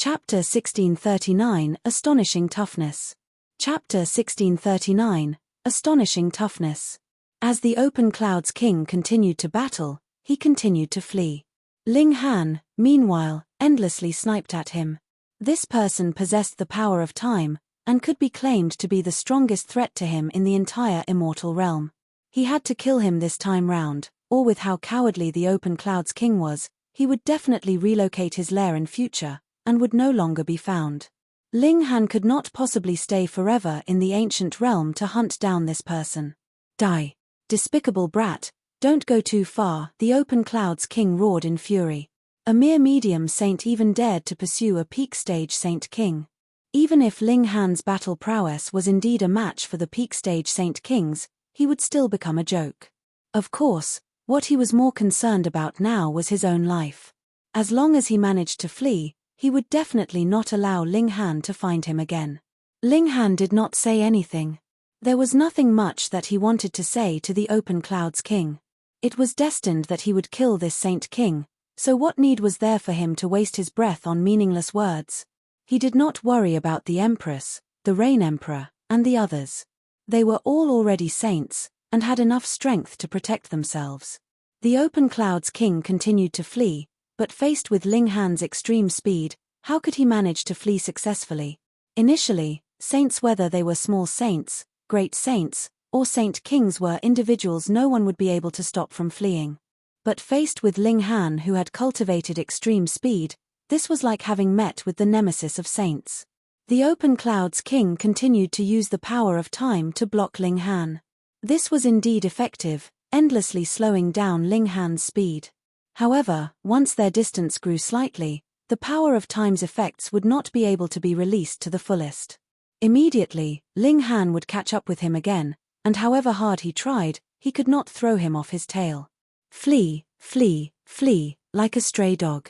Chapter 1639 Astonishing Toughness. Chapter 1639 Astonishing Toughness. As the Open Cloud's king continued to battle, he continued to flee. Ling Han, meanwhile, endlessly sniped at him. This person possessed the power of time, and could be claimed to be the strongest threat to him in the entire immortal realm. He had to kill him this time round, or with how cowardly the Open Cloud's king was, he would definitely relocate his lair in future, and would no longer be found. Ling Han could not possibly stay forever in the ancient realm to hunt down this person. Die! Despicable brat, don't go too far, the Open Cloud's king roared in fury. A mere medium saint even dared to pursue a peak stage saint king. Even if Ling Han's battle prowess was indeed a match for the peak stage saint kings, he would still become a joke. Of course, what he was more concerned about now was his own life. As long as he managed to flee, he would definitely not allow Ling Han to find him again. Ling Han did not say anything. There was nothing much that he wanted to say to the Open Cloud's king. It was destined that he would kill this saint king, so what need was there for him to waste his breath on meaningless words? He did not worry about the Empress, the Rain Emperor, and the others. They were all already saints, and had enough strength to protect themselves. The Open Cloud's king continued to flee, but faced with Ling Han's extreme speed, how could he manage to flee successfully? Initially, saints, whether they were small saints, great saints, or saint kings, were individuals no one would be able to stop from fleeing. But faced with Ling Han, who had cultivated extreme speed, this was like having met with the nemesis of saints. The Open Cloud's king continued to use the power of time to block Ling Han. This was indeed effective, endlessly slowing down Ling Han's speed. However, once their distance grew slightly, the power of time's effects would not be able to be released to the fullest. Immediately, Ling Han would catch up with him again, and however hard he tried, he could not throw him off his tail. Flee, flee, flee, like a stray dog.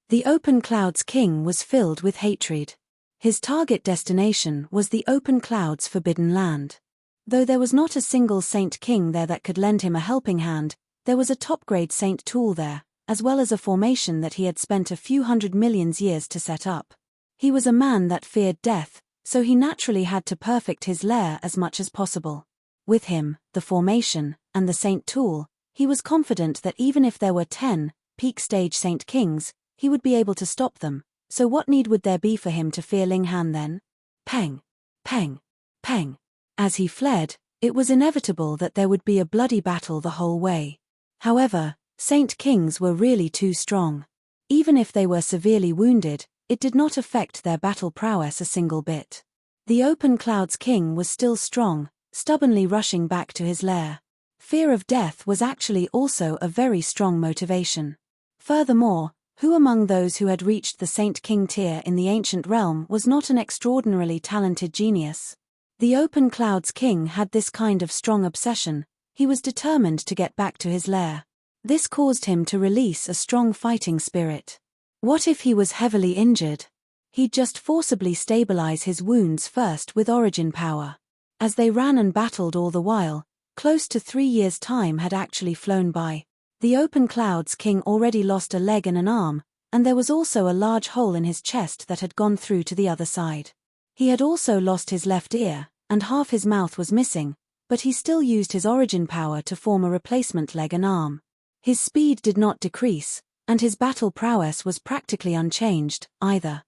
The Open Cloud's king was filled with hatred. His target destination was the Open Cloud's forbidden land. Though there was not a single saint king there that could lend him a helping hand, there was a top-grade saint tool there, as well as a formation that he had spent a few 100 million years to set up. He was a man that feared death, so he naturally had to perfect his lair as much as possible. With him, the formation, and the saint tool, he was confident that even if there were 10 peak stage saint kings, he would be able to stop them, so what need would there be for him to fear Ling Han then? Peng! Peng! Peng! As he fled, it was inevitable that there would be a bloody battle the whole way. However, saint kings were really too strong. Even if they were severely wounded, it did not affect their battle prowess a single bit. The Open Cloud's king was still strong, stubbornly rushing back to his lair. Fear of death was actually also a very strong motivation. Furthermore, who among those who had reached the Saint King tier in the ancient realm was not an extraordinarily talented genius? The Open Cloud's king had this kind of strong obsession. He was determined to get back to his lair. This caused him to release a strong fighting spirit. What if he was heavily injured? He'd just forcibly stabilize his wounds first with origin power. As they ran and battled all the while, close to 3 years' time had actually flown by. The Open Cloud's king already lost a leg and an arm, and there was also a large hole in his chest that had gone through to the other side. He had also lost his left ear, and half his mouth was missing, but he still used his origin power to form a replacement leg and arm. His speed did not decrease, and his battle prowess was practically unchanged, either.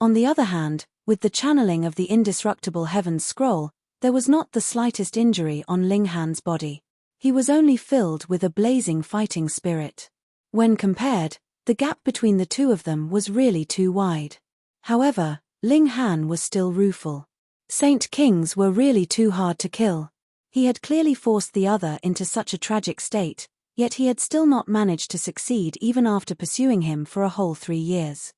On the other hand, with the channeling of the indestructible Heaven's Scroll, there was not the slightest injury on Ling Han's body. He was only filled with a blazing fighting spirit. When compared, the gap between the two of them was really too wide. However, Ling Han was still rueful. Saint Kings were really too hard to kill. He had clearly forced the other into such a tragic state, yet he had still not managed to succeed even after pursuing him for a whole 3 years.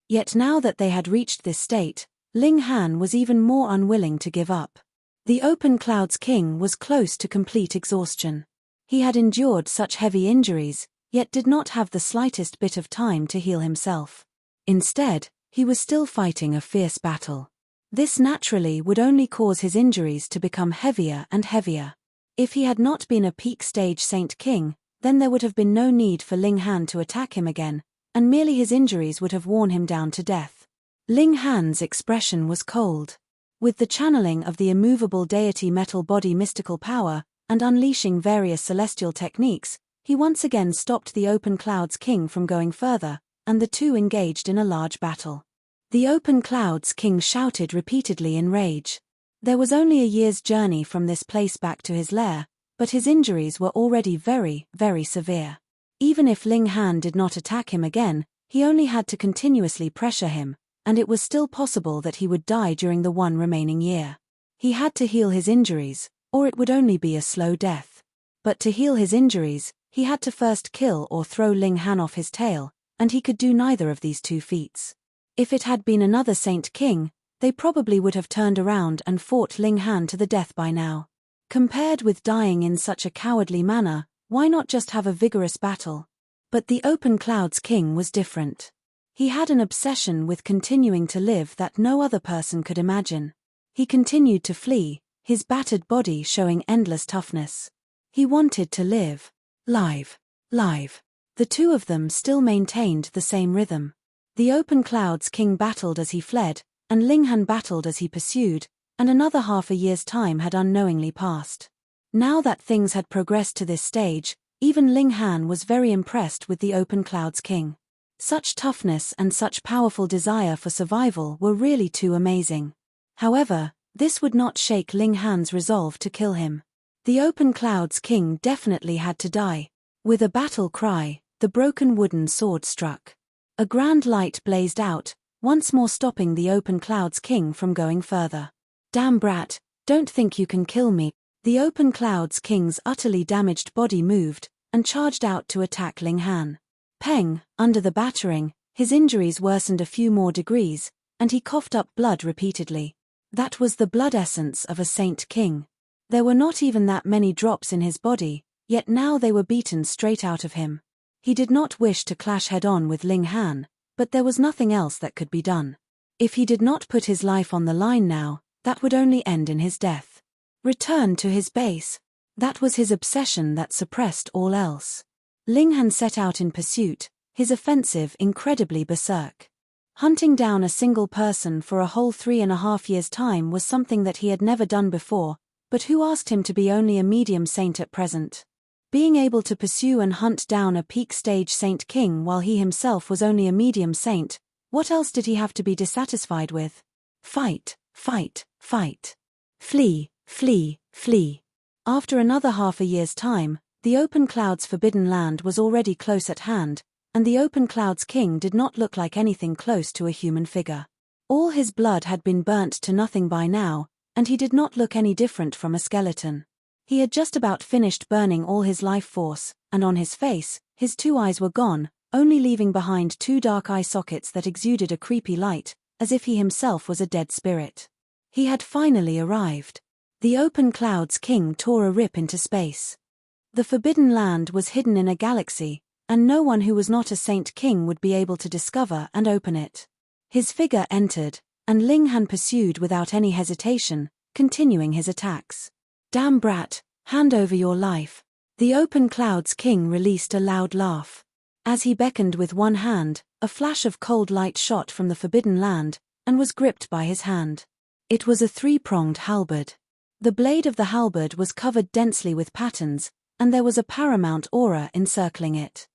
Yet now that they had reached this state, Ling Han was even more unwilling to give up. The Open Cloud's king was close to complete exhaustion. He had endured such heavy injuries, yet did not have the slightest bit of time to heal himself. Instead, he was still fighting a fierce battle. This naturally would only cause his injuries to become heavier and heavier. If he had not been a peak stage Saint King, then there would have been no need for Ling Han to attack him again, and merely his injuries would have worn him down to death. Ling Han's expression was cold. With the channeling of the immovable deity metal body mystical power, and unleashing various celestial techniques, he once again stopped the Open Clouds King from going further, and the two engaged in a large battle. The Open Clouds King shouted repeatedly in rage. There was only a year's journey from this place back to his lair, but his injuries were already very, very severe. Even if Ling Han did not attack him again, he only had to continuously pressure him, and it was still possible that he would die during the one remaining year. He had to heal his injuries, or it would only be a slow death. But to heal his injuries, he had to first kill or throw Ling Han off his tail, and he could do neither of these two feats. If it had been another Saint King, they probably would have turned around and fought Ling Han to the death by now. Compared with dying in such a cowardly manner, why not just have a vigorous battle? But the Open Clouds King was different. He had an obsession with continuing to live that no other person could imagine. He continued to flee, his battered body showing endless toughness. He wanted to live. Live. The two of them still maintained the same rhythm. The Open Clouds King battled as he fled, and Ling Han battled as he pursued, and another half a year's time had unknowingly passed. Now that things had progressed to this stage, even Ling Han was very impressed with the Open Clouds King. Such toughness and such powerful desire for survival were really too amazing. However, this would not shake Ling Han's resolve to kill him. The Open Clouds King definitely had to die. With a battle cry, the broken wooden sword struck. A grand light blazed out, once more stopping the Open Clouds King from going further. Damn brat, don't think you can kill me. The Open Clouds King's utterly damaged body moved, and charged out to attack Ling Han. Peng, under the battering, his injuries worsened a few more degrees, and he coughed up blood repeatedly. That was the blood essence of a Saint King. There were not even that many drops in his body, yet now they were beaten straight out of him. He did not wish to clash head-on with Ling Han, but there was nothing else that could be done. If he did not put his life on the line now, that would only end in his death. Return to his base. That was his obsession that suppressed all else. Ling Han set out in pursuit, his offensive incredibly berserk. Hunting down a single person for a whole 3.5 years' time was something that he had never done before, but who asked him to be only a medium saint at present? Being able to pursue and hunt down a peak stage Saint King while he himself was only a medium saint, what else did he have to be dissatisfied with? Fight. Flee. After another half a year's time, the Open Clouds Forbidden Land was already close at hand, and the Open Clouds King did not look like anything close to a human figure. All his blood had been burnt to nothing by now, and he did not look any different from a skeleton. He had just about finished burning all his life force, and on his face, his 2 eyes were gone, only leaving behind 2 dark eye sockets that exuded a creepy light, as if he himself was a dead spirit. He had finally arrived. The Open Clouds King tore a rip into space. The Forbidden Land was hidden in a galaxy, and no one who was not a Saint King would be able to discover and open it. His figure entered, and Ling Han pursued without any hesitation, continuing his attacks. Damn brat, hand over your life. The Open Clouds King released a loud laugh. As he beckoned with one hand, a flash of cold light shot from the Forbidden Land, and was gripped by his hand. It was a 3-pronged halberd. The blade of the halberd was covered densely with patterns, and there was a paramount aura encircling it.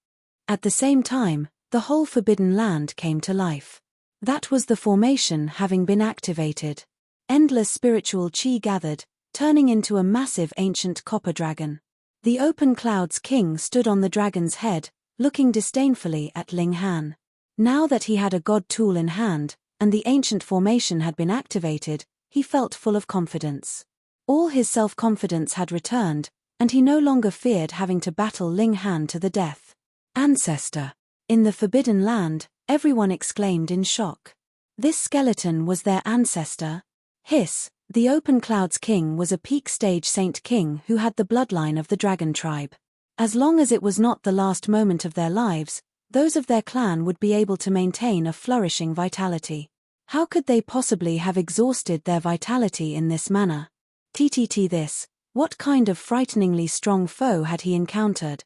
At the same time, the whole Forbidden Land came to life. That was the formation having been activated. Endless spiritual chi gathered, turning into a massive ancient copper dragon. The Open Clouds King stood on the dragon's head, looking disdainfully at Ling Han. Now that he had a god tool in hand, and the ancient formation had been activated, he felt full of confidence. All his self-confidence had returned, and he no longer feared having to battle Ling Han to the death. Ancestor! In the Forbidden Land, everyone exclaimed in shock. This skeleton was their ancestor? Hiss! The Open Clouds King was a peak stage Saint King who had the bloodline of the dragon tribe. As long as it was not the last moment of their lives, those of their clan would be able to maintain a flourishing vitality. How could they possibly have exhausted their vitality in this manner? This, what kind of frighteningly strong foe had he encountered?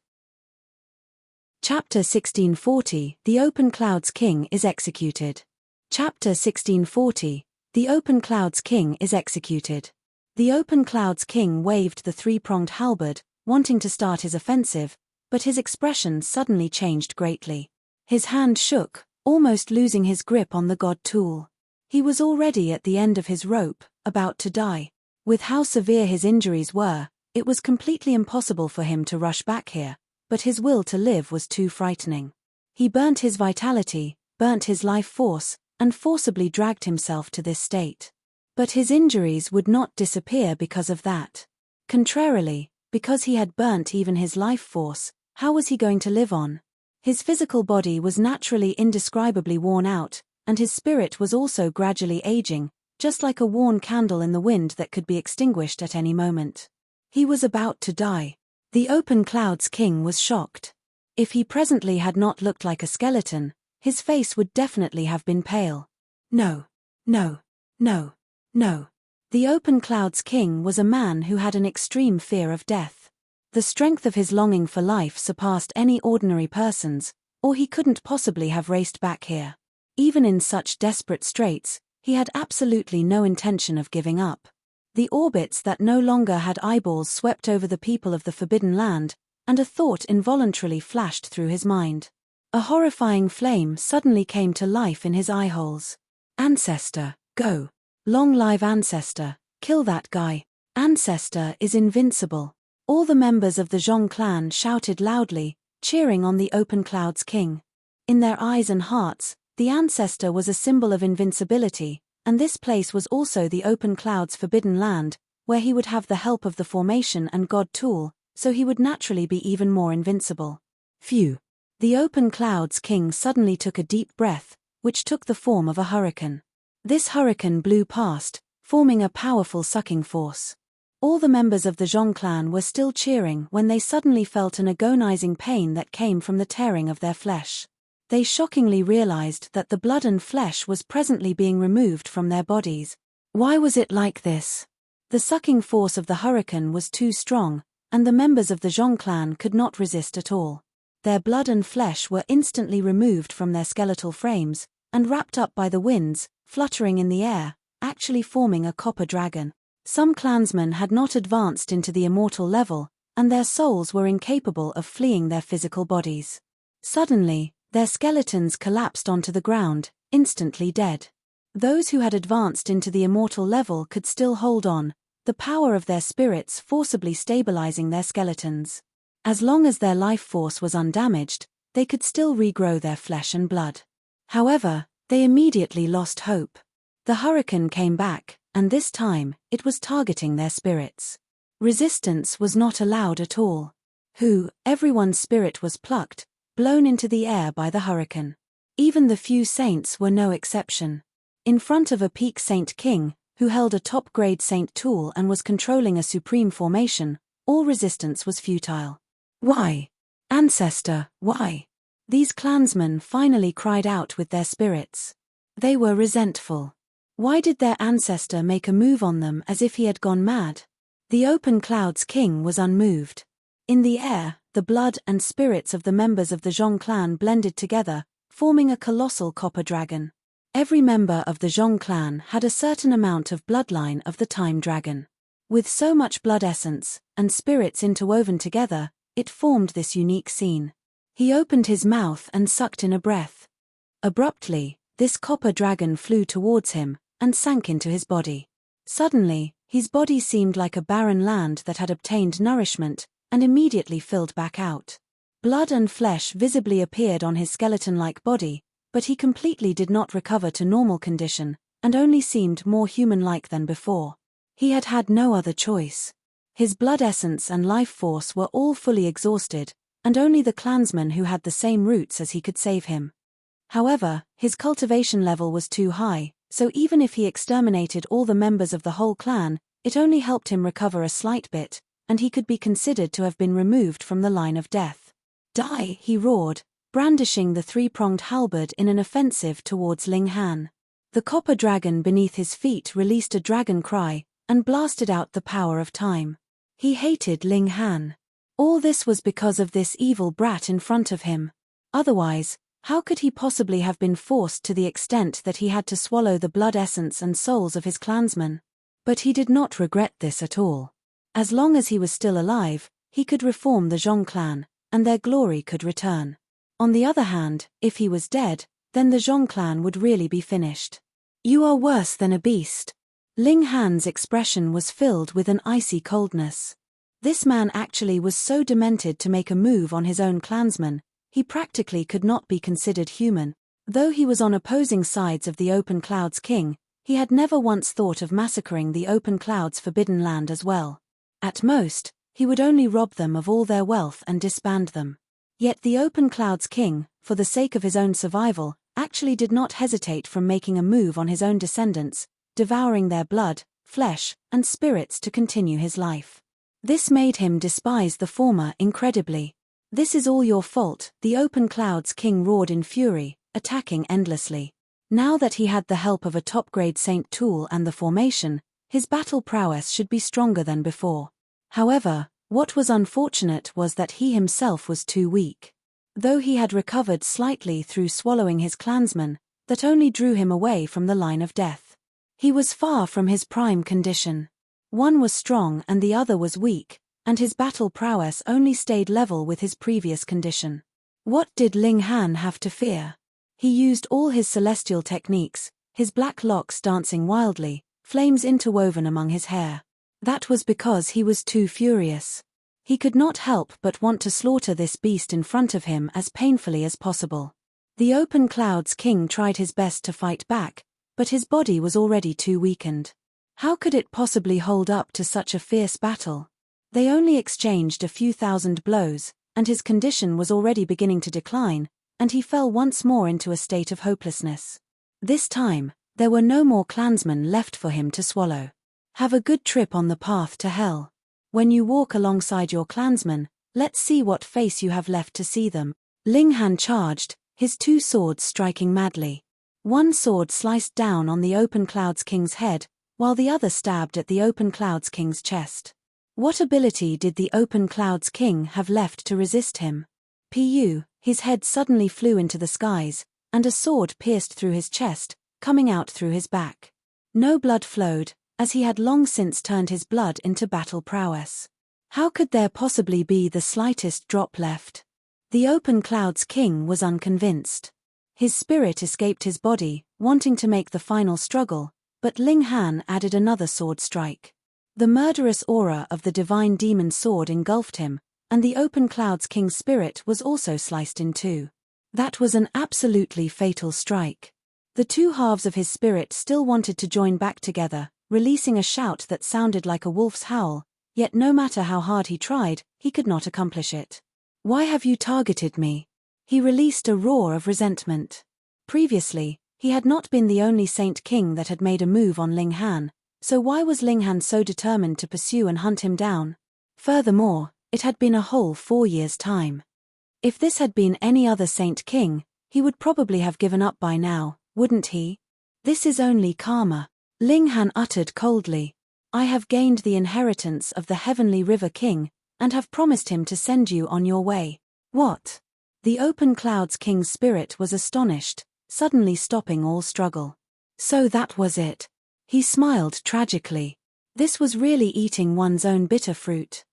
Chapter 1640, The Open Clouds King is executed. Chapter 1640. The Open Clouds King is executed. The Open Clouds King waved the three-pronged halberd, wanting to start his offensive, but his expression suddenly changed greatly. His hand shook, almost losing his grip on the god tool. He was already at the end of his rope, about to die. With how severe his injuries were, it was completely impossible for him to rush back here, but his will to live was too frightening. He burnt his vitality, burnt his life force, and forcibly dragged himself to this state. But his injuries would not disappear because of that. Contrarily, because he had burnt even his life force, how was he going to live on? His physical body was naturally indescribably worn out, and his spirit was also gradually aging, just like a worn candle in the wind that could be extinguished at any moment. He was about to die. The Open Clouds King was shocked. If he presently had not looked like a skeleton, his face would definitely have been pale. No. No. No. No. The Open Clouds King was a man who had an extreme fear of death. The strength of his longing for life surpassed any ordinary person's, or he couldn't possibly have raced back here. Even in such desperate straits, he had absolutely no intention of giving up. The orbits that no longer had eyeballs swept over the people of the Forbidden Land, and a thought involuntarily flashed through his mind. A horrifying flame suddenly came to life in his eyeholes. Ancestor, go. Long live Ancestor, kill that guy. Ancestor is invincible. All the members of the Zhong clan shouted loudly, cheering on the Open Clouds King. In their eyes and hearts, the Ancestor was a symbol of invincibility, and this place was also the Open Clouds' Forbidden Land, where he would have the help of the formation and god tool, so he would naturally be even more invincible. Phew. The Open Clouds King suddenly took a deep breath, which took the form of a hurricane. This hurricane blew past, forming a powerful sucking force. All the members of the Zhong clan were still cheering when they suddenly felt an agonizing pain that came from the tearing of their flesh. They shockingly realized that the blood and flesh was presently being removed from their bodies. Why was it like this? The sucking force of the hurricane was too strong, and the members of the Zhong clan could not resist at all. Their blood and flesh were instantly removed from their skeletal frames, and wrapped up by the winds, fluttering in the air, actually forming a copper dragon. Some clansmen had not advanced into the immortal level, and their souls were incapable of fleeing their physical bodies. Suddenly, their skeletons collapsed onto the ground, instantly dead. Those who had advanced into the immortal level could still hold on, the power of their spirits forcibly stabilizing their skeletons. As long as their life force was undamaged, they could still regrow their flesh and blood. However, they immediately lost hope. The hurricane came back, and this time, it was targeting their spirits. Resistance was not allowed at all. Everyone's spirit was plucked, blown into the air by the hurricane. Even the few saints were no exception. In front of a peak saint king, who held a top-grade saint tool and was controlling a supreme formation, all resistance was futile. Why? Ancestor, why? These clansmen finally cried out with their spirits. They were resentful. Why did their ancestor make a move on them as if he had gone mad? The Open Clouds King was unmoved. In the air, the blood and spirits of the members of the Zhong clan blended together, forming a colossal copper dragon. Every member of the Zhong clan had a certain amount of bloodline of the Time Dragon. With so much blood essence, and spirits interwoven together, it formed this unique scene. He opened his mouth and sucked in a breath. Abruptly, this copper dragon flew towards him, and sank into his body. Suddenly, his body seemed like a barren land that had obtained nourishment, and immediately filled back out. Blood and flesh visibly appeared on his skeleton-like body, but he completely did not recover to normal condition, and only seemed more human-like than before. He had had no other choice. His blood essence and life force were all fully exhausted, and only the clansman who had the same roots as he could save him. However, his cultivation level was too high, so even if he exterminated all the members of the whole clan, it only helped him recover a slight bit, and he could be considered to have been removed from the line of death. Die, he roared, brandishing the three-pronged halberd in an offensive towards Ling Han. The copper dragon beneath his feet released a dragon cry, and blasted out the power of time. He hated Ling Han. All this was because of this evil brat in front of him. Otherwise, How could he possibly have been forced to the extent that he had to swallow the blood essence and souls of his clansmen? But he did not regret this at all. As long as he was still alive, he could reform the Zhong clan, and their glory could return. On the other hand, if he was dead, then the Zhong clan would really be finished. You are worse than a beast. Ling Han's expression was filled with an icy coldness. This man actually was so demented to make a move on his own clansmen, he practically could not be considered human. Though he was on opposing sides of the Open Cloud's king, he had never once thought of massacring the Open Cloud's forbidden land as well. At most, he would only rob them of all their wealth and disband them. Yet the Open Cloud's king, for the sake of his own survival, actually did not hesitate from making a move on his own descendants, devouring their blood, flesh, and spirits to continue his life. This made him despise the former incredibly. This is all your fault, the Open Cloud's king roared in fury, attacking endlessly. Now that he had the help of a top-grade Saint tool and the formation, his battle prowess should be stronger than before. However, what was unfortunate was that he himself was too weak. Though he had recovered slightly through swallowing his clansmen, that only drew him away from the line of death. He was far from his prime condition. One was strong and the other was weak, and his battle prowess only stayed level with his previous condition. What did Ling Han have to fear? He used all his celestial techniques, his black locks dancing wildly, flames interwoven among his hair. That was because he was too furious. He could not help but want to slaughter this beast in front of him as painfully as possible. The Open Cloud's king tried his best to fight back, but his body was already too weakened. How could it possibly hold up to such a fierce battle? They only exchanged a few thousand blows, and his condition was already beginning to decline, and he fell once more into a state of hopelessness. This time, there were no more clansmen left for him to swallow. Have a good trip on the path to hell. When you walk alongside your clansmen, let's see what face you have left to see them. Ling Han charged, his two swords striking madly. One sword sliced down on the Open Cloud's king's head, while the other stabbed at the Open Cloud's king's chest. What ability did the Open Cloud's king have left to resist him? His head suddenly flew into the skies, and a sword pierced through his chest, coming out through his back. No blood flowed, as he had long since turned his blood into battle prowess. How could there possibly be the slightest drop left? The Open Cloud's king was unconvinced. His spirit escaped his body, wanting to make the final struggle, but Ling Han added another sword strike. The murderous aura of the divine demon sword engulfed him, and the Open Cloud's king's spirit was also sliced in two. That was an absolutely fatal strike. The two halves of his spirit still wanted to join back together, releasing a shout that sounded like a wolf's howl, yet no matter how hard he tried, he could not accomplish it. Why have you targeted me? He released a roar of resentment. Previously, he had not been the only Saint King that had made a move on Ling Han, so why was Ling Han so determined to pursue and hunt him down? Furthermore, it had been a whole 4 years' time. If this had been any other Saint King, he would probably have given up by now, wouldn't he? This is only karma. Ling Han uttered coldly. I have gained the inheritance of the Heavenly River King, and have promised him to send you on your way. What? The Open Cloud's king's spirit was astonished, suddenly stopping all struggle. So that was it. He smiled tragically. This was really eating one's own bitter fruit.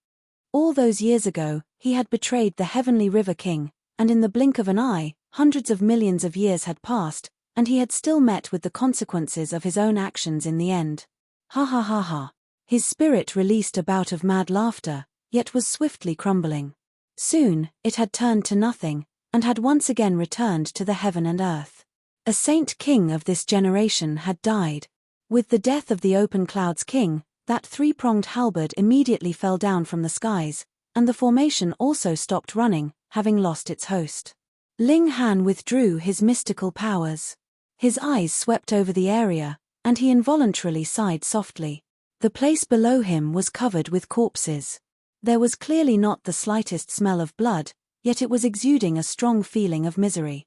All those years ago, he had betrayed the Heavenly River King, and in the blink of an eye, hundreds of millions of years had passed, and he had still met with the consequences of his own actions in the end. Ha ha ha ha. His spirit released a bout of mad laughter, yet was swiftly crumbling. Soon, it had turned to nothing, and had once again returned to the heaven and earth. A Saint King of this generation had died. With the death of the Open Cloud's king, that three-pronged halberd immediately fell down from the skies, and the formation also stopped running, having lost its host. Ling Han withdrew his mystical powers. His eyes swept over the area, and he involuntarily sighed softly. The place below him was covered with corpses. There was clearly not the slightest smell of blood, yet it was exuding a strong feeling of misery.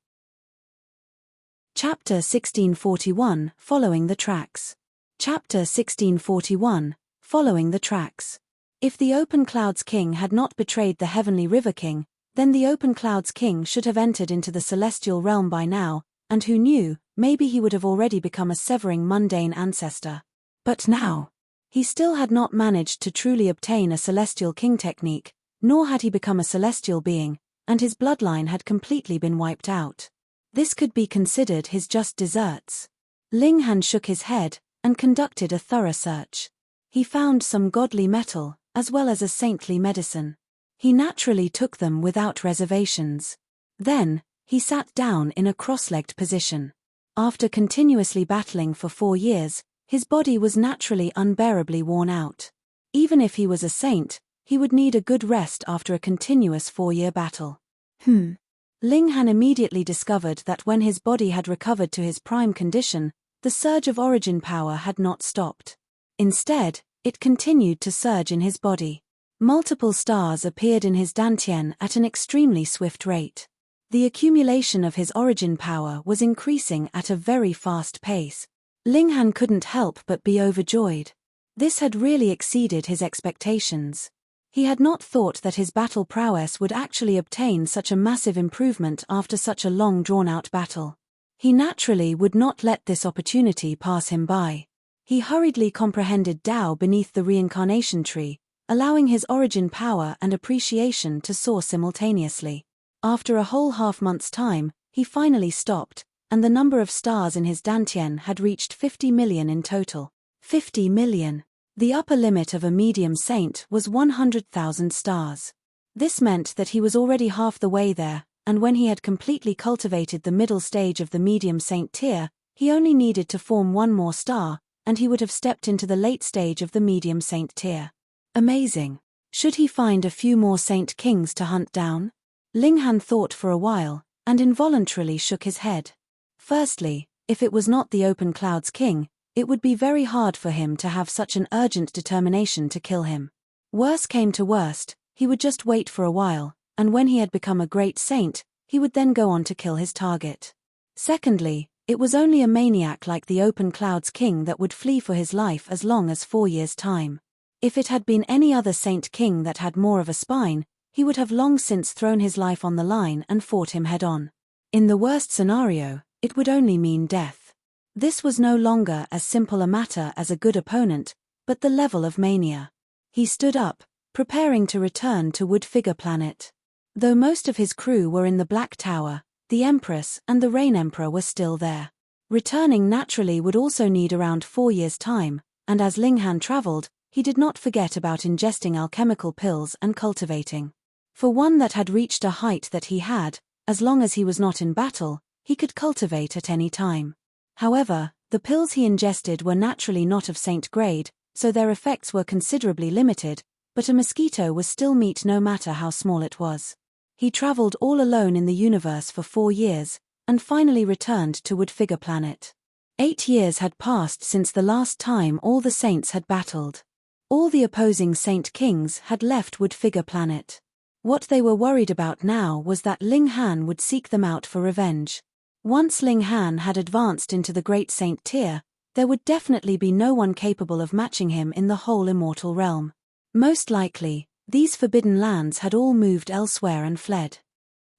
Chapter 1641, Following the Tracks. Chapter 1641, Following the Tracks. If the Open Cloud's king had not betrayed the Heavenly River King, Then the Open Clouds King should have entered into the celestial realm by now, and who knew, maybe he would have already become a severing mundane ancestor. But now, he still had not managed to truly obtain a celestial king technique, nor had he become a celestial being, and his bloodline had completely been wiped out. This could be considered his just deserts. Ling Han shook his head, and conducted a thorough search. He found some godly metal, as well as a saintly medicine. He naturally took them without reservations. Then, he sat down in a cross-legged position. After continuously battling for 4 years, his body was naturally unbearably worn out. Even if he was a saint, he would need a good rest after a continuous 4-year battle. Ling Han immediately discovered that when his body had recovered to his prime condition, the surge of origin power had not stopped. Instead, it continued to surge in his body. Multiple stars appeared in his dantian at an extremely swift rate. The accumulation of his origin power was increasing at a very fast pace. Ling Han couldn't help but be overjoyed. This had really exceeded his expectations. He had not thought that his battle prowess would actually obtain such a massive improvement after such a long drawn-out battle. He naturally would not let this opportunity pass him by. He hurriedly comprehended Tao beneath the reincarnation tree, allowing his origin power and appreciation to soar simultaneously. After a whole half-month's time, he finally stopped, and the number of stars in his dantian had reached 50 million in total. 50 million. The upper limit of a medium saint was 100,000 stars. This meant that he was already half the way there, and when he had completely cultivated the middle stage of the medium saint tier, he only needed to form one more star, and he would have stepped into the late stage of the medium saint tier. Amazing. Should he find a few more saint kings to hunt down? Ling Han thought for a while, and involuntarily shook his head. Firstly, if it was not the Open Clouds King, it would be very hard for him to have such an urgent determination to kill him. Worst came to worst, he would just wait for a while, and when he had become a great saint, he would then go on to kill his target. Secondly, it was only a maniac like the Open Clouds King that would flee for his life as long as 4 years' time. If it had been any other saint king that had more of a spine, he would have long since thrown his life on the line and fought him head-on. In the worst scenario, it would only mean death. This was no longer as simple a matter as a good opponent, but the level of mania. He stood up, preparing to return to Woodfigure Planet. Though most of his crew were in the Black Tower, the Empress and the Rain Emperor were still there. Returning naturally would also need around 4 years' time, and as Ling Han traveled, he did not forget about ingesting alchemical pills and cultivating. For one that had reached a height that he had, as long as he was not in battle, he could cultivate at any time. However, the pills he ingested were naturally not of saint grade, so their effects were considerably limited, but a mosquito was still meat no matter how small it was. He traveled all alone in the universe for 4 years, and finally returned to Woodfigure Planet. 8 years had passed since the last time all the saints had battled. All the opposing saint kings had left Woodfigure Planet. What they were worried about now was that Ling Han would seek them out for revenge. Once Ling Han had advanced into the Great Saint tier, there would definitely be no one capable of matching him in the whole immortal realm. Most likely, these forbidden lands had all moved elsewhere and fled.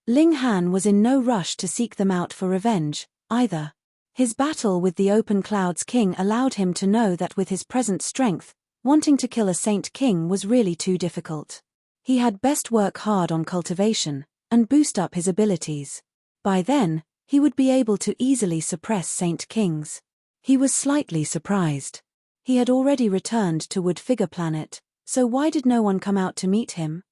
Ling Han was in no rush to seek them out for revenge, either. His battle with the Open Clouds King allowed him to know that with his present strength, wanting to kill a saint king was really too difficult. He had best work hard on cultivation, and boost up his abilities. By then, he would be able to easily suppress saint kings. He was slightly surprised. He had already returned to Woodfigure Planet, so why did no one come out to meet him?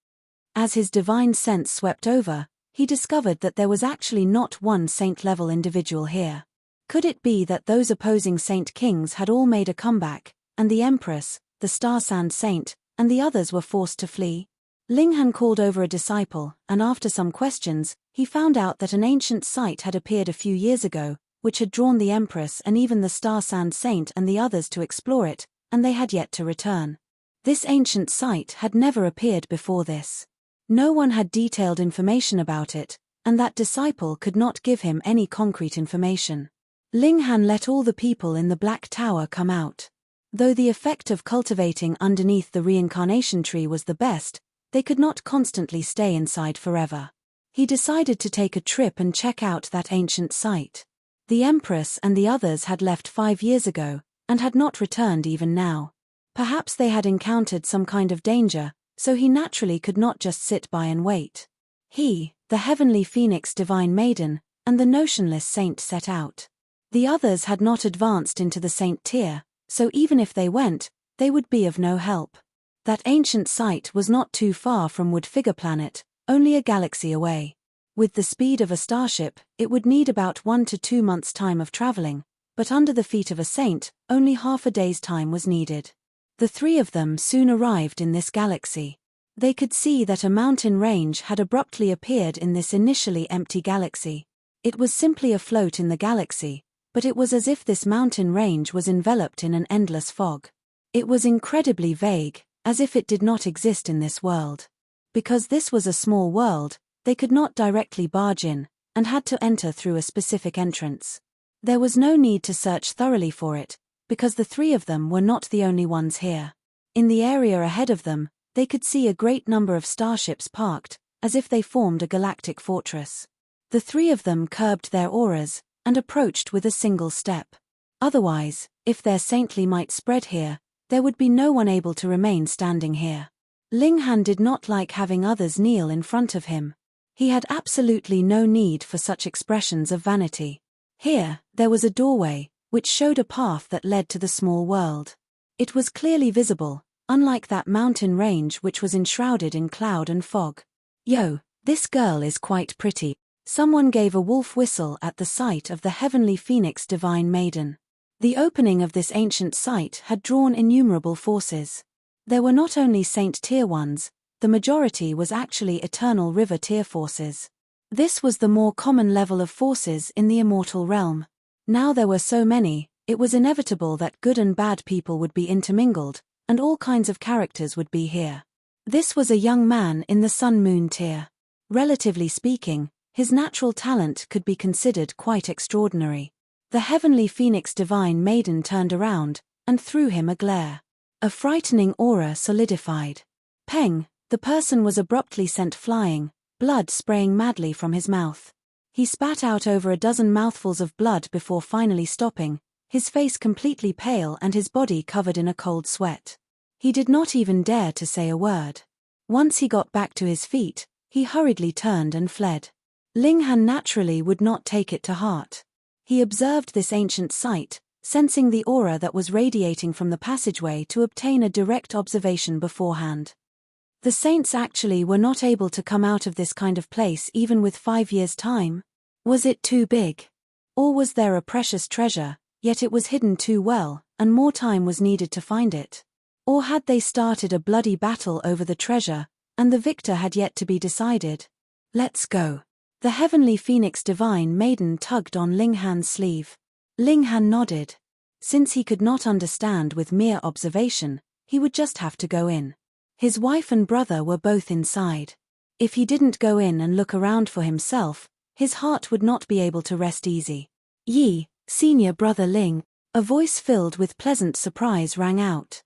As his divine sense swept over, he discovered that there was actually not one saint-level individual here. Could it be that those opposing saint kings had all made a comeback, and the Empress, the Star Sand Saint, and the others were forced to flee? Ling Han called over a disciple, and after some questions, he found out that an ancient site had appeared a few years ago, which had drawn the Empress and even the Star Sand Saint and the others to explore it, and they had yet to return. This ancient site had never appeared before this. No one had detailed information about it, and that disciple could not give him any concrete information. Ling Han let all the people in the Black Tower come out. Though the effect of cultivating underneath the reincarnation tree was the best, They could not constantly stay inside forever. He decided to take a trip and check out that ancient site. The Empress and the others had left 5 years ago, and had not returned even now. Perhaps they had encountered some kind of danger, so he naturally could not just sit by and wait. He, the heavenly phoenix divine maiden, and the notionless saint set out. The others had not advanced into the saint tier, so even if they went, they would be of no help. That ancient site was not too far from Woodfigure Planet, only a galaxy away. With the speed of a starship, it would need about 1 to 2 months' time of traveling, but under the feet of a saint, only half a day's time was needed. The three of them soon arrived in this galaxy. They could see that a mountain range had abruptly appeared in this initially empty galaxy. It was simply afloat in the galaxy, but it was as if this mountain range was enveloped in an endless fog. It was incredibly vague, as if it did not exist in this world. Because this was a small world, they could not directly barge in, and had to enter through a specific entrance. There was no need to search thoroughly for it, because the three of them were not the only ones here. In the area ahead of them, they could see a great number of starships parked, as if they formed a galactic fortress. The three of them curbed their auras, and approached with a single step. Otherwise, if their saintly might spread here, there would be no one able to remain standing here. Ling Han did not like having others kneel in front of him. He had absolutely no need for such expressions of vanity. Here, there was a doorway, which showed a path that led to the small world. It was clearly visible, unlike that mountain range which was enshrouded in cloud and fog. "Yo, this girl is quite pretty." Someone gave a wolf whistle at the sight of the heavenly phoenix divine maiden. The opening of this ancient site had drawn innumerable forces. There were not only Saint Tier ones, the majority was actually Eternal River Tier forces. This was the more common level of forces in the immortal realm. Now there were so many, it was inevitable that good and bad people would be intermingled, and all kinds of characters would be here. This was a young man in the Sun-Moon Tier. Relatively speaking, his natural talent could be considered quite extraordinary. The heavenly phoenix divine maiden turned around, and threw him a glare. A frightening aura solidified. Peng, the person was abruptly sent flying, blood spraying madly from his mouth. He spat out over a dozen mouthfuls of blood before finally stopping, his face completely pale and his body covered in a cold sweat. He did not even dare to say a word. Once he got back to his feet, he hurriedly turned and fled. Ling Han naturally would not take it to heart. He observed this ancient site, sensing the aura that was radiating from the passageway to obtain a direct observation beforehand. The saints actually were not able to come out of this kind of place even with 5 years' time. Was it too big? Or was there a precious treasure, yet it was hidden too well, and more time was needed to find it? Or had they started a bloody battle over the treasure, and the victor had yet to be decided? "Let's go." The heavenly phoenix divine maiden tugged on Ling Han's sleeve. Ling Han nodded. Since he could not understand with mere observation, he would just have to go in. His wife and brother were both inside. If he didn't go in and look around for himself, his heart would not be able to rest easy. "Yi, senior brother Ling," a voice filled with pleasant surprise rang out.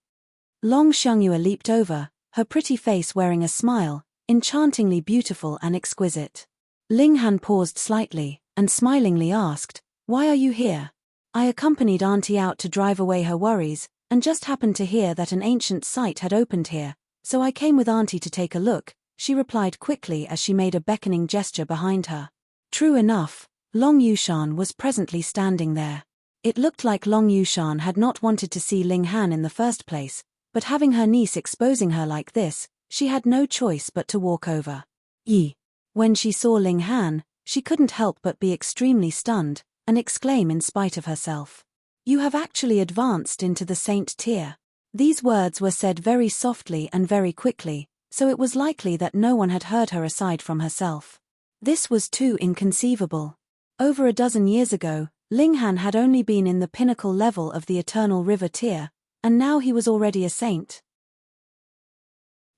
Long Xiangyue leaped over, her pretty face wearing a smile, enchantingly beautiful and exquisite. Ling Han paused slightly, and smilingly asked, "Why are you here?" "I accompanied Auntie out to drive away her worries, and just happened to hear that an ancient site had opened here, so I came with Auntie to take a look," she replied quickly as she made a beckoning gesture behind her. True enough, Long Yushan was presently standing there. It looked like Long Yushan had not wanted to see Ling Han in the first place, but having her niece exposing her like this, she had no choice but to walk over. "Yi." When she saw Ling Han, she couldn't help but be extremely stunned, and exclaim in spite of herself. "You have actually advanced into the saint tier." These words were said very softly and very quickly, so it was likely that no one had heard her aside from herself. This was too inconceivable. Over a dozen years ago, Ling Han had only been in the pinnacle level of the Eternal River tier, and now he was already a saint.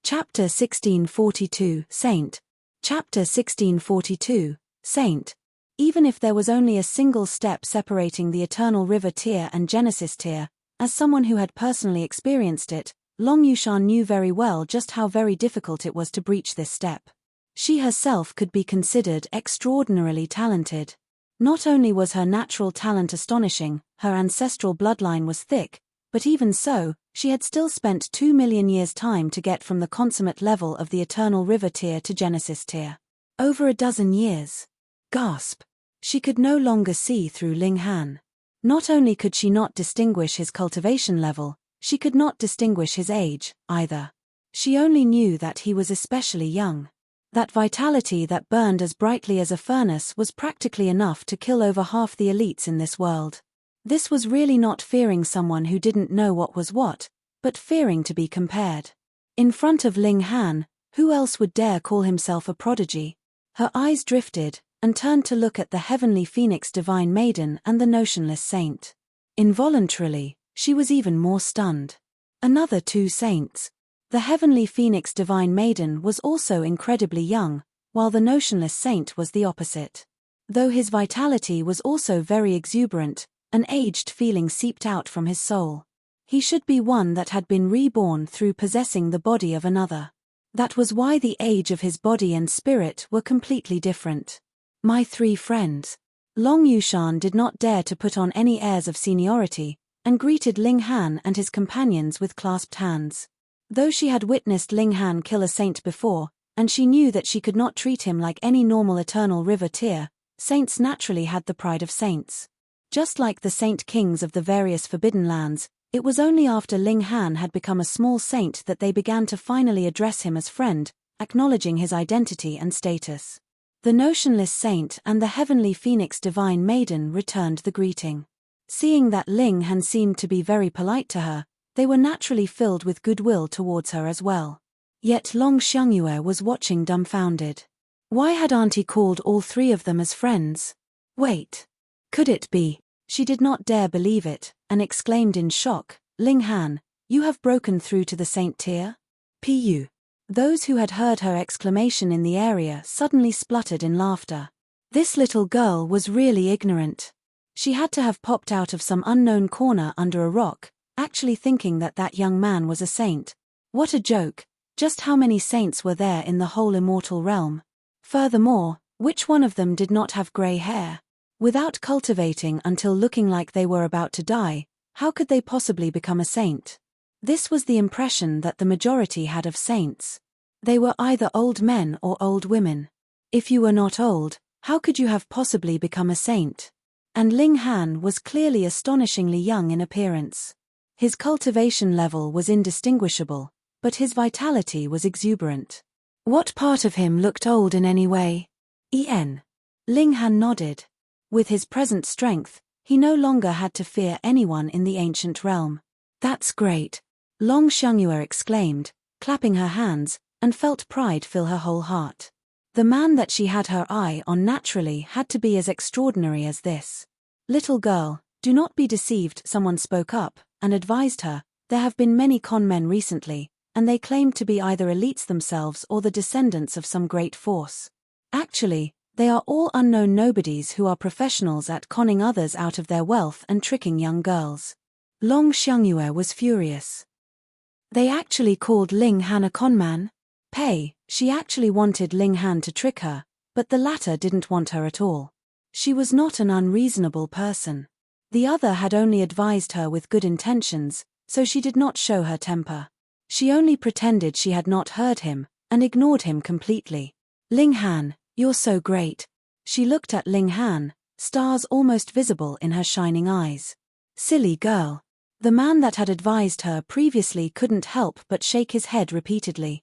Chapter 1642, Saint. Chapter 1642, Saint. Even if there was only a single step separating the Eternal River tier and Genesis tier, as someone who had personally experienced it, Long Yushan knew very well just how very difficult it was to breach this step. She herself could be considered extraordinarily talented. Not only was her natural talent astonishing, her ancestral bloodline was thick, but even so, she had still spent 2 million years' time to get from the consummate level of the Eternal River tier to Genesis tier. Over a dozen years. Gasp. She could no longer see through Ling Han. Not only could she not distinguish his cultivation level, she could not distinguish his age, either. She only knew that he was especially young. That vitality that burned as brightly as a furnace was practically enough to kill over half the elites in this world. This was really not fearing someone who didn't know what was what, but fearing to be compared. In front of Ling Han, who else would dare call himself a prodigy? Her eyes drifted, and turned to look at the heavenly phoenix divine maiden and the notionless saint. Involuntarily, she was even more stunned. Another two saints. The heavenly phoenix divine maiden was also incredibly young, while the notionless saint was the opposite. Though his vitality was also very exuberant, an aged feeling seeped out from his soul. He should be one that had been reborn through possessing the body of another. That was why the age of his body and spirit were completely different. My three friends. Long Yushan did not dare to put on any airs of seniority, and greeted Ling Han and his companions with clasped hands. Though she had witnessed Ling Han kill a saint before, and she knew that she could not treat him like any normal Eternal River tier, saints naturally had the pride of saints. Just like the saint kings of the various forbidden lands, it was only after Ling Han had become a small saint that they began to finally address him as friend, acknowledging his identity and status. The notionless saint and the heavenly phoenix divine maiden returned the greeting. Seeing that Ling Han seemed to be very polite to her, they were naturally filled with goodwill towards her as well. Yet Long Xiangyue was watching dumbfounded. Why had Auntie called all three of them as friends? Wait. Could it be? She did not dare believe it, and exclaimed in shock, Ling Han, you have broken through to the saint tier? Pu. Those who had heard her exclamation in the area suddenly spluttered in laughter. This little girl was really ignorant. She had to have popped out of some unknown corner under a rock, actually thinking that that young man was a saint. What a joke! Just how many saints were there in the whole immortal realm? Furthermore, which one of them did not have grey hair? Without cultivating until looking like they were about to die, how could they possibly become a saint? This was the impression that the majority had of saints. They were either old men or old women. If you were not old, how could you have possibly become a saint? And Ling Han was clearly astonishingly young in appearance. His cultivation level was indistinguishable, but his vitality was exuberant. What part of him looked old in any way? En. Ling Han nodded. With his present strength, he no longer had to fear anyone in the ancient realm. That's great! Long Xiangyue exclaimed, clapping her hands, and felt pride fill her whole heart. The man that she had her eye on naturally had to be as extraordinary as this. Little girl, do not be deceived, someone spoke up, and advised her, there have been many con men recently, and they claimed to be either elites themselves or the descendants of some great force. Actually, they are all unknown nobodies who are professionals at conning others out of their wealth and tricking young girls. Long Xiangyue was furious. They actually called Ling Han a conman? She actually wanted Ling Han to trick her, but the latter didn't want her at all. She was not an unreasonable person. The other had only advised her with good intentions, so she did not show her temper. She only pretended she had not heard him, and ignored him completely. Ling Han, you're so great. She looked at Ling Han, stars almost visible in her shining eyes. Silly girl. The man that had advised her previously couldn't help but shake his head repeatedly.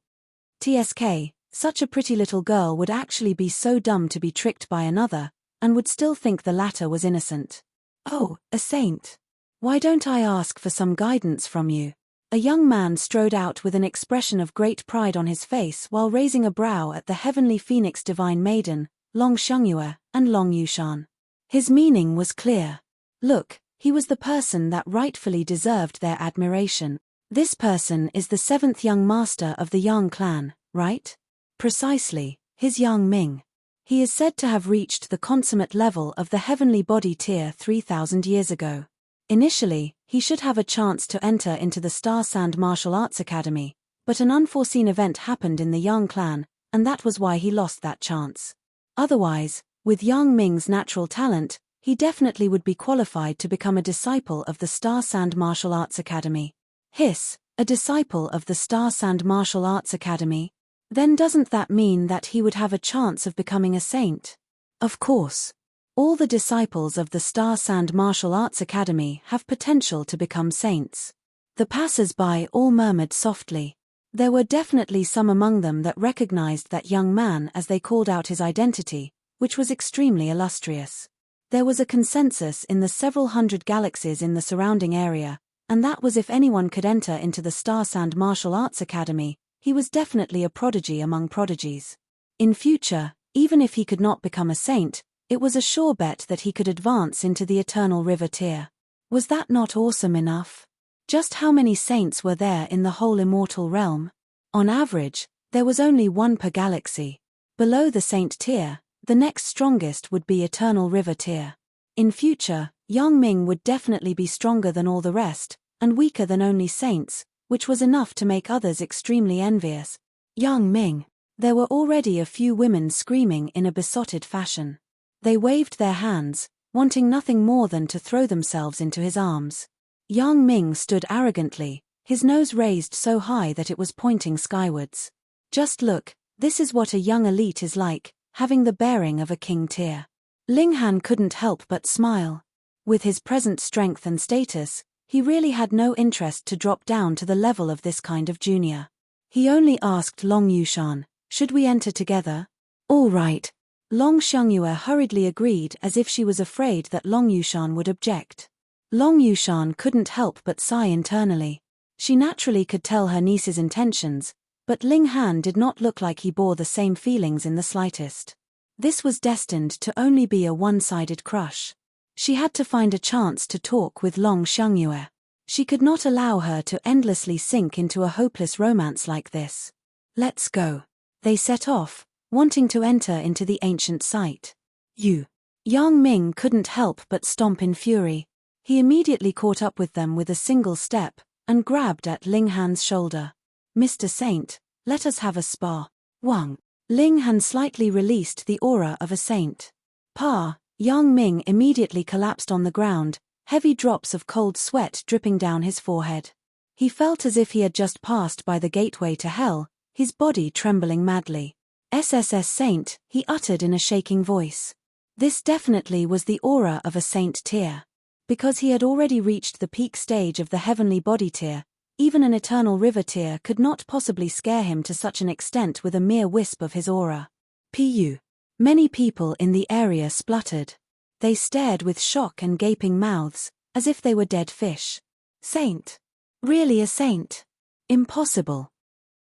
TSK, such a pretty little girl would actually be so dumb to be tricked by another, and would still think the latter was innocent. Oh, a saint. Why don't I ask for some guidance from you? A young man strode out with an expression of great pride on his face while raising a brow at the heavenly phoenix divine maiden, Long Xiangyue, and Long Yushan. His meaning was clear. Look, he was the person that rightfully deserved their admiration. This person is the seventh young master of the Yang clan, right? Precisely, his Yang Ming. He is said to have reached the consummate level of the heavenly body tier 3,000 years ago. Initially, he should have a chance to enter into the Star Sand Martial Arts Academy, but an unforeseen event happened in the Yang clan, and that was why he lost that chance. Otherwise, with Yang Ming's natural talent, he definitely would be qualified to become a disciple of the Star Sand Martial Arts Academy. Hiss, a disciple of the Star Sand Martial Arts Academy? Then doesn't that mean that he would have a chance of becoming a saint? Of course. All the disciples of the Star Sand Martial Arts Academy have potential to become saints. The passers-by all murmured softly. There were definitely some among them that recognized that young man as they called out his identity, which was extremely illustrious. There was a consensus in the several hundred galaxies in the surrounding area, and that was if anyone could enter into the Star Sand Martial Arts Academy, he was definitely a prodigy among prodigies. In future, even if he could not become a saint, it was a sure bet that he could advance into the Eternal River tier. Was that not awesome enough? Just how many saints were there in the whole immortal realm? On average, there was only one per galaxy. Below the saint tier, the next strongest would be Eternal River tier. In future, Yang Ming would definitely be stronger than all the rest, and weaker than only saints, which was enough to make others extremely envious. Yang Ming. There were already a few women screaming in a besotted fashion. They waved their hands, wanting nothing more than to throw themselves into his arms. Yang Ming stood arrogantly, his nose raised so high that it was pointing skywards. Just look, this is what a young elite is like, having the bearing of a king tier. Ling Han couldn't help but smile. With his present strength and status, he really had no interest to drop down to the level of this kind of junior. He only asked Long Yushan, "Should we enter together?" "All right." Long Xiangyue hurriedly agreed as if she was afraid that Long Yushan would object. Long Yushan couldn't help but sigh internally. She naturally could tell her niece's intentions, but Ling Han did not look like he bore the same feelings in the slightest. This was destined to only be a one-sided crush. She had to find a chance to talk with Long Xiangyue. She could not allow her to endlessly sink into a hopeless romance like this. "Let's go." They set off, wanting to enter into the ancient site. Yang Ming couldn't help but stomp in fury. He immediately caught up with them with a single step, and grabbed at Ling Han's shoulder. "Mr. Saint, let us have a spar." Wang. Ling Han slightly released the aura of a saint. Pa. Yang Ming immediately collapsed on the ground, heavy drops of cold sweat dripping down his forehead. He felt as if he had just passed by the gateway to hell, his body trembling madly. "SSS Saint," he uttered in a shaking voice. This definitely was the aura of a saint tier. Because he had already reached the peak stage of the heavenly body tier, even an Eternal River tier could not possibly scare him to such an extent with a mere wisp of his aura. Pu. Many people in the area spluttered. They stared with shock and gaping mouths, as if they were dead fish. Saint? Really a saint? Impossible.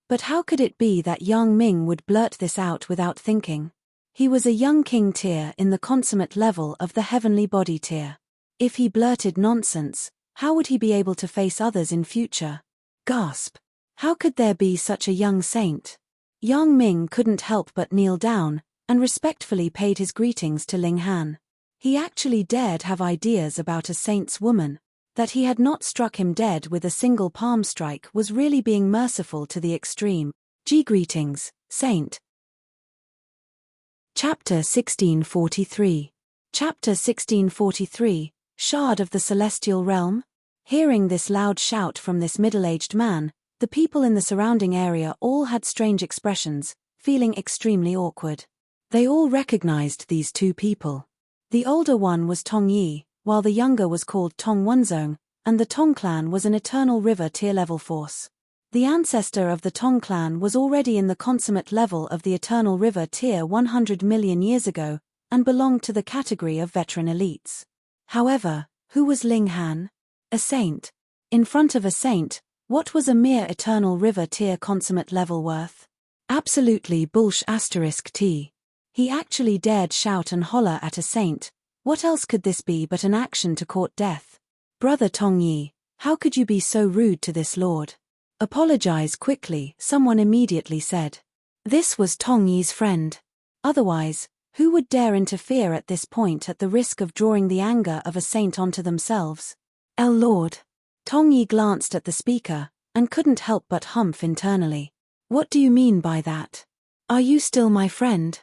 But how could it be that Yang Ming would blurt this out without thinking? He was a young king tier in the consummate level of the heavenly body tier. If he blurted nonsense, how would he be able to face others in future? Gasp. How could there be such a young saint? Yang Ming couldn't help but kneel down, and respectfully paid his greetings to Ling Han. He actually dared have ideas about a saint's woman. That he had not struck him dead with a single palm strike was really being merciful to the extreme. Greetings, Saint. Chapter 1643. Chapter 1643, Shard of the Celestial Realm? Hearing this loud shout from this middle-aged man, the people in the surrounding area all had strange expressions, feeling extremely awkward. They all recognized these two people. The older one was Tong Yi, while the younger was called Tong Wenzong, and the Tong clan was an Eternal River tier-level force. The ancestor of the Tong clan was already in the consummate level of the Eternal River tier 100 million years ago, and belonged to the category of veteran elites. However, who was Ling Han? A saint. In front of a saint, what was a mere Eternal River tier consummate level worth? Absolutely **T. He actually dared shout and holler at a saint. What else could this be but an action to court death? Brother Tong Yi, how could you be so rude to this lord? Apologize quickly, someone immediately said. This was Tong Yi's friend. Otherwise, who would dare interfere at this point at the risk of drawing the anger of a saint onto themselves? Lord. Tongyi glanced at the speaker, and couldn't help but humph internally. What do you mean by that? Are you still my friend?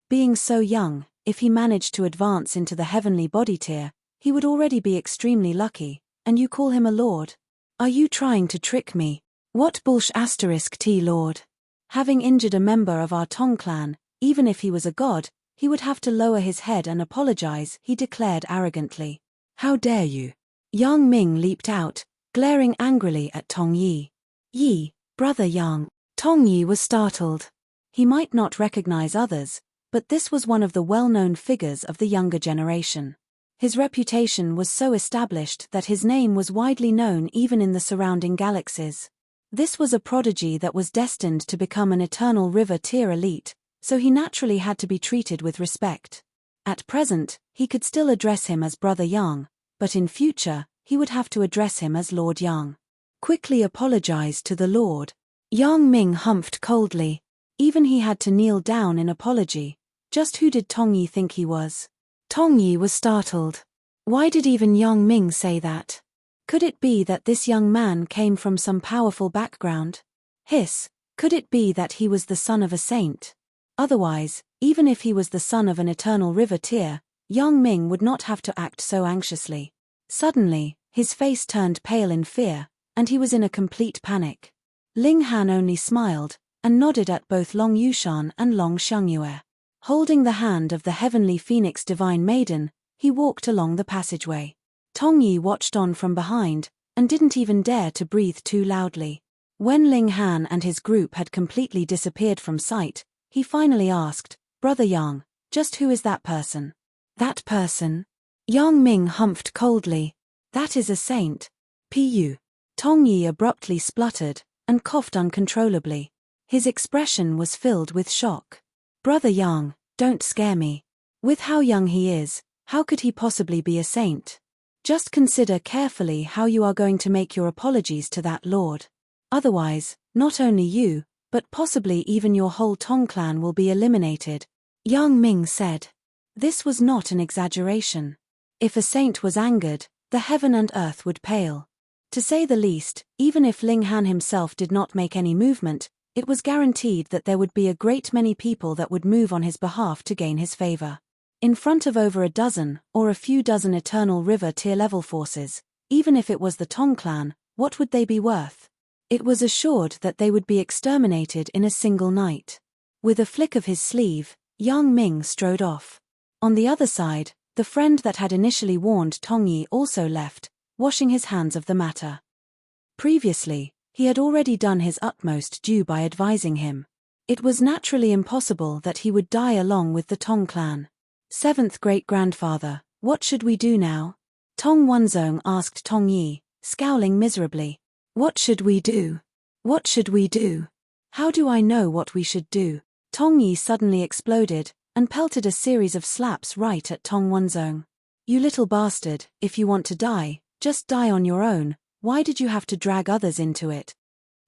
Being so young, if he managed to advance into the heavenly body tier, he would already be extremely lucky, and you call him a lord? Are you trying to trick me? What bullsh** T lord? Having injured a member of our Tong clan, even if he was a god, he would have to lower his head and apologize, he declared arrogantly. How dare you? Yang Ming leaped out, glaring angrily at Tong Yi. Yi, brother Yang. Tong Yi was startled. He might not recognize others, but this was one of the well-known figures of the younger generation. His reputation was so established that his name was widely known even in the surrounding galaxies. This was a prodigy that was destined to become an eternal river tier elite, so he naturally had to be treated with respect. At present, he could still address him as Brother Yang, but in future, he would have to address him as Lord Yang. Quickly apologize to the Lord. Yang Ming humphed coldly. Even he had to kneel down in apology. Just who did Tongyi think he was? Tongyi was startled. Why did even Yang Ming say that? Could it be that this young man came from some powerful background? Hiss, could it be that he was the son of a saint? Otherwise, even if he was the son of an eternal river tier, Yang Ming would not have to act so anxiously. Suddenly, his face turned pale in fear, and he was in a complete panic. Ling Han only smiled, and nodded at both Long Yushan and Long Xiangyue. Holding the hand of the heavenly phoenix divine maiden, he walked along the passageway. Tongyi watched on from behind, and didn't even dare to breathe too loudly. When Ling Han and his group had completely disappeared from sight, he finally asked, Brother Yang, just who is that person? That person? Yang Ming humphed coldly. That is a saint. Pu. Tongyi abruptly spluttered, and coughed uncontrollably. His expression was filled with shock. Brother Yang, don't scare me. With how young he is, how could he possibly be a saint? Just consider carefully how you are going to make your apologies to that lord. Otherwise, not only you, but possibly even your whole Tong clan will be eliminated, Yang Ming said. This was not an exaggeration. If a saint was angered, the heaven and earth would pale. To say the least, even if Ling Han himself did not make any movement, it was guaranteed that there would be a great many people that would move on his behalf to gain his favor. In front of over a dozen, or a few dozen Eternal River tier-level forces, even if it was the Tong clan, what would they be worth? It was assured that they would be exterminated in a single night. With a flick of his sleeve, Yang Ming strode off. On the other side, the friend that had initially warned Tongyi also left, washing his hands of the matter. Previously, he had already done his utmost due by advising him. It was naturally impossible that he would die along with the Tong clan. Seventh great-grandfather, what should we do now? Tong Wenzong asked Tongyi, scowling miserably. What should we do? What should we do? How do I know what we should do? Tongyi suddenly exploded, and pelted a series of slaps right at Tong Wenzong. You little bastard, if you want to die, just die on your own, why did you have to drag others into it?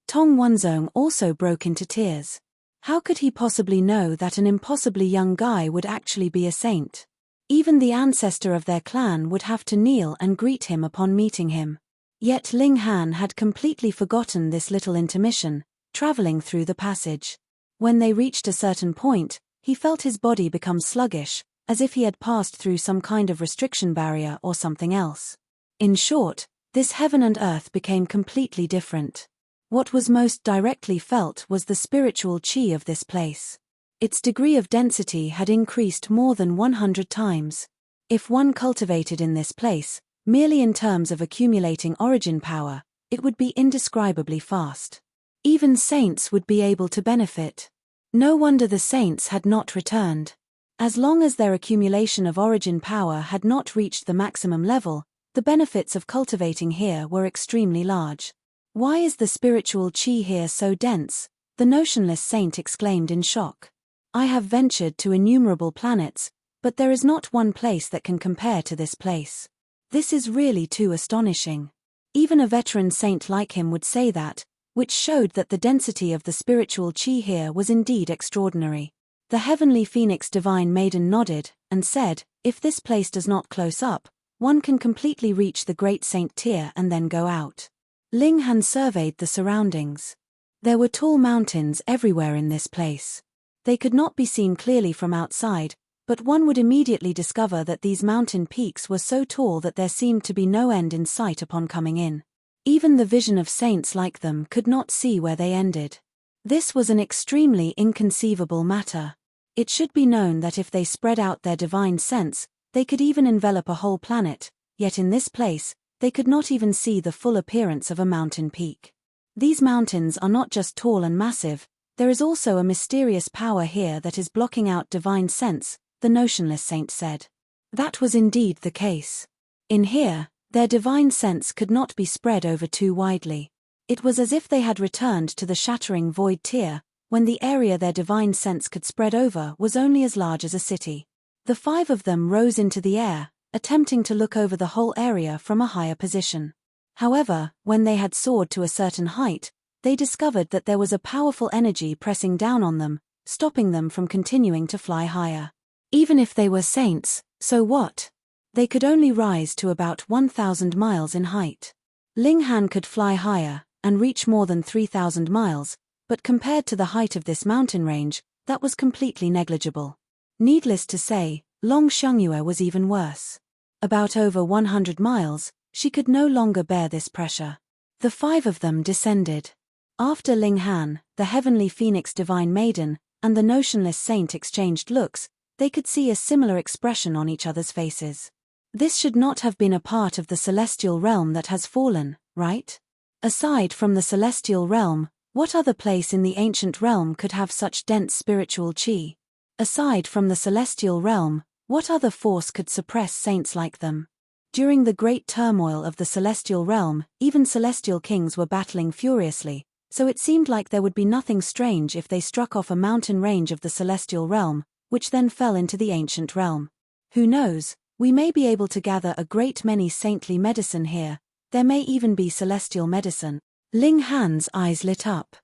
Tong Wenzong also broke into tears. How could he possibly know that an impossibly young guy would actually be a saint? Even the ancestor of their clan would have to kneel and greet him upon meeting him. Yet Ling Han had completely forgotten this little intermission, traveling through the passage. When they reached a certain point, he felt his body become sluggish, as if he had passed through some kind of restriction barrier or something else. In short, this heaven and earth became completely different. What was most directly felt was the spiritual chi of this place. Its degree of density had increased more than 100 times. If one cultivated in this place, merely in terms of accumulating origin power, it would be indescribably fast. Even saints would be able to benefit. No wonder the saints had not returned. As long as their accumulation of origin power had not reached the maximum level, the benefits of cultivating here were extremely large. Why is the spiritual chi here so dense? The notionless saint exclaimed in shock. I have ventured to innumerable planets, but there is not one place that can compare to this place. This is really too astonishing. Even a veteran saint like him would say that, which showed that the density of the spiritual chi here was indeed extraordinary. The heavenly phoenix divine maiden nodded, and said, if this place does not close up, one can completely reach the great Saint tier and then go out. Ling Han surveyed the surroundings. There were tall mountains everywhere in this place. They could not be seen clearly from outside, but one would immediately discover that these mountain peaks were so tall that there seemed to be no end in sight upon coming in. Even the vision of saints like them could not see where they ended. This was an extremely inconceivable matter. It should be known that if they spread out their divine sense, they could even envelop a whole planet, yet in this place, they could not even see the full appearance of a mountain peak. These mountains are not just tall and massive, there is also a mysterious power here that is blocking out divine sense, the notionless saint said. That was indeed the case. In here, their divine sense could not be spread over too widely. It was as if they had returned to the shattering void tier, when the area their divine sense could spread over was only as large as a city. The 5 of them rose into the air, attempting to look over the whole area from a higher position. However, when they had soared to a certain height, they discovered that there was a powerful energy pressing down on them, stopping them from continuing to fly higher. Even if they were saints, so what? They could only rise to about 1,000 miles in height. Ling Han could fly higher, and reach more than 3,000 miles, but compared to the height of this mountain range, that was completely negligible. Needless to say, Long Xiangyue was even worse. About over 100 miles, she could no longer bear this pressure. The 5 of them descended. After Ling Han, the heavenly phoenix divine maiden, and the notionless saint exchanged looks, they could see a similar expression on each other's faces. This should not have been a part of the celestial realm that has fallen, right? Aside from the celestial realm, what other place in the ancient realm could have such dense spiritual qi? Aside from the celestial realm, what other force could suppress saints like them? During the great turmoil of the celestial realm, even celestial kings were battling furiously, so it seemed like there would be nothing strange if they struck off a mountain range of the celestial realm, which then fell into the ancient realm. Who knows, we may be able to gather a great many saintly medicine here, there may even be celestial medicine. Ling Han's eyes lit up.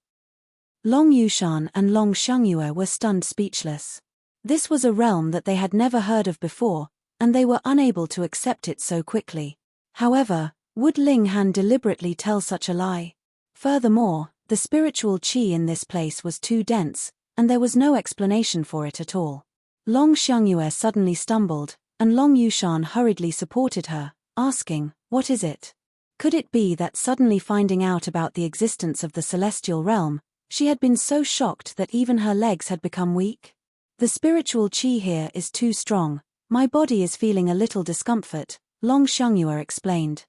Long Yushan and Long Xiangyue were stunned speechless. This was a realm that they had never heard of before, and they were unable to accept it so quickly. However, would Ling Han deliberately tell such a lie? Furthermore, the spiritual qi in this place was too dense, and there was no explanation for it at all. Long Xiangyue suddenly stumbled, and Long Yushan hurriedly supported her, asking, "What is it?" Could it be that suddenly finding out about the existence of the celestial realm, she had been so shocked that even her legs had become weak? The spiritual qi here is too strong, my body is feeling a little discomfort, Long Xiangyue explained.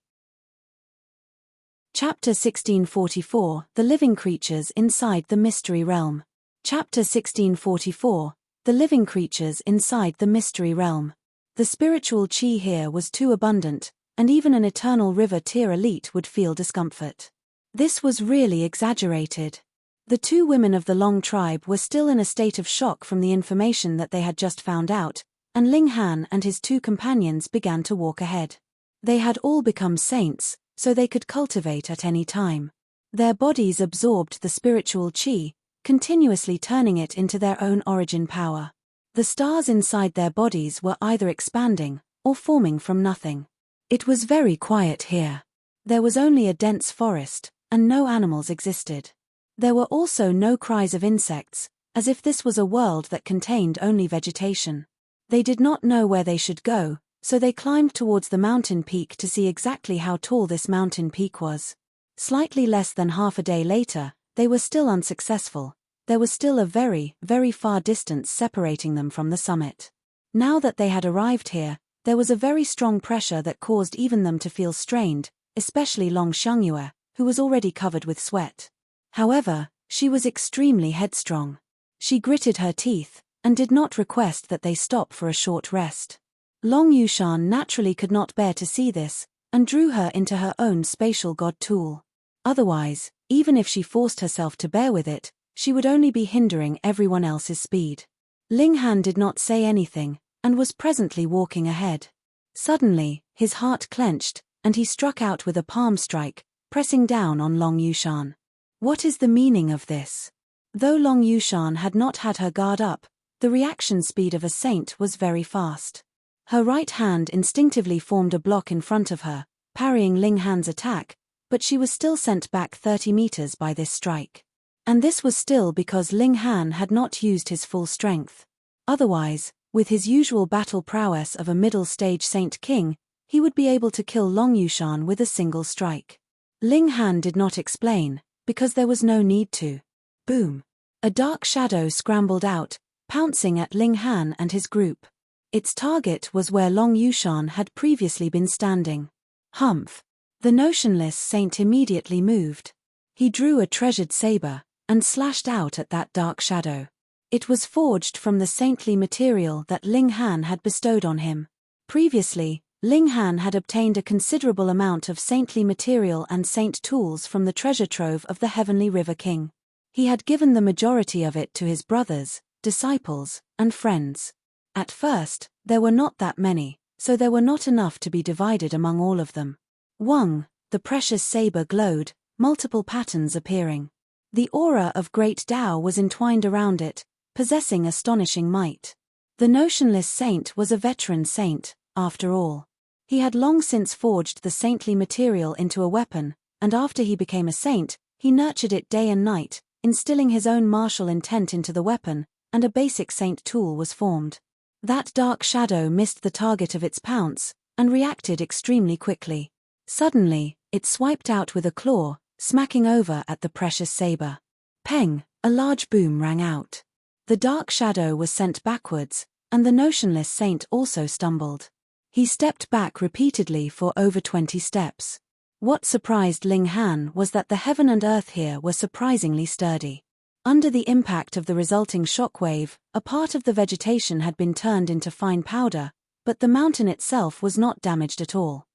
Chapter 1644, The Living Creatures Inside the Mystery Realm. Chapter 1644, The Living Creatures Inside the Mystery Realm. The spiritual qi here was too abundant, and even an eternal river tier elite would feel discomfort. This was really exaggerated. The 2 women of the Long tribe were still in a state of shock from the information that they had just found out, and Ling Han and his 2 companions began to walk ahead. They had all become saints, so they could cultivate at any time. Their bodies absorbed the spiritual qi, continuously turning it into their own origin power. The stars inside their bodies were either expanding, or forming from nothing. It was very quiet here. There was only a dense forest, and no animals existed. There were also no cries of insects, as if this was a world that contained only vegetation. They did not know where they should go, so they climbed towards the mountain peak to see exactly how tall this mountain peak was. Slightly less than half a day later, they were still unsuccessful. There was still a very, very far distance separating them from the summit. Now that they had arrived here, there was a very strong pressure that caused even them to feel strained, especially Long Xiangyue, who was already covered with sweat. However, she was extremely headstrong. She gritted her teeth, and did not request that they stop for a short rest. Long Yushan naturally could not bear to see this, and drew her into her own spatial god tool. Otherwise, even if she forced herself to bear with it, she would only be hindering everyone else's speed. Ling Han did not say anything, and was presently walking ahead. Suddenly, his heart clenched, and he struck out with a palm strike, pressing down on Long Yushan. What is the meaning of this? Though Long Yushan had not had her guard up, the reaction speed of a saint was very fast. Her right hand instinctively formed a block in front of her, parrying Ling Han's attack, but she was still sent back 30 meters by this strike. And this was still because Ling Han had not used his full strength. Otherwise, with his usual battle prowess of a middle-stage Saint King, he would be able to kill Long Yushan with a single strike. Ling Han did not explain, because there was no need to. Boom! A dark shadow scrambled out, pouncing at Ling Han and his group. Its target was where Long Yushan had previously been standing. Humph! The notionless saint immediately moved. He drew a treasured saber, and slashed out at that dark shadow. It was forged from the saintly material that Ling Han had bestowed on him. Previously, Ling Han had obtained a considerable amount of saintly material and saint tools from the treasure trove of the Heavenly River King. He had given the majority of it to his brothers, disciples, and friends. At first, there were not that many, so there were not enough to be divided among all of them. Wang, the precious saber glowed, multiple patterns appearing. The aura of Great Tao was entwined around it, possessing astonishing might. The notionless saint was a veteran saint, after all. He had long since forged the saintly material into a weapon, and after he became a saint, he nurtured it day and night, instilling his own martial intent into the weapon, and a basic saint tool was formed. That dark shadow missed the target of its pounce, and reacted extremely quickly. Suddenly, it swiped out with a claw, smacking over at the precious saber. Peng! A large boom rang out. The dark shadow was sent backwards, and the notionless saint also stumbled. He stepped back repeatedly for over 20 steps. What surprised Ling Han was that the heaven and earth here were surprisingly sturdy. Under the impact of the resulting shockwave, a part of the vegetation had been turned into fine powder, but the mountain itself was not damaged at all.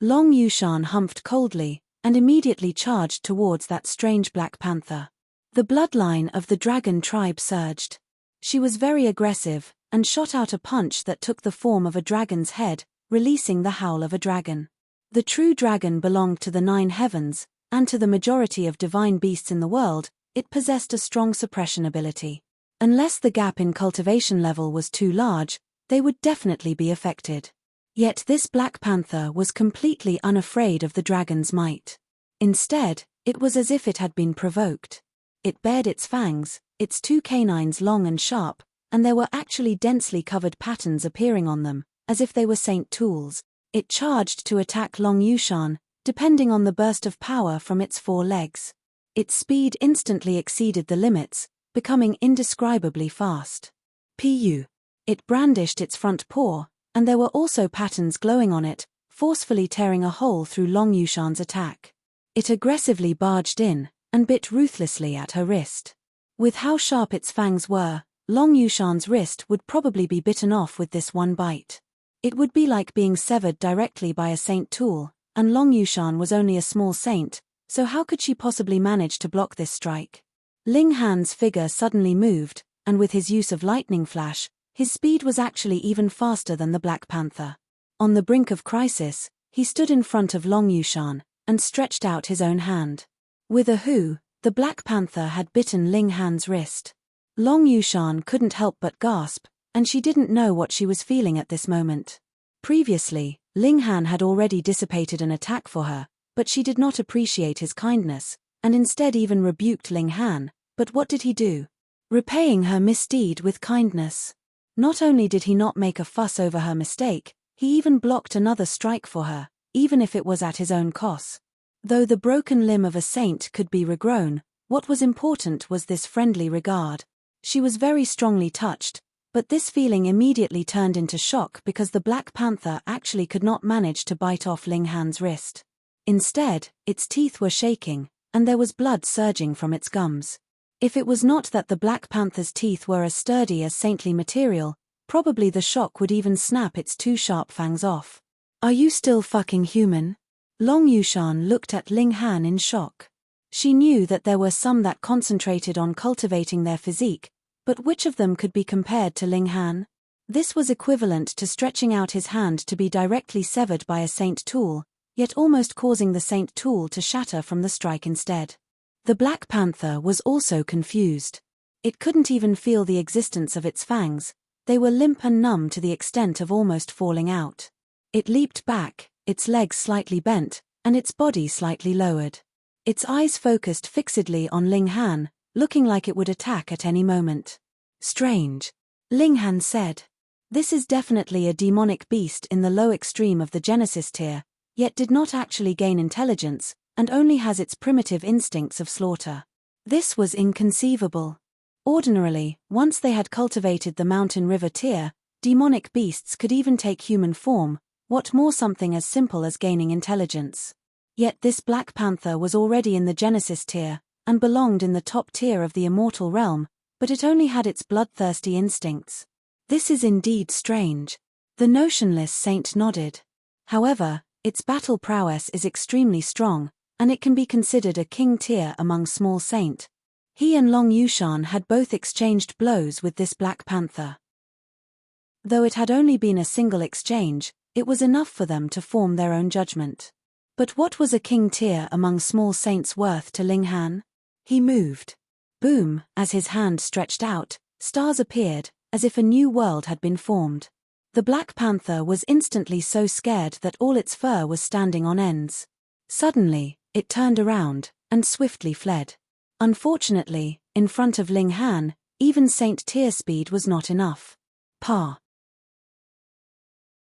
Long Yushan humphed coldly, and immediately charged towards that strange black panther. The bloodline of the dragon tribe surged. She was very aggressive, and shot out a punch that took the form of a dragon's head, releasing the howl of a dragon. The true dragon belonged to the 9 heavens, and to the majority of divine beasts in the world, it possessed a strong suppression ability. Unless the gap in cultivation level was too large, they would definitely be affected. Yet this black panther was completely unafraid of the dragon's might. Instead, it was as if it had been provoked. It bared its fangs, its 2 canines long and sharp, and there were actually densely covered patterns appearing on them, as if they were saint tools. It charged to attack Long Yushan, depending on the burst of power from its 4 legs. Its speed instantly exceeded the limits, becoming indescribably fast. Pu. It brandished its front paw, and there were also patterns glowing on it, forcefully tearing a hole through Long Yushan's attack. It aggressively barged in, and bit ruthlessly at her wrist. With how sharp its fangs were, Long Yushan's wrist would probably be bitten off with this one bite. It would be like being severed directly by a saint tool, and Long Yushan was only a small saint, so how could she possibly manage to block this strike? Ling Han's figure suddenly moved, and with his use of lightning flash, his speed was actually even faster than the Black Panther. On the brink of crisis, he stood in front of Long Yushan, and stretched out his own hand. With a hoo, the Black Panther had bitten Ling Han's wrist. Long Yushan couldn't help but gasp, and she didn't know what she was feeling at this moment. Previously, Ling Han had already dissipated an attack for her, but she did not appreciate his kindness, and instead even rebuked Ling Han. But what did he do? Repaying her misdeed with kindness. Not only did he not make a fuss over her mistake, he even blocked another strike for her, even if it was at his own cost. Though the broken limb of a saint could be regrown, what was important was this friendly regard. She was very strongly touched, but this feeling immediately turned into shock because the Black Panther actually could not manage to bite off Ling Han's wrist. Instead, its teeth were shaking, and there was blood surging from its gums. If it was not that the Black Panther's teeth were as sturdy as saintly material, probably the shock would even snap its 2 sharp fangs off. "Are you still fucking human?" Long Yushan looked at Ling Han in shock. She knew that there were some that concentrated on cultivating their physique, but which of them could be compared to Ling Han? This was equivalent to stretching out his hand to be directly severed by a saint tool, yet almost causing the saint tool to shatter from the strike instead. The Black Panther was also confused. It couldn't even feel the existence of its fangs, They were limp and numb to the extent of almost falling out. It leaped back, its legs slightly bent, and its body slightly lowered. Its eyes focused fixedly on Ling Han, looking like it would attack at any moment. Strange. Ling Han said. This is definitely a demonic beast in the low extreme of the Genesis tier, yet did not actually gain intelligence, and only has its primitive instincts of slaughter. This was inconceivable. Ordinarily, once they had cultivated the mountain river tier, demonic beasts could even take human form, what more something as simple as gaining intelligence. Yet this Black Panther was already in the Genesis tier, and belonged in the top tier of the immortal realm, but it only had its bloodthirsty instincts. This is indeed strange. The notionless saint nodded. However, its battle prowess is extremely strong, and it can be considered a king tier among small saint. He and Long Yushan had both exchanged blows with this Black Panther. Though it had only been a single exchange, it was enough for them to form their own judgment. But what was a king tier among small saints worth to Ling Han? He moved. Boom, as his hand stretched out, stars appeared, as if a new world had been formed. The Black Panther was instantly so scared that all its fur was standing on ends. Suddenly, it turned around, and swiftly fled. Unfortunately, in front of Ling Han, even Saint tier speed was not enough.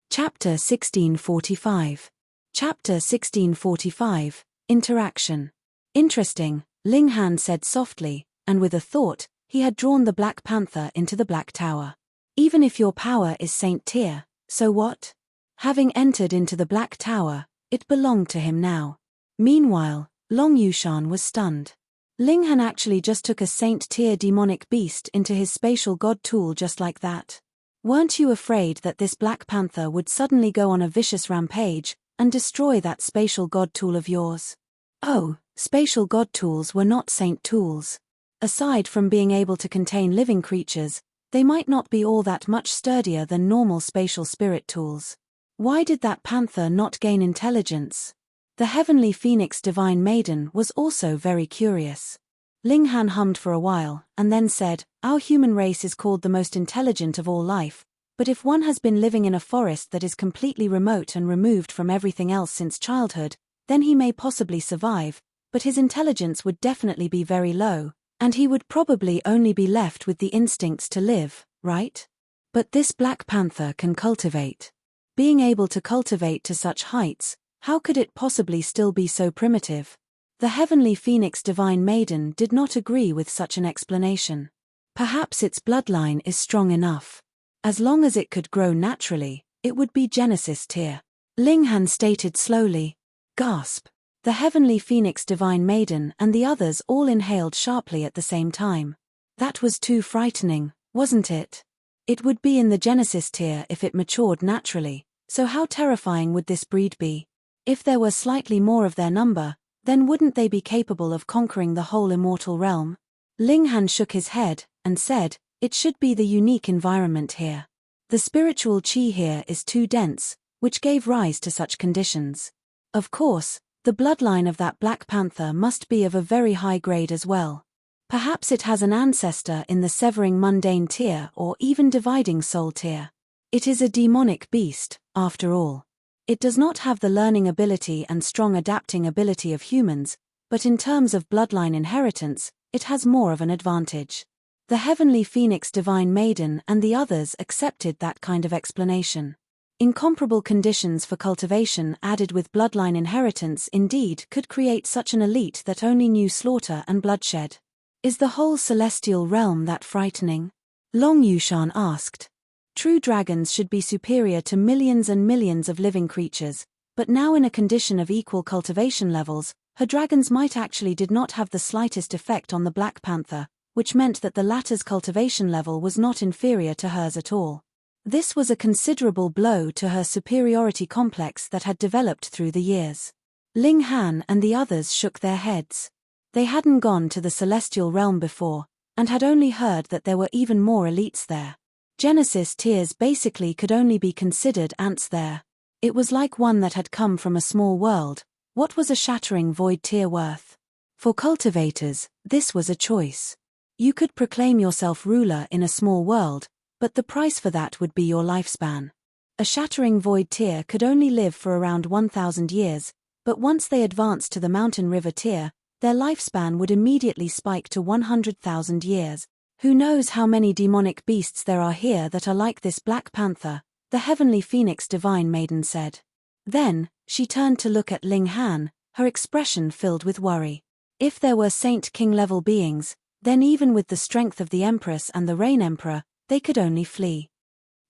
Chapter 1645. Chapter 1645, Interaction. Interesting, Ling Han said softly, and with a thought, he had drawn the Black Panther into the Black Tower. Even if your power is Saint tier, so what? Having entered into the Black Tower, it belonged to him now. Meanwhile, Long Yushan was stunned. Ling Han actually just took a Saint tier demonic beast into his spatial god tool just like that. Weren't you afraid that this Black Panther would suddenly go on a vicious rampage, and destroy that spatial god tool of yours? Oh, spatial god tools were not Saint tools. Aside from being able to contain living creatures, they might not be all that much sturdier than normal spatial spirit tools. Why did that panther not gain intelligence? The heavenly phoenix divine maiden was also very curious. Ling Han hummed for a while, and then said, "Our human race is called the most intelligent of all life, but if one has been living in a forest that is completely remote and removed from everything else since childhood, then he may possibly survive, but his intelligence would definitely be very low, and he would probably only be left with the instincts to live, right? But this Black Panther can cultivate. Being able to cultivate to such heights, how could it possibly still be so primitive?" The heavenly phoenix divine maiden did not agree with such an explanation. Perhaps its bloodline is strong enough. As long as it could grow naturally, it would be Genesis tier. Ling Han stated slowly. Gasp. The heavenly phoenix divine maiden and the others all inhaled sharply at the same time. That was too frightening, wasn't it? It would be in the Genesis tier if it matured naturally, so how terrifying would this breed be? If there were slightly more of their number, then wouldn't they be capable of conquering the whole immortal realm? Ling Han shook his head, and said, "It should be the unique environment here. The spiritual qi here is too dense, which gave rise to such conditions. Of course, the bloodline of that Black Panther must be of a very high grade as well. Perhaps it has an ancestor in the severing mundane tier or even dividing soul tier. It is a demonic beast, after all. It does not have the learning ability and strong adapting ability of humans, but in terms of bloodline inheritance, it has more of an advantage." The heavenly phoenix divine maiden and the others accepted that kind of explanation. Incomparable conditions for cultivation added with bloodline inheritance indeed could create such an elite that only knew slaughter and bloodshed. Is the whole celestial realm that frightening? Long Yushan asked. True dragons should be superior to millions and millions of living creatures, but now in a condition of equal cultivation levels, her dragons might actually did not have the slightest effect on the Black Panther, which meant that the latter's cultivation level was not inferior to hers at all. This was a considerable blow to her superiority complex that had developed through the years. Ling Han and the others shook their heads. They hadn't gone to the celestial realm before, and had only heard that there were even more elites there. Genesis tiers basically could only be considered ants there. It was like one that had come from a small world. What was a shattering void tier worth? For cultivators, this was a choice. You could proclaim yourself ruler in a small world, But the price for that would be your lifespan. A shattering void tier could only live for around 1,000 years, but once they advanced to the mountain river tier, their lifespan would immediately spike to 100,000 years. Who knows how many demonic beasts there are here that are like this Black Panther, the heavenly phoenix divine maiden said. Then, she turned to look at Ling Han, her expression filled with worry. If there were Saint King level beings, then even with the strength of the Empress and the Rain Emperor, they could only flee.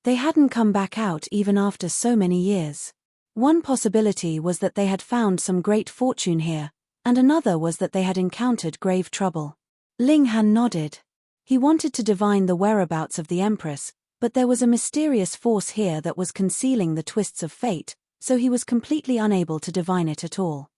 They hadn't come back out even after so many years. One possibility was that they had found some great fortune here, and another was that they had encountered grave trouble. Ling Han nodded. He wanted to divine the whereabouts of the Empress, but there was a mysterious force here that was concealing the twists of fate, so he was completely unable to divine it at all.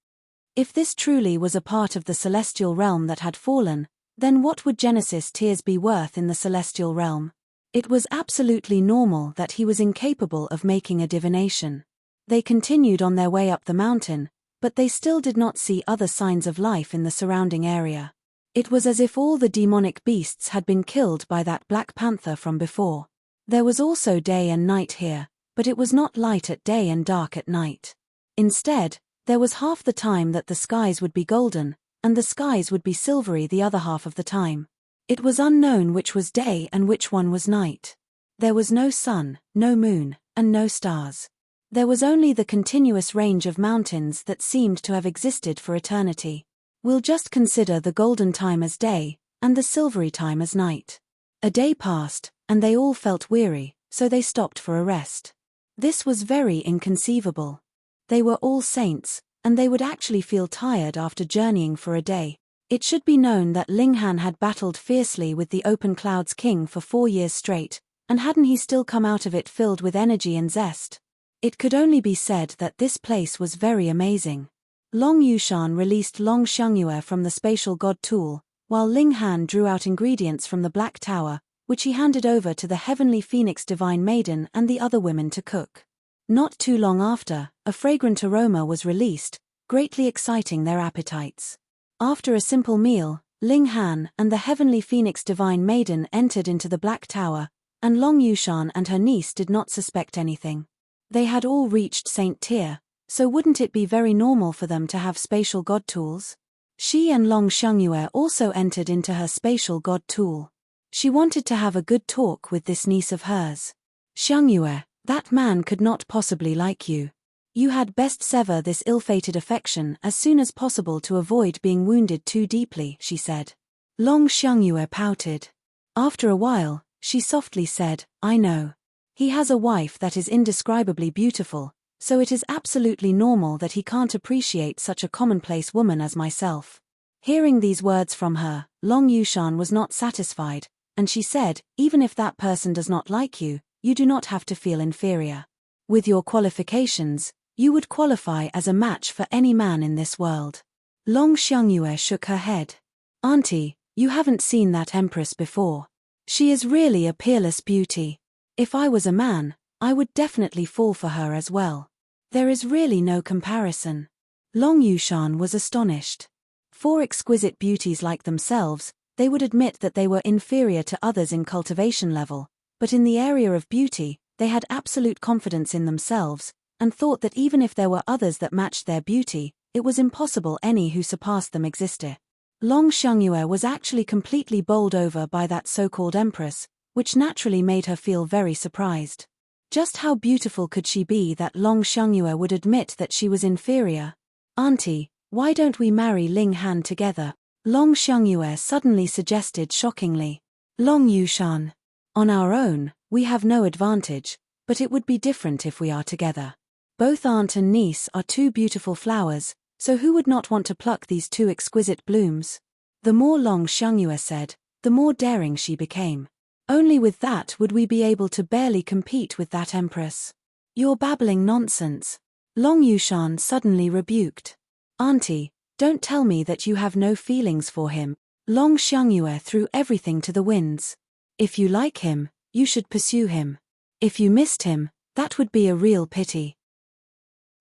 If this truly was a part of the celestial realm that had fallen, then what would Genesis tears be worth in the celestial realm? It was absolutely normal that he was incapable of making a divination. They continued on their way up the mountain, but they still did not see other signs of life in the surrounding area. It was as if all the demonic beasts had been killed by that Black Panther from before. There was also day and night here, but it was not light at day and dark at night. Instead, there was half the time that the skies would be golden, and the skies would be silvery the other half of the time. It was unknown which was day and which one was night. There was no sun, no moon, and no stars. There was only the continuous range of mountains that seemed to have existed for eternity. We'll just consider the golden time as day, and the silvery time as night. A day passed, and they all felt weary, so they stopped for a rest. This was very inconceivable. They were all saints, and they would actually feel tired after journeying for a day. It should be known that Ling Han had battled fiercely with the Open Clouds King for 4 years straight, and hadn't he still come out of it filled with energy and zest? It could only be said that this place was very amazing. Long Yushan released Long Xiangyue from the spatial god tool, while Ling Han drew out ingredients from the Black Tower, which he handed over to the heavenly phoenix divine maiden and the other women to cook. Not too long after, a fragrant aroma was released, greatly exciting their appetites. After a simple meal, Ling Han and the heavenly phoenix divine maiden entered into the Black Tower, and Long Yushan and her niece did not suspect anything. They had all reached Saint Tier, so wouldn't it be very normal for them to have spatial god tools? She and Long Xiangyue also entered into her spatial god tool. She wanted to have a good talk with this niece of hers. Xiangyue, that man could not possibly like you. You had best sever this ill-fated affection as soon as possible to avoid being wounded too deeply, she said. Long Xiangyue pouted. After a while, she softly said, I know. He has a wife that is indescribably beautiful, so it is absolutely normal that he can't appreciate such a commonplace woman as myself. Hearing these words from her, Long Yushan was not satisfied, and she said, even if that person does not like you, you do not have to feel inferior. With your qualifications, you would qualify as a match for any man in this world. Long Xiangyue shook her head. Auntie, you haven't seen that empress before. She is really a peerless beauty. If I was a man, I would definitely fall for her as well. There is really no comparison. Long Yushan was astonished. For exquisite beauties like themselves, they would admit that they were inferior to others in cultivation level, but in the area of beauty, they had absolute confidence in themselves, and thought that even if there were others that matched their beauty, it was impossible any who surpassed them existed. Long Xiangyue was actually completely bowled over by that so-called empress, which naturally made her feel very surprised. Just how beautiful could she be that Long Xiangyue would admit that she was inferior? Auntie, why don't we marry Ling Han together? Long Xiangyue suddenly suggested shockingly. Long Yushan. On our own, we have no advantage, but it would be different if we are together. Both aunt and niece are two beautiful flowers, so who would not want to pluck these two exquisite blooms? The more Long Xiangyue said, the more daring she became. Only with that would we be able to barely compete with that empress. You're babbling nonsense. Long Yushan suddenly rebuked. Auntie, don't tell me that you have no feelings for him. Long Xiangyue threw everything to the winds. If you like him, you should pursue him. If you missed him, that would be a real pity.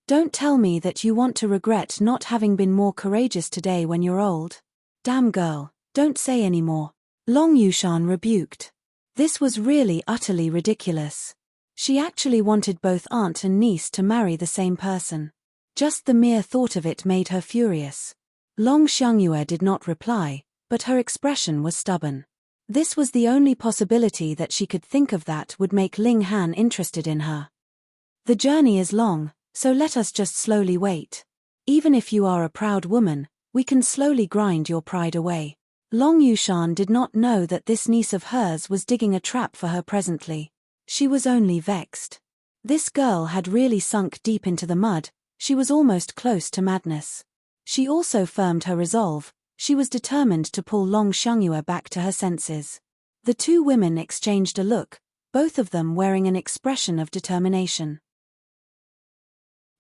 Don't tell me that you want to regret not having been more courageous today when you're old. Damn girl, don't say any more. Long Yushan rebuked. This was really utterly ridiculous. She actually wanted both aunt and niece to marry the same person. Just the mere thought of it made her furious. Long Xiangyue did not reply, but her expression was stubborn. This was the only possibility that she could think of that would make Ling Han interested in her. The journey is long, so let us just slowly wait. Even if you are a proud woman, we can slowly grind your pride away. Long Yushan did not know that this niece of hers was digging a trap for her presently. She was only vexed. This girl had really sunk deep into the mud, she was almost close to madness. She also firmed her resolve, she was determined to pull Long Xiangyue back to her senses. The two women exchanged a look, both of them wearing an expression of determination.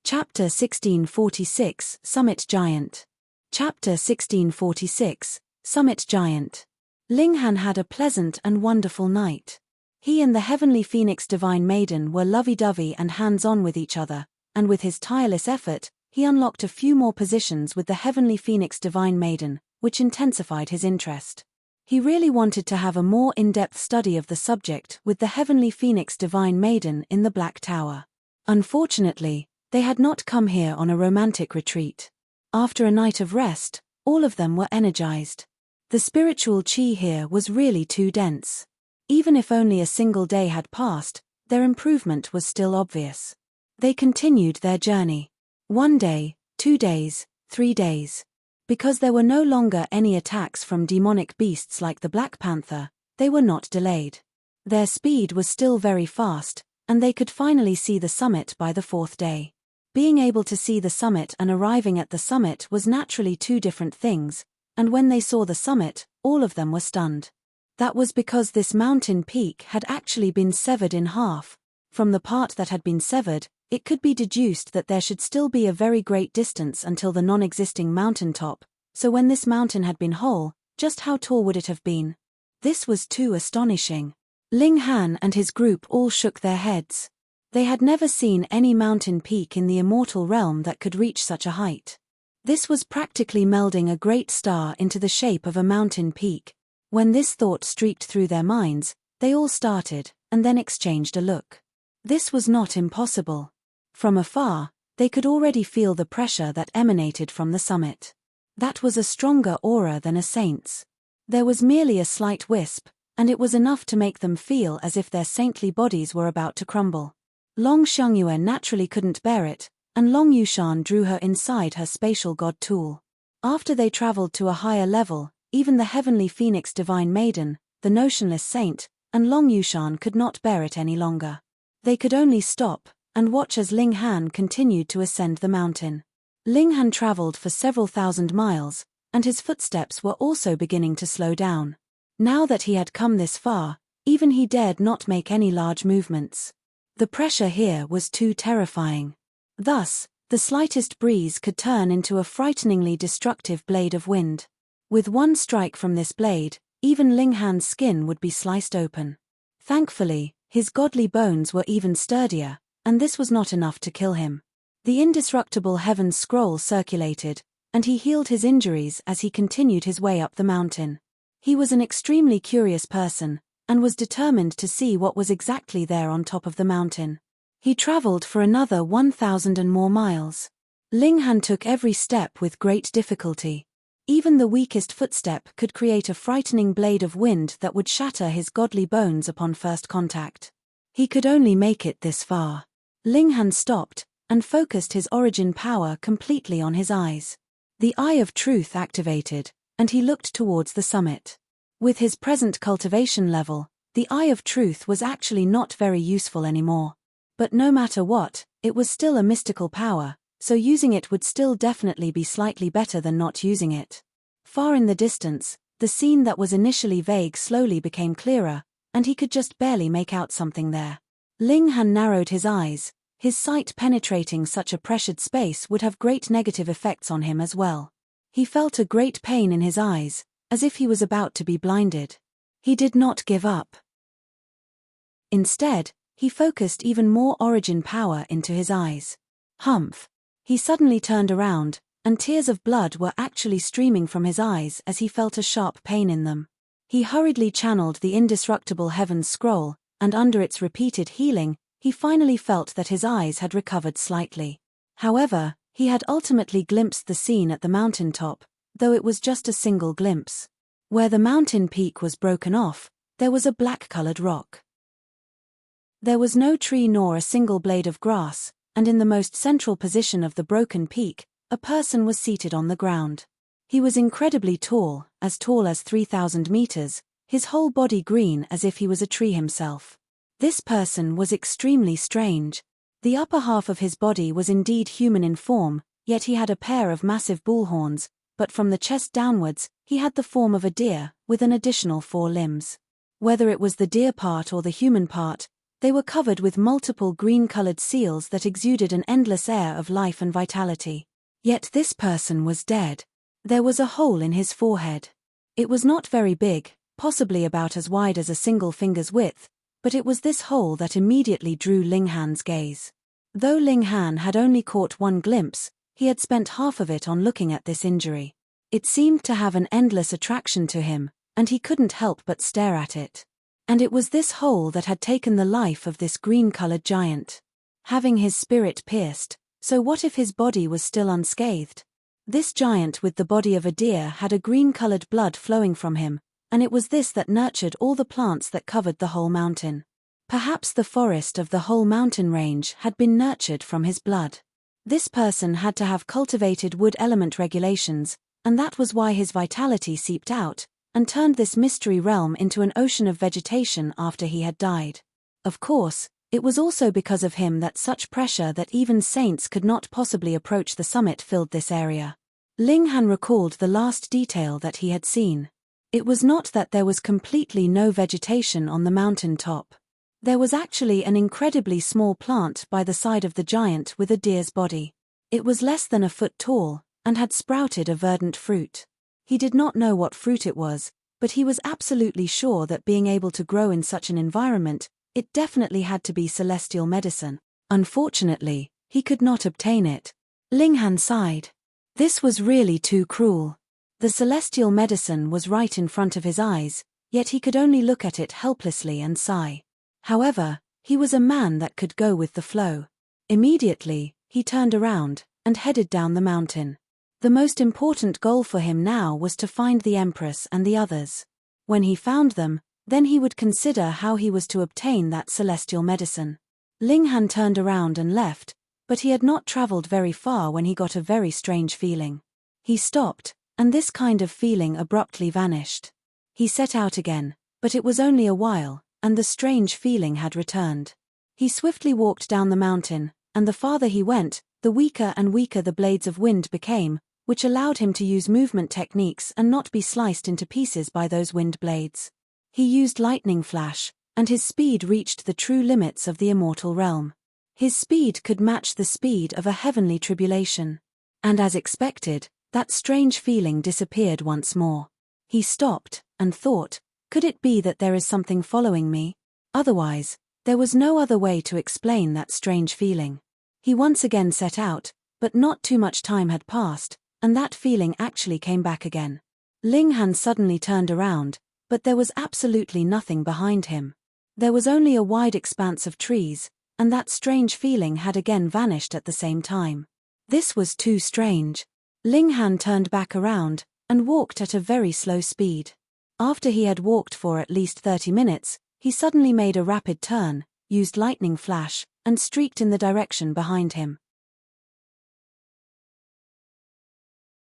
Chapter 1646, Summit Giant. Chapter 1646, Summit Giant. Ling Han had a pleasant and wonderful night. He and the Heavenly Phoenix Divine Maiden were lovey-dovey and hands-on with each other, and with his tireless effort, he unlocked a few more positions with the Heavenly Phoenix Divine Maiden, which intensified his interest. He really wanted to have a more in-depth study of the subject with the Heavenly Phoenix Divine Maiden in the Black Tower. Unfortunately, they had not come here on a romantic retreat. After a night of rest, all of them were energized. The spiritual qi here was really too dense. Even if only a single day had passed, their improvement was still obvious. They continued their journey. 1 day, 2 days, 3 days. Because there were no longer any attacks from demonic beasts like the Black Panther, they were not delayed. Their speed was still very fast, and they could finally see the summit by the 4th day. Being able to see the summit and arriving at the summit was naturally two different things, and when they saw the summit, all of them were stunned. That was because this mountain peak had actually been severed in half. From the part that had been severed, it could be deduced that there should still be a very great distance until the non-existing mountain top, so when this mountain had been whole, just how tall would it have been? This was too astonishing. Ling Han and his group all shook their heads. They had never seen any mountain peak in the immortal realm that could reach such a height. This was practically melding a great star into the shape of a mountain peak. When this thought streaked through their minds, they all started, and then exchanged a look. This was not impossible. From afar, they could already feel the pressure that emanated from the summit. That was a stronger aura than a saint's. There was merely a slight wisp, and it was enough to make them feel as if their saintly bodies were about to crumble. Long Xiangyue naturally couldn't bear it, and Long Yushan drew her inside her spatial god tool. After they traveled to a higher level, even the Heavenly Phoenix Divine Maiden, the notionless saint, and Long Yushan could not bear it any longer. They could only stop and watch as Ling Han continued to ascend the mountain. Ling Han traveled for several thousand miles, and his footsteps were also beginning to slow down. Now that he had come this far, even he dared not make any large movements. The pressure here was too terrifying. Thus, the slightest breeze could turn into a frighteningly destructive blade of wind. With one strike from this blade, even Ling Han's skin would be sliced open. Thankfully, his godly bones were even sturdier, and this was not enough to kill him. The indestructible Heaven's Scroll circulated, and he healed his injuries as he continued his way up the mountain. He was an extremely curious person, and was determined to see what was exactly there on top of the mountain. He traveled for another 1,000 and more miles. Ling Han took every step with great difficulty. Even the weakest footstep could create a frightening blade of wind that would shatter his godly bones upon first contact. He could only make it this far. Ling Han stopped, and focused his origin power completely on his eyes. The Eye of Truth activated, and he looked towards the summit. With his present cultivation level, the Eye of Truth was actually not very useful anymore. But no matter what, it was still a mystical power, so using it would still definitely be slightly better than not using it. Far in the distance, the scene that was initially vague slowly became clearer, and he could just barely make out something there. Ling Han narrowed his eyes. His sight penetrating such a pressured space would have great negative effects on him as well. He felt a great pain in his eyes, as if he was about to be blinded. He did not give up. Instead, he focused even more origin power into his eyes. Humph! He suddenly turned around, and tears of blood were actually streaming from his eyes as he felt a sharp pain in them. He hurriedly channeled the indestructible Heaven's Scroll, and under its repeated healing, he finally felt that his eyes had recovered slightly. However, he had ultimately glimpsed the scene at the mountaintop, though it was just a single glimpse. Where the mountain peak was broken off, there was a black-colored rock. There was no tree nor a single blade of grass, and in the most central position of the broken peak, a person was seated on the ground. He was incredibly tall as 3,000 meters, his whole body green as if he was a tree himself. This person was extremely strange. The upper half of his body was indeed human in form, yet he had a pair of massive bull horns, but from the chest downwards, he had the form of a deer, with an additional 4 limbs. Whether it was the deer part or the human part, they were covered with multiple green-colored seals that exuded an endless air of life and vitality. Yet this person was dead. There was a hole in his forehead. It was not very big, possibly about as wide as a single finger's width, but it was this hole that immediately drew Ling Han's gaze. Though Ling Han had only caught one glimpse, he had spent half of it on looking at this injury. It seemed to have an endless attraction to him, and he couldn't help but stare at it. And it was this hole that had taken the life of this green-colored giant. Having his spirit pierced, so what if his body was still unscathed? This giant with the body of a deer had a green-colored blood flowing from him, and it was this that nurtured all the plants that covered the whole mountain. Perhaps the forest of the whole mountain range had been nurtured from his blood. This person had to have cultivated wood element regulations, and that was why his vitality seeped out, and turned this mystery realm into an ocean of vegetation after he had died. Of course, it was also because of him that such pressure that even saints could not possibly approach the summit filled this area. Ling Han recalled the last detail that he had seen. It was not that there was completely no vegetation on the mountain top. There was actually an incredibly small plant by the side of the giant with a deer's body. It was less than a foot tall, and had sprouted a verdant fruit. He did not know what fruit it was, but he was absolutely sure that being able to grow in such an environment, it definitely had to be celestial medicine. Unfortunately, he could not obtain it. Ling Han sighed. This was really too cruel. The celestial medicine was right in front of his eyes, yet he could only look at it helplessly and sigh. However, he was a man that could go with the flow. Immediately, he turned around and headed down the mountain. The most important goal for him now was to find the Empress and the others. When he found them, then he would consider how he was to obtain that celestial medicine. Ling Han turned around and left, but he had not traveled very far when he got a very strange feeling. He stopped, and this kind of feeling abruptly vanished. He set out again, but it was only a while, and the strange feeling had returned. He swiftly walked down the mountain, and the farther he went, the weaker and weaker the blades of wind became, which allowed him to use movement techniques and not be sliced into pieces by those wind blades. He used lightning flash, and his speed reached the true limits of the immortal realm. His speed could match the speed of a heavenly tribulation. And as expected, that strange feeling disappeared once more. He stopped, and thought, could it be that there is something following me? Otherwise, there was no other way to explain that strange feeling. He once again set out, but not too much time had passed, and that feeling actually came back again. Ling Han suddenly turned around, but there was absolutely nothing behind him. There was only a wide expanse of trees, and that strange feeling had again vanished at the same time. This was too strange. Ling Han turned back around, and walked at a very slow speed. After he had walked for at least 30 minutes, he suddenly made a rapid turn, used lightning flash, and streaked in the direction behind him.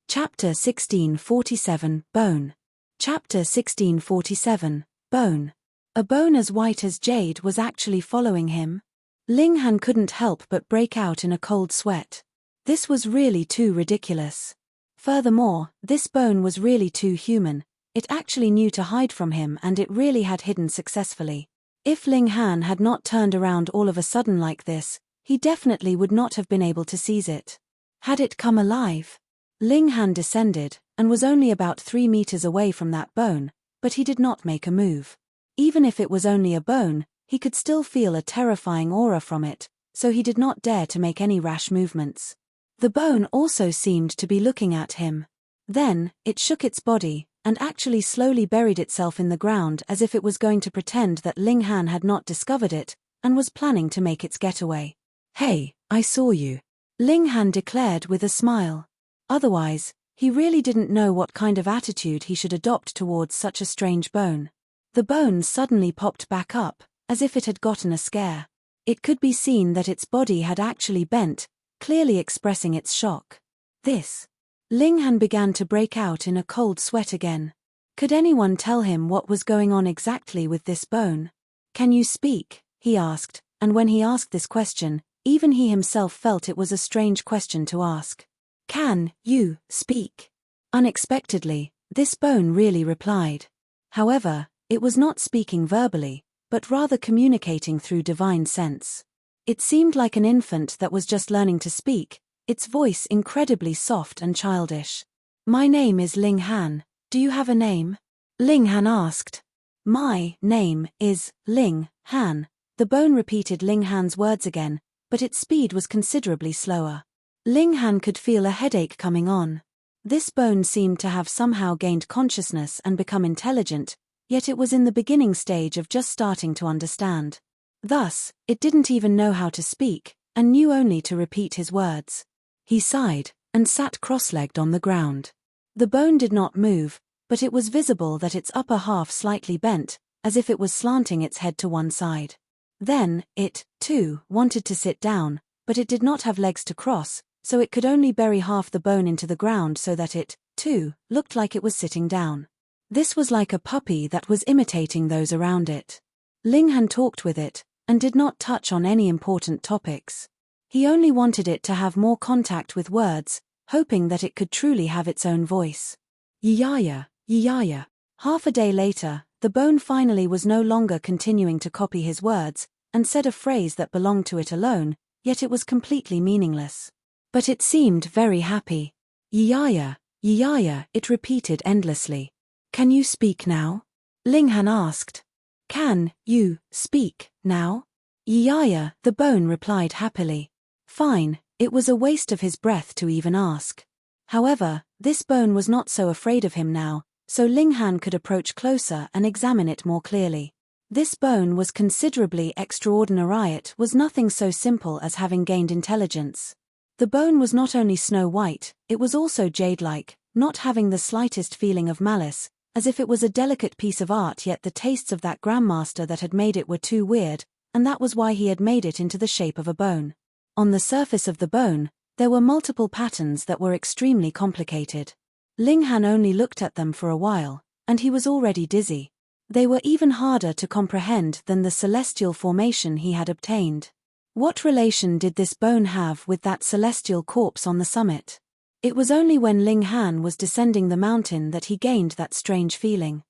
Chapter 1647, Bone. Chapter 1647, Bone. A bone as white as jade was actually following him. Ling Han couldn't help but break out in a cold sweat. This was really too ridiculous. Furthermore, this bone was really too human. It actually knew to hide from him, and it really had hidden successfully. If Ling Han had not turned around all of a sudden like this, he definitely would not have been able to seize it. Had it come alive? Ling Han descended, and was only about 3 meters away from that bone, but he did not make a move. Even if it was only a bone, he could still feel a terrifying aura from it, so he did not dare to make any rash movements. The bone also seemed to be looking at him. Then, it shook its body, and actually slowly buried itself in the ground as if it was going to pretend that Ling Han had not discovered it, and was planning to make its getaway. "Hey, I saw you," Ling Han declared with a smile. Otherwise, he really didn't know what kind of attitude he should adopt towards such a strange bone. The bone suddenly popped back up, as if it had gotten a scare. It could be seen that its body had actually bent, clearly expressing its shock. This. Ling Han began to break out in a cold sweat again. Could anyone tell him what was going on exactly with this bone? "Can you speak?" he asked, and when he asked this question, even he himself felt it was a strange question to ask. "Can you speak?" Unexpectedly, this bone really replied. However, it was not speaking verbally, but rather communicating through divine sense. It seemed like an infant that was just learning to speak, its voice incredibly soft and childish. "My name is Ling Han. Do you have a name?" Ling Han asked. "My name is Ling Han." The bone repeated Ling Han's words again, but its speed was considerably slower. Ling Han could feel a headache coming on. This bone seemed to have somehow gained consciousness and become intelligent, yet it was in the beginning stage of just starting to understand. Thus, it didn't even know how to speak, and knew only to repeat his words. He sighed, and sat cross-legged on the ground. The bone did not move, but it was visible that its upper half slightly bent, as if it was slanting its head to one side. Then, it, too, wanted to sit down, but it did not have legs to cross, so it could only bury half the bone into the ground so that it, too, looked like it was sitting down. This was like a puppy that was imitating those around it. Ling Han talked with it, and did not touch on any important topics. He only wanted it to have more contact with words, hoping that it could truly have its own voice. Yiyaya, yiyaya. Half a day later, the bone finally was no longer continuing to copy his words, and said a phrase that belonged to it alone, yet it was completely meaningless. But it seemed very happy. "Yiyaya, yiyaya," it repeated endlessly. "Can you speak now?" Ling Han asked. "Can you speak now?" "Yiyaya," the bone replied happily. Fine, it was a waste of his breath to even ask. However, this bone was not so afraid of him now, so Ling Han could approach closer and examine it more clearly. This bone was considerably extraordinary. It was nothing so simple as having gained intelligence. The bone was not only snow white, it was also jade-like, not having the slightest feeling of malice, as if it was a delicate piece of art, yet the tastes of that grandmaster that had made it were too weird, and that was why he had made it into the shape of a bone. On the surface of the bone, there were multiple patterns that were extremely complicated. Ling Han only looked at them for a while, and he was already dizzy. They were even harder to comprehend than the celestial formation he had obtained. What relation did this bone have with that celestial corpse on the summit? It was only when Ling Han was descending the mountain that he gained that strange feeling.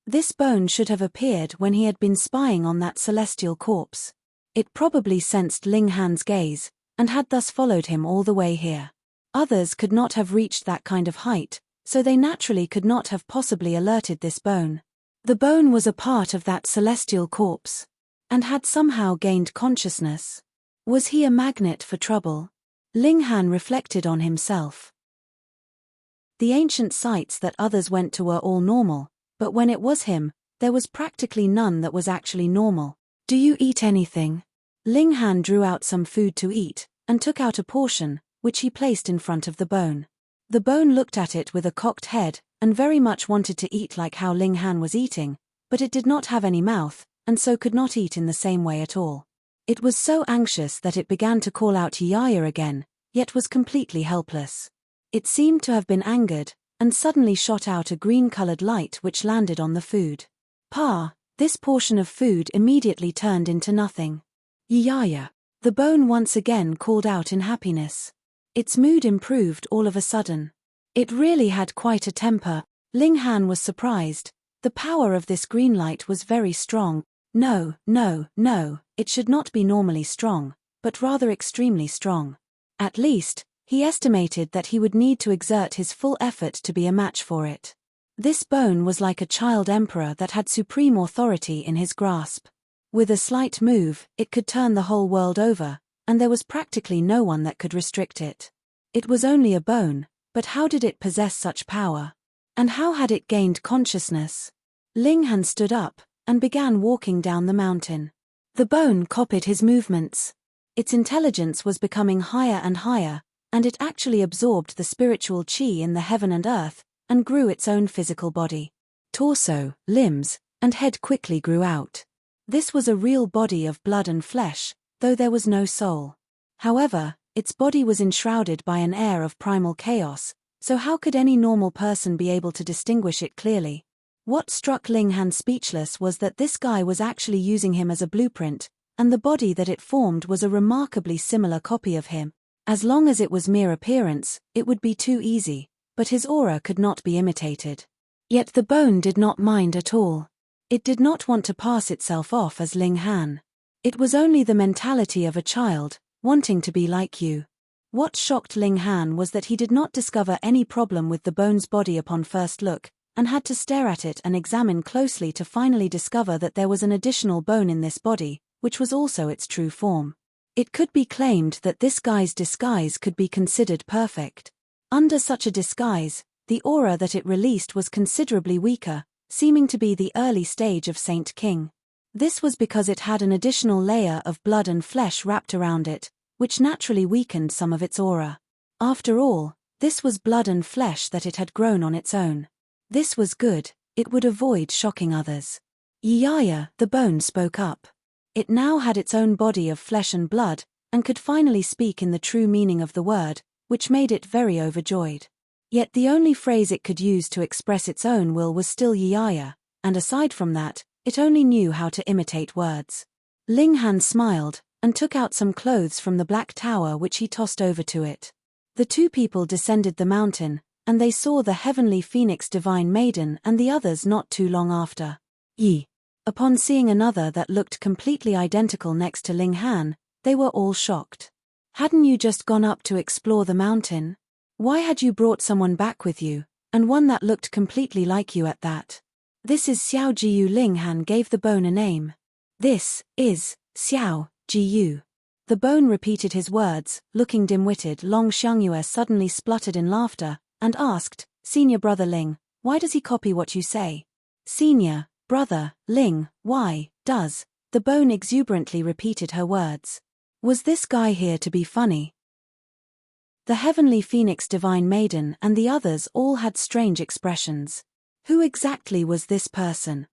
This bone should have appeared when he had been spying on that celestial corpse. It probably sensed Ling Han's gaze, and had thus followed him all the way here. Others could not have reached that kind of height, so they naturally could not have possibly alerted this bone. The bone was a part of that celestial corpse, and had somehow gained consciousness. Was he a magnet for trouble? Ling Han reflected on himself. The ancient sites that others went to were all normal, but when it was him, there was practically none that was actually normal. "Do you eat anything?" Ling Han drew out some food to eat, and took out a portion, which he placed in front of the bone. The bone looked at it with a cocked head, and very much wanted to eat like how Ling Han was eating, but it did not have any mouth, and so could not eat in the same way at all. It was so anxious that it began to call out Yaya again, yet was completely helpless. It seemed to have been angered, and suddenly shot out a green-colored light which landed on the food. Pa! This portion of food immediately turned into nothing. Yaya! The bone once again called out in happiness. Its mood improved all of a sudden. It really had quite a temper. Ling Han was surprised. The power of this green light was very strong. No, it should not be normally strong, but rather extremely strong. At least, he estimated that he would need to exert his full effort to be a match for it. This bone was like a child emperor that had supreme authority in his grasp. With a slight move, it could turn the whole world over, and there was practically no one that could restrict it. It was only a bone, but how did it possess such power? And how had it gained consciousness? Ling Han stood up and began walking down the mountain. The bone copied his movements. Its intelligence was becoming higher and higher, and it actually absorbed the spiritual qi in the heaven and earth, and grew its own physical body. Torso, limbs, and head quickly grew out. This was a real body of blood and flesh, though there was no soul. However, its body was enshrouded by an air of primal chaos, so how could any normal person be able to distinguish it clearly? What struck Ling Han speechless was that this guy was actually using him as a blueprint, and the body that it formed was a remarkably similar copy of him. As long as it was mere appearance, it would be too easy, but his aura could not be imitated. Yet the bone did not mind at all. It did not want to pass itself off as Ling Han. It was only the mentality of a child, wanting to be like you. What shocked Ling Han was that he did not discover any problem with the bone's body upon first look, and had to stare at it and examine closely to finally discover that there was an additional bone in this body, which was also its true form. It could be claimed that this guy's disguise could be considered perfect. Under such a disguise, the aura that it released was considerably weaker, seeming to be the early stage of Saint King. This was because it had an additional layer of blood and flesh wrapped around it, which naturally weakened some of its aura. After all, this was blood and flesh that it had grown on its own. This was good, it would avoid shocking others. Yaya, the bone, spoke up. It now had its own body of flesh and blood, and could finally speak in the true meaning of the word, which made it very overjoyed. Yet the only phrase it could use to express its own will was still Yaya, and aside from that, it only knew how to imitate words. Ling Han smiled, and took out some clothes from the black tower which he tossed over to it. The two people descended the mountain, and they saw the heavenly phoenix divine maiden and the others not too long after. Yi. Upon seeing another that looked completely identical next to Ling Han, they were all shocked. Hadn't you just gone up to explore the mountain? Why had you brought someone back with you, and one that looked completely like you at that? This is Xiao Jiyu. Ling Han gave the bone a name. This is Xiao Jiyu. The bone repeated his words, looking dim-witted. Long Xiangyue suddenly spluttered in laughter, and asked, Senior Brother Ling, why does he copy what you say? Senior Brother Ling, why does? The bone exuberantly repeated her words. Was this guy here to be funny? The heavenly phoenix divine maiden and the others all had strange expressions. Who exactly was this person?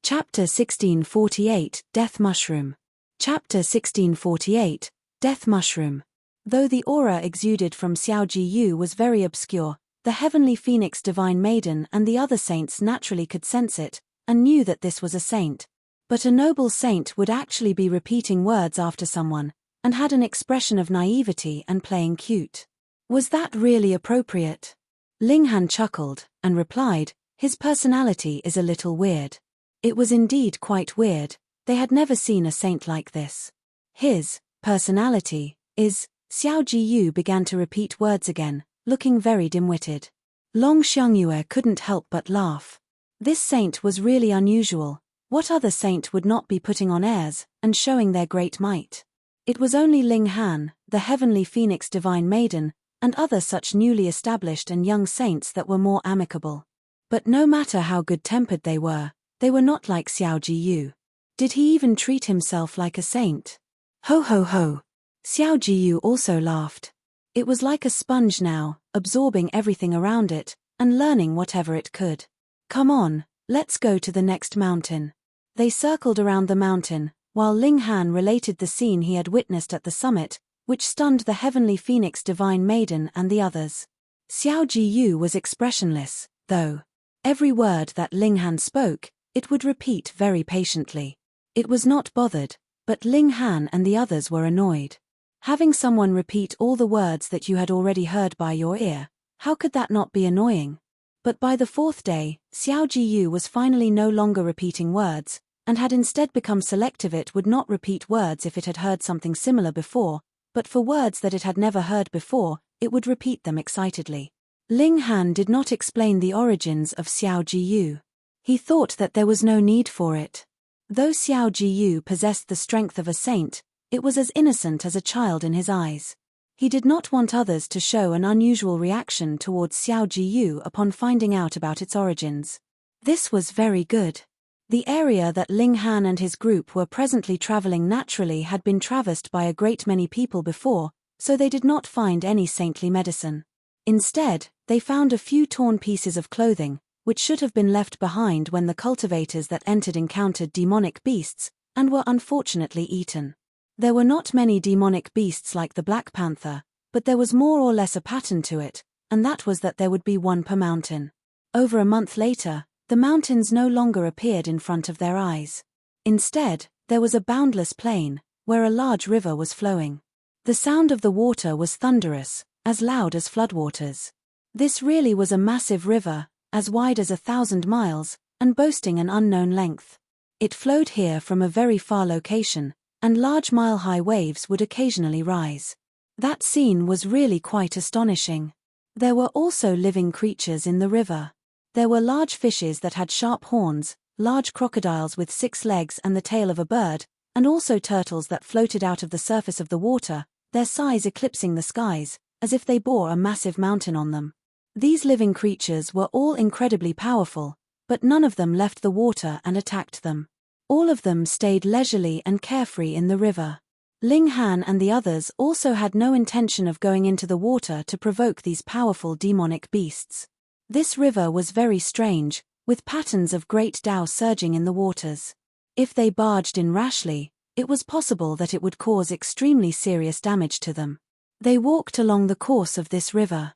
Chapter 1648, Death Mushroom. Chapter 1648, Death Mushroom. Though the aura exuded from Xiao Jiyu was very obscure, the heavenly phoenix divine maiden and the other saints naturally could sense it, and knew that this was a saint. But a noble saint would actually be repeating words after someone, and had an expression of naivety and playing cute. Was that really appropriate? Ling Han chuckled, and replied, his personality is a little weird. It was indeed quite weird, they had never seen a saint like this. His personality is. Xiao Jiyu began to repeat words again, looking very dim-witted. Long Xiangyue couldn't help but laugh. This saint was really unusual. What other saint would not be putting on airs, and showing their great might? It was only Ling Han, the heavenly phoenix divine maiden, and other such newly established and young saints that were more amicable. But no matter how good-tempered they were not like Xiao Jiyu. Did he even treat himself like a saint? Ho ho ho! Xiao Jiyu also laughed. It was like a sponge now, absorbing everything around it, and learning whatever it could. Come on, let's go to the next mountain. They circled around the mountain, while Ling Han related the scene he had witnessed at the summit, which stunned the heavenly phoenix divine maiden and the others. Xiao Jiyu was expressionless, though. Every word that Ling Han spoke, it would repeat very patiently. It was not bothered, but Ling Han and the others were annoyed. Having someone repeat all the words that you had already heard by your ear, how could that not be annoying? But by the fourth day, Xiao Jiyu was finally no longer repeating words, and had instead become selective. It would not repeat words if it had heard something similar before, but for words that it had never heard before, it would repeat them excitedly. Ling Han did not explain the origins of Xiao Jiyu. He thought that there was no need for it. Though Xiao Jiyu possessed the strength of a saint, it was as innocent as a child in his eyes. He did not want others to show an unusual reaction towards Xiao Jiyu upon finding out about its origins. This was very good. The area that Ling Han and his group were presently traveling naturally had been traversed by a great many people before, so they did not find any saintly medicine. Instead, they found a few torn pieces of clothing, which should have been left behind when the cultivators that entered encountered demonic beasts, and were unfortunately eaten. There were not many demonic beasts like the Black Panther, but there was more or less a pattern to it, and that was that there would be one per mountain. Over a month later, the mountains no longer appeared in front of their eyes. Instead, there was a boundless plain, where a large river was flowing. The sound of the water was thunderous, as loud as floodwaters. This really was a massive river, as wide as 1,000 miles, and boasting an unknown length. It flowed here from a very far location, and large mile-high waves would occasionally rise. That scene was really quite astonishing. There were also living creatures in the river. There were large fishes that had sharp horns, large crocodiles with 6 legs and the tail of a bird, and also turtles that floated out of the surface of the water, their size eclipsing the skies, as if they bore a massive mountain on them. These living creatures were all incredibly powerful, but none of them left the water and attacked them. All of them stayed leisurely and carefree in the river. Ling Han and the others also had no intention of going into the water to provoke these powerful demonic beasts. This river was very strange, with patterns of great Tao surging in the waters. If they barged in rashly, it was possible that it would cause extremely serious damage to them. They walked along the course of this river.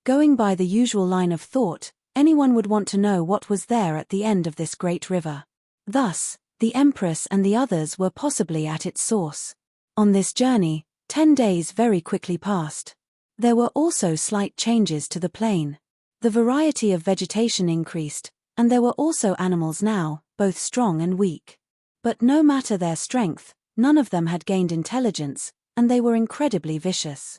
Going by the usual line of thought, anyone would want to know what was there at the end of this great river. Thus, the Empress and the others were possibly at its source. On this journey, 10 days very quickly passed. There were also slight changes to the plain. The variety of vegetation increased, and there were also animals now, both strong and weak. But no matter their strength, none of them had gained intelligence, and they were incredibly vicious.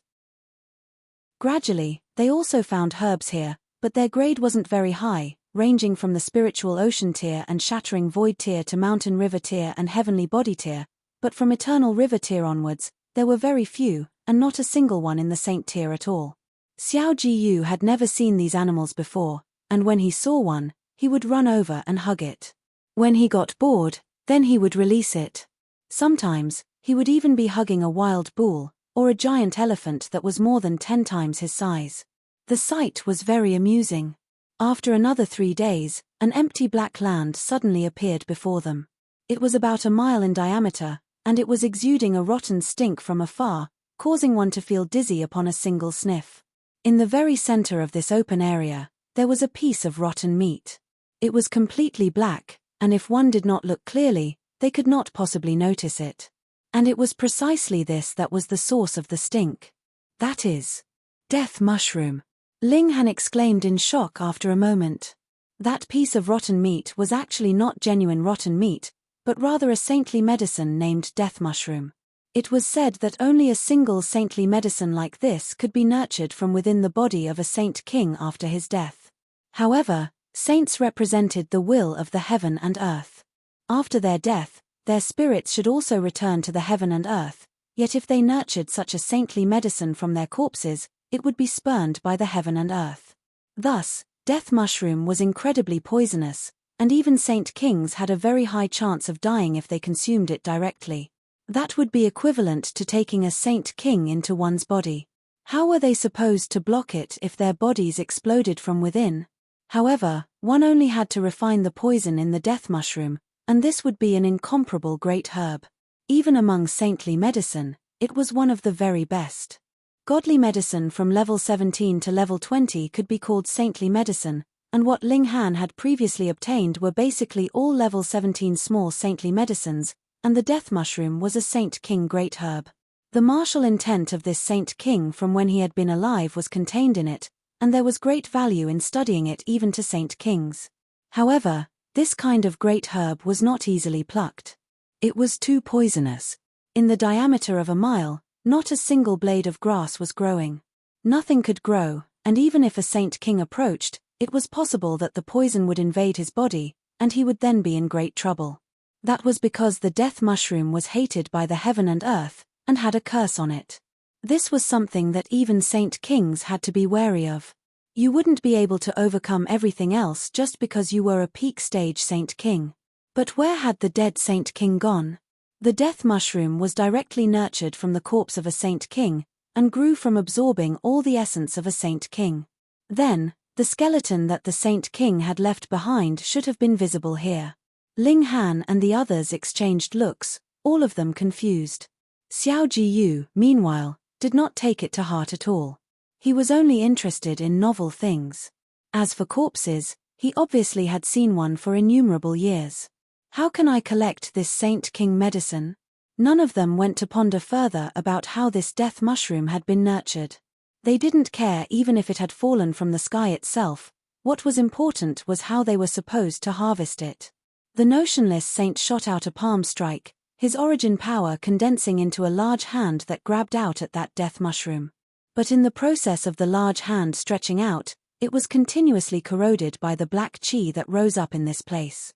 Gradually, they also found herbs here, but their grade wasn't very high, ranging from the spiritual ocean tier and shattering void tier to mountain river tier and heavenly body tier, but from eternal river tier onwards, there were very few, and not a single one in the saint tier at all. Xiao Jiyu had never seen these animals before, and when he saw one, he would run over and hug it. When he got bored, then he would release it. Sometimes, he would even be hugging a wild bull, or a giant elephant that was more than 10 times his size. The sight was very amusing. After another 3 days, an empty black land suddenly appeared before them. It was about a mile in diameter, and it was exuding a rotten stink from afar, causing one to feel dizzy upon a single sniff. In the very center of this open area, there was a piece of rotten meat. It was completely black, and if one did not look clearly, they could not possibly notice it. And it was precisely this that was the source of the stink. That is, death mushroom. Ling Han exclaimed in shock after a moment. That piece of rotten meat was actually not genuine rotten meat, but rather a saintly medicine named death mushroom. It was said that only a single saintly medicine like this could be nurtured from within the body of a saint king after his death. However, saints represented the will of the heaven and earth. After their death, their spirits should also return to the heaven and earth, yet if they nurtured such a saintly medicine from their corpses, it would be spurned by the heaven and earth. Thus, death mushroom was incredibly poisonous, and even saint kings had a very high chance of dying if they consumed it directly. That would be equivalent to taking a saint king into one's body. How were they supposed to block it if their bodies exploded from within? However, one only had to refine the poison in the death mushroom, and this would be an incomparable great herb. Even among saintly medicine, it was one of the very best. Godly medicine from level 17 to level 20 could be called saintly medicine, and what Ling Han had previously obtained were basically all level 17 small saintly medicines, and the death mushroom was a saint king great herb. The martial intent of this saint king from when he had been alive was contained in it, and there was great value in studying it even to saint kings. However, this kind of great herb was not easily plucked. It was too poisonous. In the diameter of a mile, not a single blade of grass was growing. Nothing could grow, and even if a saint king approached, it was possible that the poison would invade his body, and he would then be in great trouble. That was because the death mushroom was hated by the heaven and earth, and had a curse on it. This was something that even Saint Kings had to be wary of. You wouldn't be able to overcome everything else just because you were a peak stage Saint King. But where had the dead Saint King gone? The death mushroom was directly nurtured from the corpse of a Saint King, and grew from absorbing all the essence of a Saint King. Then, the skeleton that the Saint King had left behind should have been visible here. Ling Han and the others exchanged looks, all of them confused. Xiao Jiyu, meanwhile, did not take it to heart at all. He was only interested in novel things. As for corpses, he obviously had seen one for innumerable years. How can I collect this Saint King medicine? None of them went to ponder further about how this death mushroom had been nurtured. They didn't care even if it had fallen from the sky itself. What was important was how they were supposed to harvest it. The notionless saint shot out a palm strike, his origin power condensing into a large hand that grabbed out at that death mushroom. But in the process of the large hand stretching out, it was continuously corroded by the black chi that rose up in this place.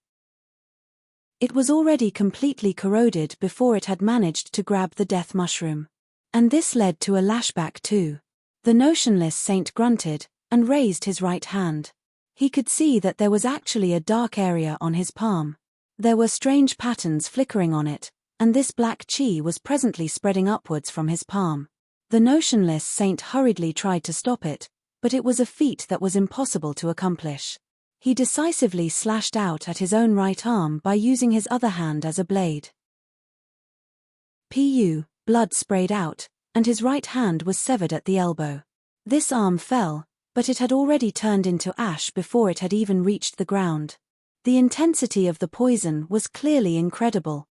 It was already completely corroded before it had managed to grab the death mushroom. And this led to a lashback too. The notionless saint grunted, and raised his right hand. He could see that there was actually a dark area on his palm. There were strange patterns flickering on it, and this black chi was presently spreading upwards from his palm. The notionless saint hurriedly tried to stop it, but it was a feat that was impossible to accomplish. He decisively slashed out at his own right arm by using his other hand as a blade. Blood sprayed out, and his right hand was severed at the elbow. This arm fell, but it had already turned into ash before it had even reached the ground. The intensity of the poison was clearly incredible.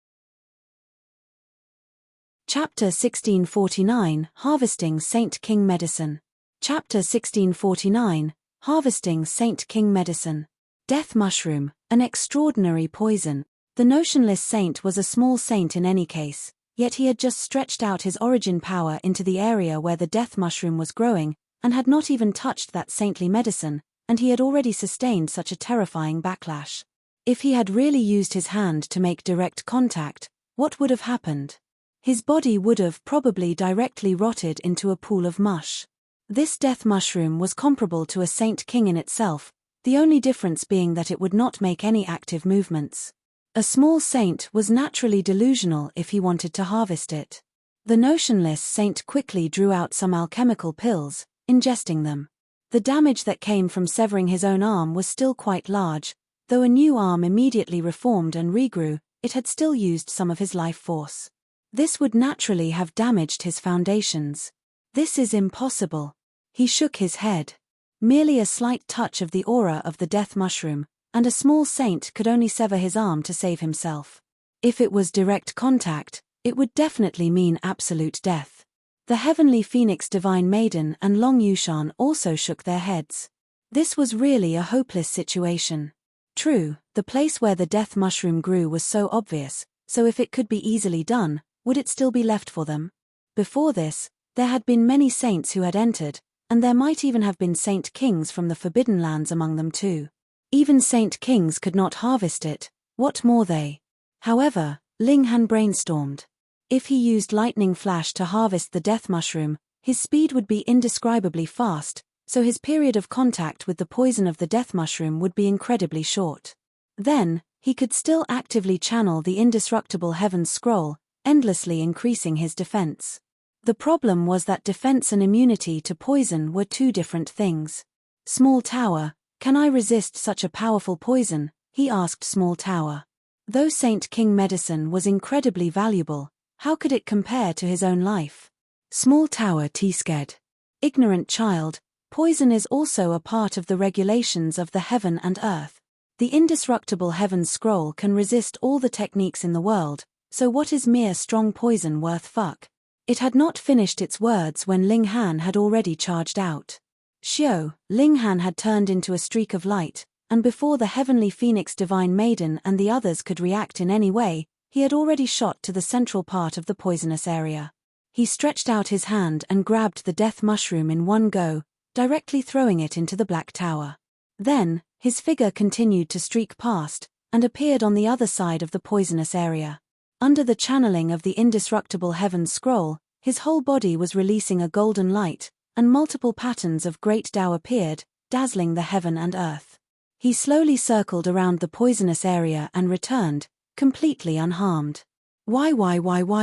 Chapter 1649, Harvesting Saint King Medicine. Chapter 1649, Harvesting Saint King Medicine. Death mushroom, an extraordinary poison. The notionless saint was a small saint in any case, yet he had just stretched out his origin power into the area where the death mushroom was growing, and had not even touched that saintly medicine, and he had already sustained such a terrifying backlash. If he had really used his hand to make direct contact, what would have happened? His body would have probably directly rotted into a pool of mush. This death mushroom was comparable to a Saint King in itself, the only difference being that it would not make any active movements. A small saint was naturally delusional if he wanted to harvest it. The notionless saint quickly drew out some alchemical pills, ingesting them. The damage that came from severing his own arm was still quite large. Though a new arm immediately reformed and regrew, it had still used some of his life force. This would naturally have damaged his foundations. This is impossible. He shook his head. Merely a slight touch of the aura of the death mushroom, and a small saint could only sever his arm to save himself. If it was direct contact, it would definitely mean absolute death. The heavenly phoenix divine maiden and Long Yushan also shook their heads. This was really a hopeless situation. True, the place where the death mushroom grew was so obvious, so if it could be easily done, would it still be left for them? Before this, there had been many saints who had entered, and there might even have been Saint Kings from the Forbidden Lands among them too. Even Saint Kings could not harvest it, what more they? However, Ling Han brainstormed. If he used lightning flash to harvest the death mushroom, his speed would be indescribably fast, so his period of contact with the poison of the death mushroom would be incredibly short. Then, he could still actively channel the indestructible Heaven's Scroll, endlessly increasing his defense. The problem was that defense and immunity to poison were two different things. Small Tower, can I resist such a powerful poison? He asked Small Tower. Though Saint King medicine was incredibly valuable, how could it compare to his own life? Small Tower T-sked. Ignorant child, poison is also a part of the regulations of the heaven and earth. The indestructible Heaven's Scroll can resist all the techniques in the world, so what is mere strong poison worth fuck? It had not finished its words when Ling Han had already charged out. Xiao, Ling Han had turned into a streak of light, and before the heavenly phoenix divine maiden and the others could react in any way, he had already shot to the central part of the poisonous area. He stretched out his hand and grabbed the death mushroom in one go, directly throwing it into the black tower. Then, his figure continued to streak past, and appeared on the other side of the poisonous area. Under the channeling of the indestructible Heaven's Scroll, His whole body was releasing a golden light, and multiple patterns of great Tao appeared, dazzling the heaven and earth. He slowly circled around the poisonous area and returned, completely unharmed. Why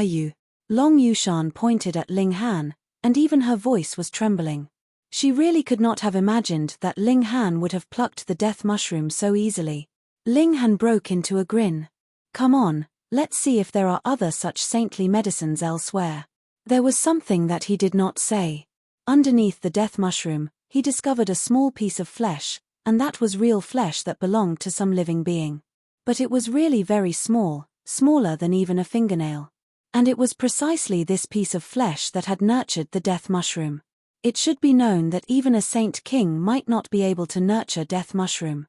you? Long Yushan pointed at Ling Han, and even her voice was trembling. She really could not have imagined that Ling Han would have plucked the death mushroom so easily. Ling Han broke into a grin. Come on, let's see if there are other such saintly medicines elsewhere. There was something that he did not say. Underneath the death mushroom, he discovered a small piece of flesh, and that was real flesh that belonged to some living being. But it was really very small, smaller than even a fingernail. And it was precisely this piece of flesh that had nurtured the death mushroom. It should be known that even a saint king might not be able to nurture death mushroom.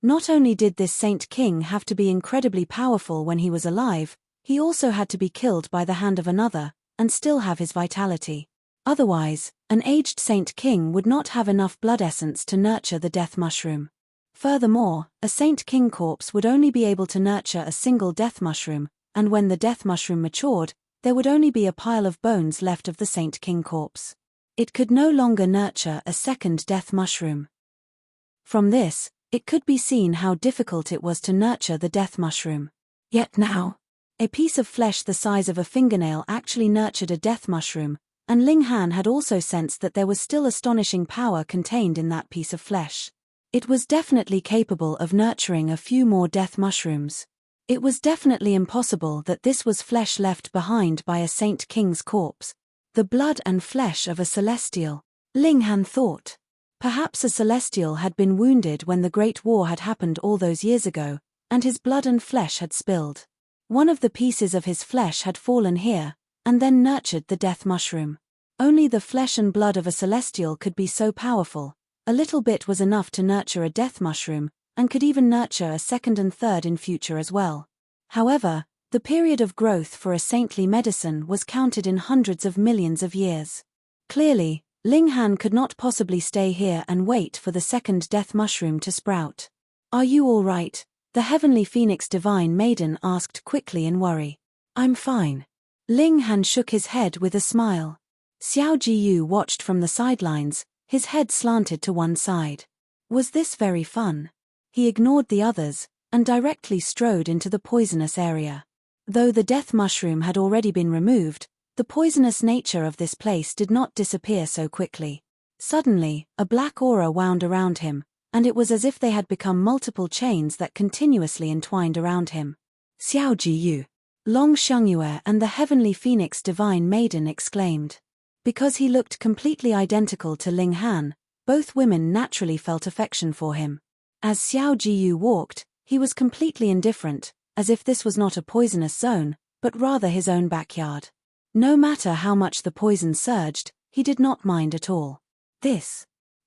Not only did this saint king have to be incredibly powerful when he was alive, he also had to be killed by the hand of another, and still have his vitality. Otherwise, an aged saint king would not have enough blood essence to nurture the death mushroom. Furthermore, a saint king corpse would only be able to nurture a single death mushroom, and when the death mushroom matured, there would only be a pile of bones left of the saint king corpse. It could no longer nurture a second death mushroom. From this, it could be seen how difficult it was to nurture the death mushroom. Yet now, a piece of flesh the size of a fingernail actually nurtured a death mushroom, and Ling Han had also sensed that there was still astonishing power contained in that piece of flesh. It was definitely capable of nurturing a few more death mushrooms. It was definitely impossible that this was flesh left behind by a saint king's corpse. The blood and flesh of a celestial, Ling Han thought. Perhaps a celestial had been wounded when the Great War had happened all those years ago, and his blood and flesh had spilled. One of the pieces of his flesh had fallen here, and then nurtured the death mushroom. Only the flesh and blood of a celestial could be so powerful. A little bit was enough to nurture a death mushroom, and could even nurture a second and third in future as well. However, the period of growth for a saintly medicine was counted in hundreds of millions of years. Clearly, Ling Han could not possibly stay here and wait for the second death mushroom to sprout. Are you all right? The heavenly phoenix divine maiden asked quickly in worry. I'm fine. Ling Han shook his head with a smile. Xiao Jiyu watched from the sidelines, his head slanted to one side. Was this very fun? He ignored the others, and directly strode into the poisonous area. Though the death mushroom had already been removed, the poisonous nature of this place did not disappear so quickly. Suddenly, a black aura wound around him, and it was as if they had become multiple chains that continuously entwined around him. Xiao Jiyu, Long Xiangyue and the heavenly phoenix divine maiden exclaimed. Because he looked completely identical to Ling Han, both women naturally felt affection for him. As Xiao Jiyu walked, he was completely indifferent, as if this was not a poisonous zone, but rather his own backyard. No matter how much the poison surged, he did not mind at all.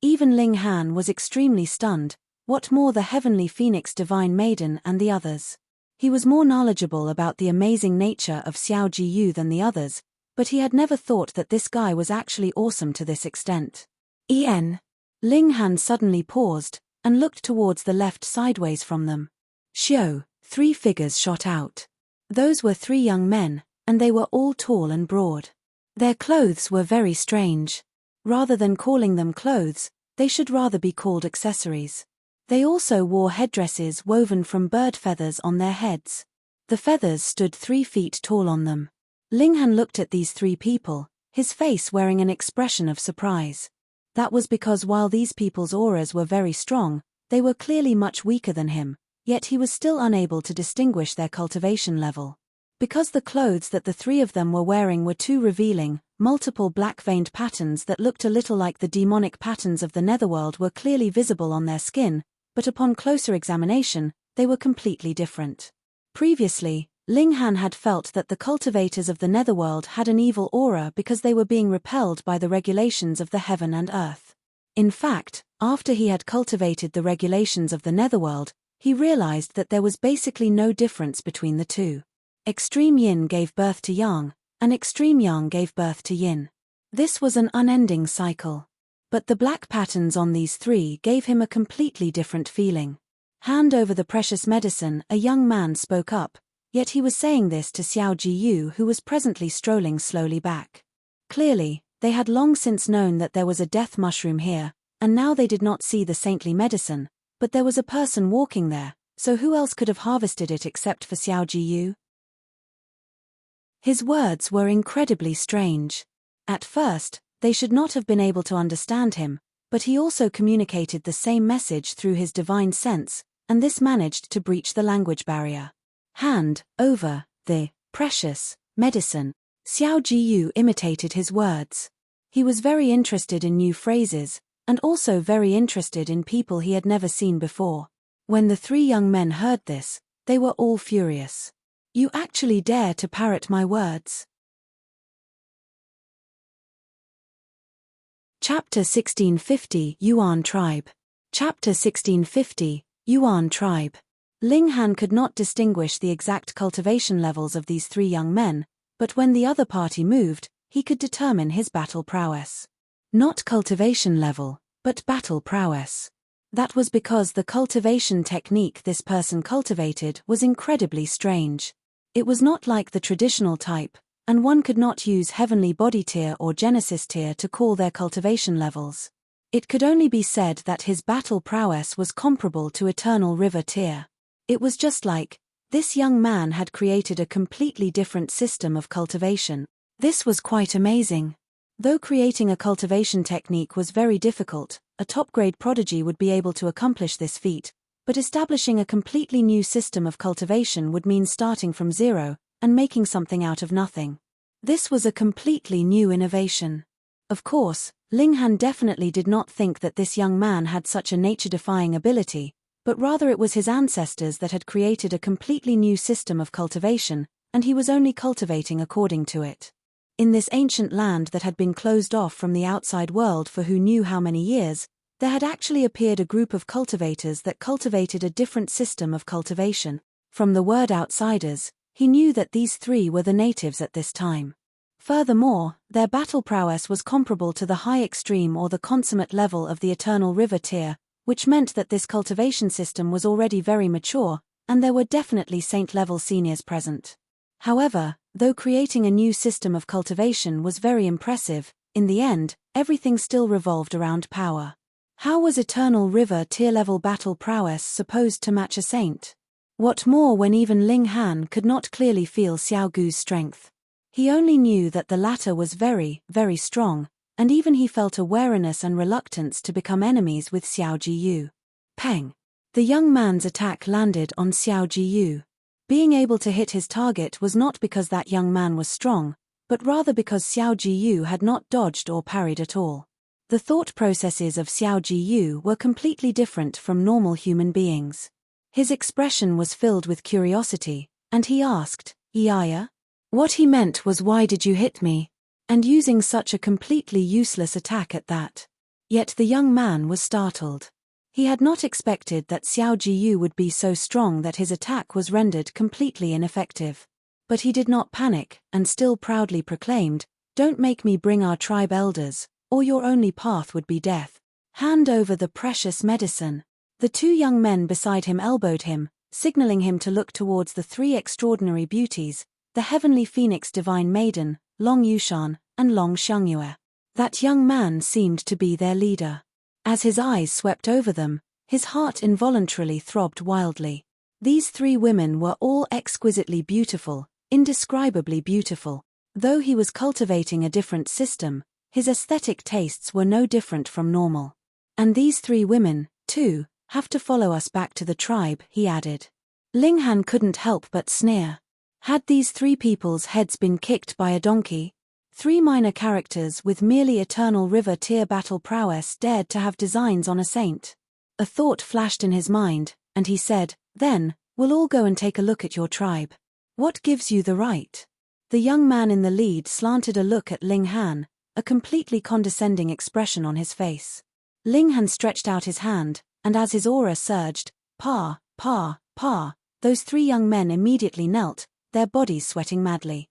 Even Ling Han was extremely stunned, what more the heavenly phoenix divine maiden and the others. He was more knowledgeable about the amazing nature of Xiao Jiyu than the others, but he had never thought that this guy was actually awesome to this extent. Ling Han suddenly paused, and looked towards the left sideways from them. Shio, 3 figures shot out. Those were 3 young men, and they were all tall and broad. Their clothes were very strange. Rather than calling them clothes, they should rather be called accessories. They also wore headdresses woven from bird feathers on their heads. The feathers stood 3 feet tall on them. Ling Han looked at these 3 people, his face wearing an expression of surprise. That was because while these people's auras were very strong, they were clearly much weaker than him, yet he was still unable to distinguish their cultivation level. Because the clothes that the 3 of them were wearing were too revealing, multiple black-veined patterns that looked a little like the demonic patterns of the netherworld were clearly visible on their skin, but upon closer examination, they were completely different. Previously, Ling Han had felt that the cultivators of the netherworld had an evil aura because they were being repelled by the regulations of the heaven and earth. In fact, after he had cultivated the regulations of the netherworld, he realized that there was basically no difference between the two. Extreme yin gave birth to yang, and extreme yang gave birth to yin. This was an unending cycle. But the black patterns on these 3 gave him a completely different feeling. Hand over the precious medicine, a young man spoke up, Yet he was saying this to Xiao Jiyu, who was presently strolling slowly back. Clearly, they had long since known that there was a death mushroom here, and now they did not see the saintly medicine, but there was a person walking there, so who else could have harvested it except for Xiao Jiyu? His words were incredibly strange. At first, they should not have been able to understand him, but he also communicated the same message through his divine sense, and this managed to breach the language barrier. Hand over the precious medicine. Xiao Jiyu imitated his words. He was very interested in new phrases, and also very interested in people he had never seen before. When the three young men heard this, they were all furious. You actually dare to parrot my words? Chapter 1650 Yuan Tribe. Chapter 1650 Yuan Tribe. Ling Han could not distinguish the exact cultivation levels of these three young men, but when the other party moved, he could determine his battle prowess. Not cultivation level, but battle prowess. That was because the cultivation technique this person cultivated was incredibly strange. It was not like the traditional type, and one could not use Heavenly Body Tier or Genesis Tier to call their cultivation levels. It could only be said that his battle prowess was comparable to Eternal River Tier. It was just like, this young man had created a completely different system of cultivation. This was quite amazing. Though creating a cultivation technique was very difficult, a top-grade prodigy would be able to accomplish this feat, but establishing a completely new system of cultivation would mean starting from zero, and making something out of nothing. This was a completely new innovation. Of course, Ling Han definitely did not think that this young man had such a nature-defying ability, but rather it was his ancestors that had created a completely new system of cultivation, and he was only cultivating according to it. In this ancient land that had been closed off from the outside world for who knew how many years, there had actually appeared a group of cultivators that cultivated a different system of cultivation. From the word outsiders, he knew that these three were the natives at this time. Furthermore, their battle prowess was comparable to the high extreme or the consummate level of the Eternal River Tier, which meant that this cultivation system was already very mature, and there were definitely saint-level seniors present. However, though creating a new system of cultivation was very impressive, in the end, everything still revolved around power. How was Eternal River Tier-level battle prowess supposed to match a saint? What more when even Ling Han could not clearly feel Xiao Gu's strength? He only knew that the latter was very, very strong, and even he felt a wariness and reluctance to become enemies with Xiao Jiyu. Peng. The young man's attack landed on Xiao Jiyu. Being able to hit his target was not because that young man was strong, but rather because Xiao Jiyu had not dodged or parried at all. The thought processes of Xiao Jiyu were completely different from normal human beings. His expression was filled with curiosity, and he asked, "Iyaya?" What he meant was, "Why did you hit me?" And using such a completely useless attack at that. Yet the young man was startled. He had not expected that Xiao Jiyu would be so strong that his attack was rendered completely ineffective. But he did not panic, and still proudly proclaimed, "Don't make me bring our tribe elders, or your only path would be death. Hand over the precious medicine." The two young men beside him elbowed him, signaling him to look towards the three extraordinary beauties, the heavenly phoenix divine maiden, Long Yushan, and Long Xiangyue. That young man seemed to be their leader. As his eyes swept over them, his heart involuntarily throbbed wildly. These three women were all exquisitely beautiful, indescribably beautiful. Though he was cultivating a different system, his aesthetic tastes were no different from normal. And these three women, too, have to follow us back to the tribe, he added. Ling Han couldn't help but sneer. Had these three people's heads been kicked by a donkey? Three minor characters with merely Eternal River Tier battle prowess dared to have designs on a saint. A thought flashed in his mind, and he said, "Then, we'll all go and take a look at your tribe. What gives you the right?" The young man in the lead slanted a look at Ling Han, a completely condescending expression on his face. Ling Han stretched out his hand, and as his aura surged, "Pa, pa, pa," those three young men immediately knelt, their bodies sweating madly.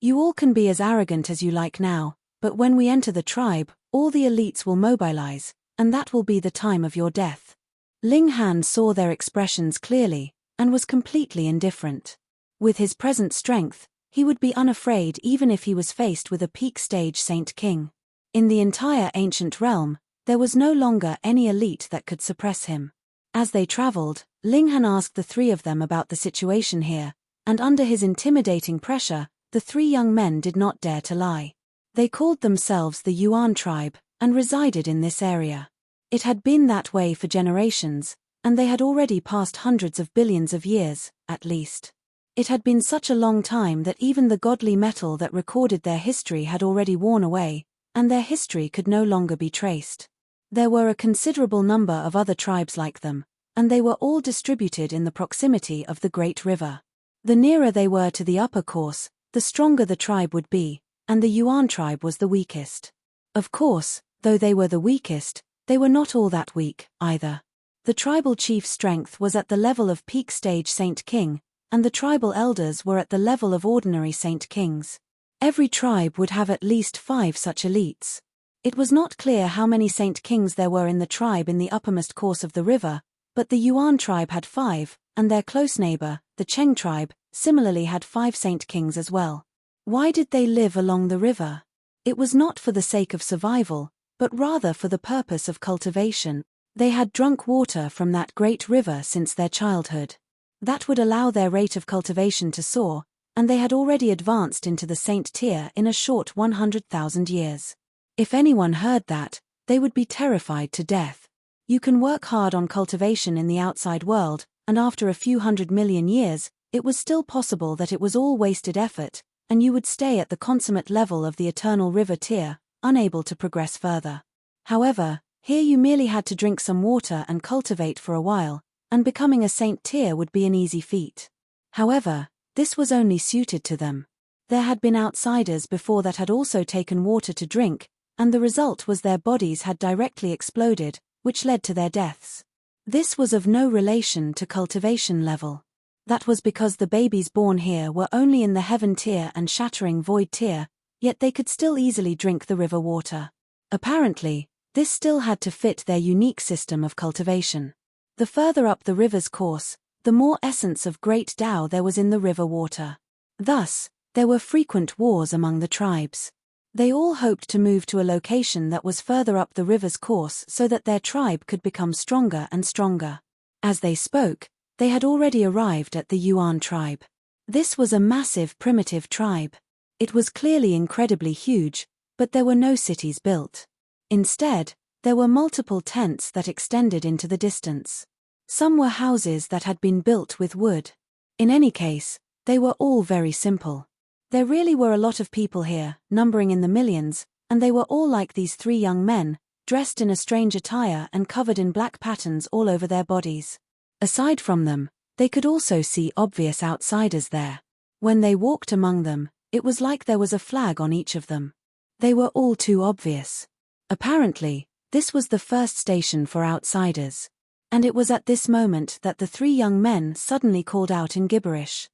"You all can be as arrogant as you like now, but when we enter the tribe, all the elites will mobilize, and that will be the time of your death." Ling Han saw their expressions clearly, and was completely indifferent. With his present strength, he would be unafraid even if he was faced with a peak stage Saint King. In the entire ancient realm, there was no longer any elite that could suppress him. As they traveled, Ling Han asked the three of them about the situation here, and under his intimidating pressure, the three young men did not dare to lie. They called themselves the Yuan tribe, and resided in this area. It had been that way for generations, and they had already passed hundreds of billions of years, at least. It had been such a long time that even the godly metal that recorded their history had already worn away, and their history could no longer be traced. There were a considerable number of other tribes like them, and they were all distributed in the proximity of the great river. The nearer they were to the upper course, the stronger the tribe would be, and the Yuan tribe was the weakest. Of course, though they were the weakest, they were not all that weak, either. The tribal chief's strength was at the level of peak stage Saint King, and the tribal elders were at the level of ordinary Saint Kings. Every tribe would have at least 5 such elites. It was not clear how many Saint Kings there were in the tribe in the uppermost course of the river, but the Yuan tribe had 5, and their close neighbor, the Cheng tribe, similarly had 5 Saint Kings as well. Why did they live along the river? It was not for the sake of survival, but rather for the purpose of cultivation. They had drunk water from that great river since their childhood. That would allow their rate of cultivation to soar, and they had already advanced into the saint tier in a short 100,000 years. If anyone heard that, they would be terrified to death. You can work hard on cultivation in the outside world, and after a few 100 million years, it was still possible that it was all wasted effort, and you would stay at the consummate level of the eternal river tier, unable to progress further. However, here you merely had to drink some water and cultivate for a while, and becoming a saint tier would be an easy feat. However, this was only suited to them. There had been outsiders before that had also taken water to drink, and the result was their bodies had directly exploded, which led to their deaths. This was of no relation to cultivation level. That was because the babies born here were only in the heaven tier and shattering void tier, yet they could still easily drink the river water. Apparently, this still had to fit their unique system of cultivation. The further up the river's course, the more essence of great Tao there was in the river water. Thus, there were frequent wars among the tribes. They all hoped to move to a location that was further up the river's course so that their tribe could become stronger and stronger. As they spoke, they had already arrived at the Yuan tribe. This was a massive primitive tribe. It was clearly incredibly huge, but there were no cities built. Instead, there were multiple tents that extended into the distance. Some were houses that had been built with wood. In any case, they were all very simple. There really were a lot of people here, numbering in the millions, and they were all like these 3 young men, dressed in a strange attire and covered in black patterns all over their bodies. Aside from them, they could also see obvious outsiders there. When they walked among them, it was like there was a flag on each of them. They were all too obvious. Apparently, this was the first station for outsiders. And it was at this moment that the 3 young men suddenly called out in gibberish.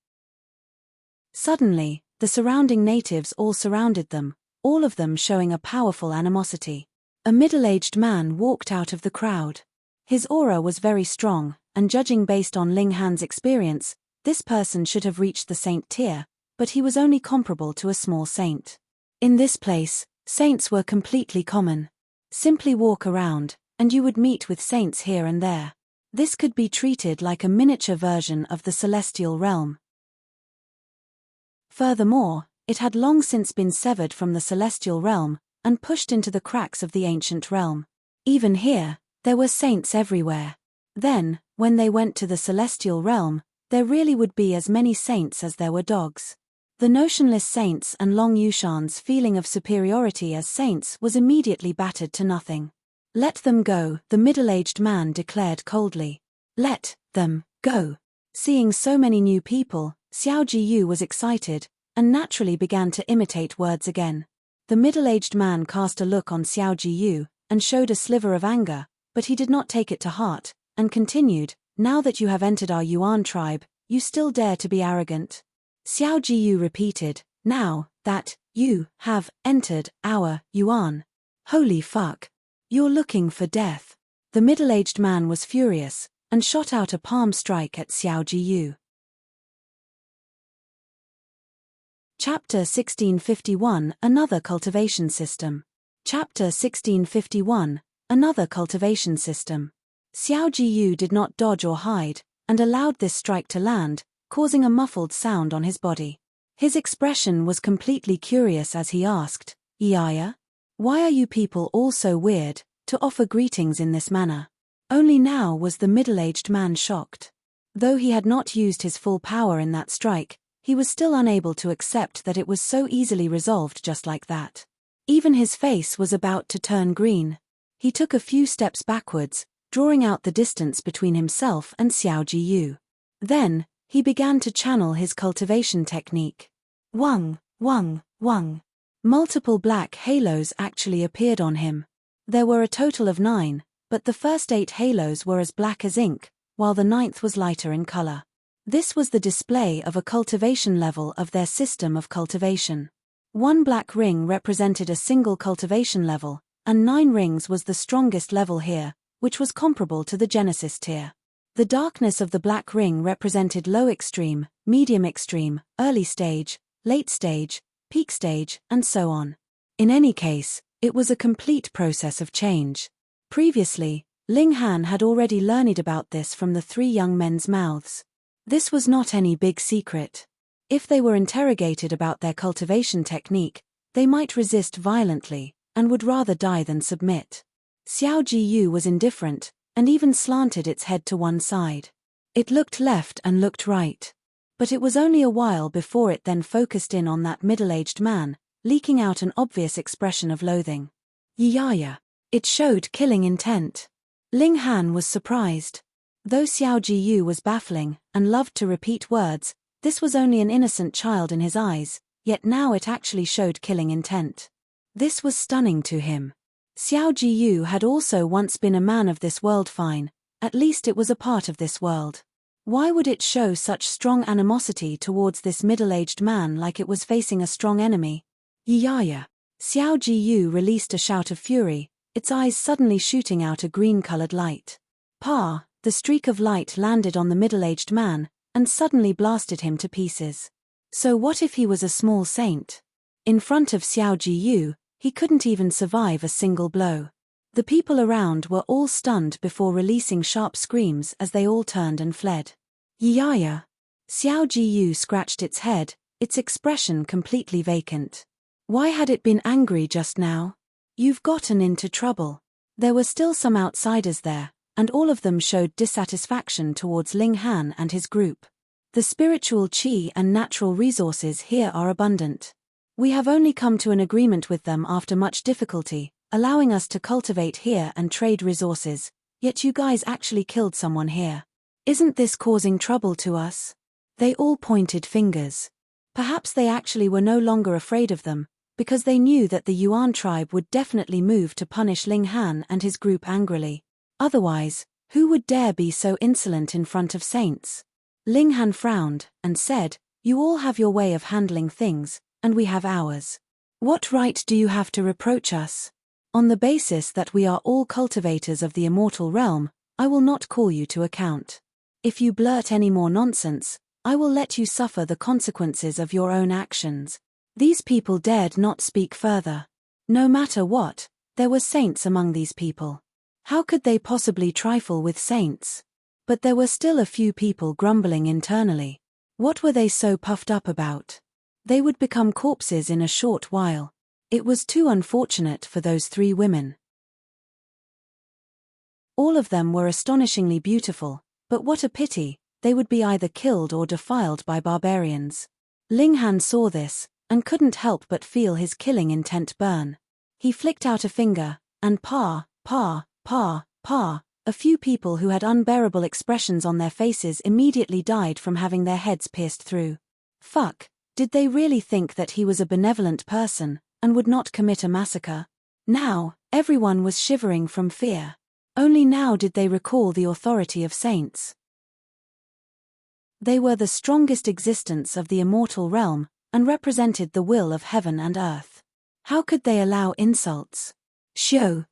Suddenly, the surrounding natives all surrounded them, all of them showing a powerful animosity. A middle-aged man walked out of the crowd. His aura was very strong, and judging based on Ling Han's experience, this person should have reached the saint tier, but he was only comparable to a small saint. In this place, saints were completely common. Simply walk around, and you would meet with saints here and there. This could be treated like a miniature version of the celestial realm. Furthermore, it had long since been severed from the celestial realm, and pushed into the cracks of the ancient realm. Even here, there were saints everywhere. Then, when they went to the celestial realm, there really would be as many saints as there were dogs. The notionless saints and Long Yushan's feeling of superiority as saints was immediately battered to nothing. Let them go, the middle-aged man declared coldly. Let them go. Seeing so many new people, Xiao Jiyu was excited, and naturally began to imitate words again. The middle-aged man cast a look on Xiao Jiyu, and showed a sliver of anger, but he did not take it to heart, and continued, "Now that you have entered our Yuan tribe, you still dare to be arrogant?" Xiao Jiyu repeated, "Now that you have entered our Yuan. Holy fuck. You're looking for death." The middle-aged man was furious, and shot out a palm strike at Xiao Jiyu. Chapter 1651 Another Cultivation System. Chapter 1651 Another Cultivation System. Xiao Jiyu did not dodge or hide, and allowed this strike to land, causing a muffled sound on his body. His expression was completely curious as he asked, "Yaya? Why are you people all so weird, to offer greetings in this manner?" Only now was the middle-aged man shocked. Though he had not used his full power in that strike, he was still unable to accept that it was so easily resolved just like that. Even his face was about to turn green. He took a few steps backwards, drawing out the distance between himself and Xiao Jiyu. Then, he began to channel his cultivation technique. Wang, wang, wang. Multiple black halos actually appeared on him. There were a total of 9, but the first 8 halos were as black as ink, while the 9th was lighter in color. This was the display of a cultivation level of their system of cultivation. 1 black ring represented a single cultivation level, and 9 rings was the strongest level here, which was comparable to the Genesis tier. The darkness of the black ring represented low extreme, medium extreme, early stage, late stage, peak stage, and so on. In any case, it was a complete process of change. Previously, Ling Han had already learned about this from the 3 young men's mouths. This was not any big secret. If they were interrogated about their cultivation technique, they might resist violently, and would rather die than submit. Xiao Jiyu was indifferent, and even slanted its head to one side. It looked left and looked right. But it was only a while before it then focused in on that middle-aged man, leaking out an obvious expression of loathing. Yaya. It showed killing intent. Ling Han was surprised. Though Xiao Jiyu was baffling, and loved to repeat words, this was only an innocent child in his eyes, yet now it actually showed killing intent. This was stunning to him. Xiao Jiyu had also once been a man of this world. Fine, at least it was a part of this world. Why would it show such strong animosity towards this middle-aged man like it was facing a strong enemy? Yaya. Xiao Jiyu released a shout of fury, its eyes suddenly shooting out a green-colored light. The streak of light landed on the middle-aged man, and suddenly blasted him to pieces. So what if he was a small saint? In front of Xiao Jiyu, he couldn't even survive a single blow. The people around were all stunned before releasing sharp screams as they all turned and fled. Yaya. Xiao Jiyu scratched its head, its expression completely vacant. Why had it been angry just now? You've gotten into trouble. There were still some outsiders there, and all of them showed dissatisfaction towards Ling Han and his group. The spiritual qi and natural resources here are abundant. We have only come to an agreement with them after much difficulty, allowing us to cultivate here and trade resources, yet you guys actually killed someone here. Isn't this causing trouble to us? They all pointed fingers. Perhaps they actually were no longer afraid of them, because they knew that the Yuan tribe would definitely move to punish Ling Han and his group angrily. Otherwise, who would dare be so insolent in front of saints? Ling Han frowned, and said, "You all have your way of handling things, and we have ours. What right do you have to reproach us? On the basis that we are all cultivators of the immortal realm, I will not call you to account. If you blurt any more nonsense, I will let you suffer the consequences of your own actions." These people dared not speak further. No matter what, there were saints among these people. How could they possibly trifle with saints? But there were still a few people grumbling internally. What were they so puffed up about? They would become corpses in a short while. It was too unfortunate for those 3 women. All of them were astonishingly beautiful, but what a pity, they would be either killed or defiled by barbarians. Ling Han saw this, and couldn't help but feel his killing intent burn. He flicked out a finger, and a few people who had unbearable expressions on their faces immediately died from having their heads pierced through. Fuck, did they really think that he was a benevolent person, and would not commit a massacre? Now, everyone was shivering from fear. Only now did they recall the authority of saints. They were the strongest existence of the immortal realm, and represented the will of heaven and earth. How could they allow insults? Shoo.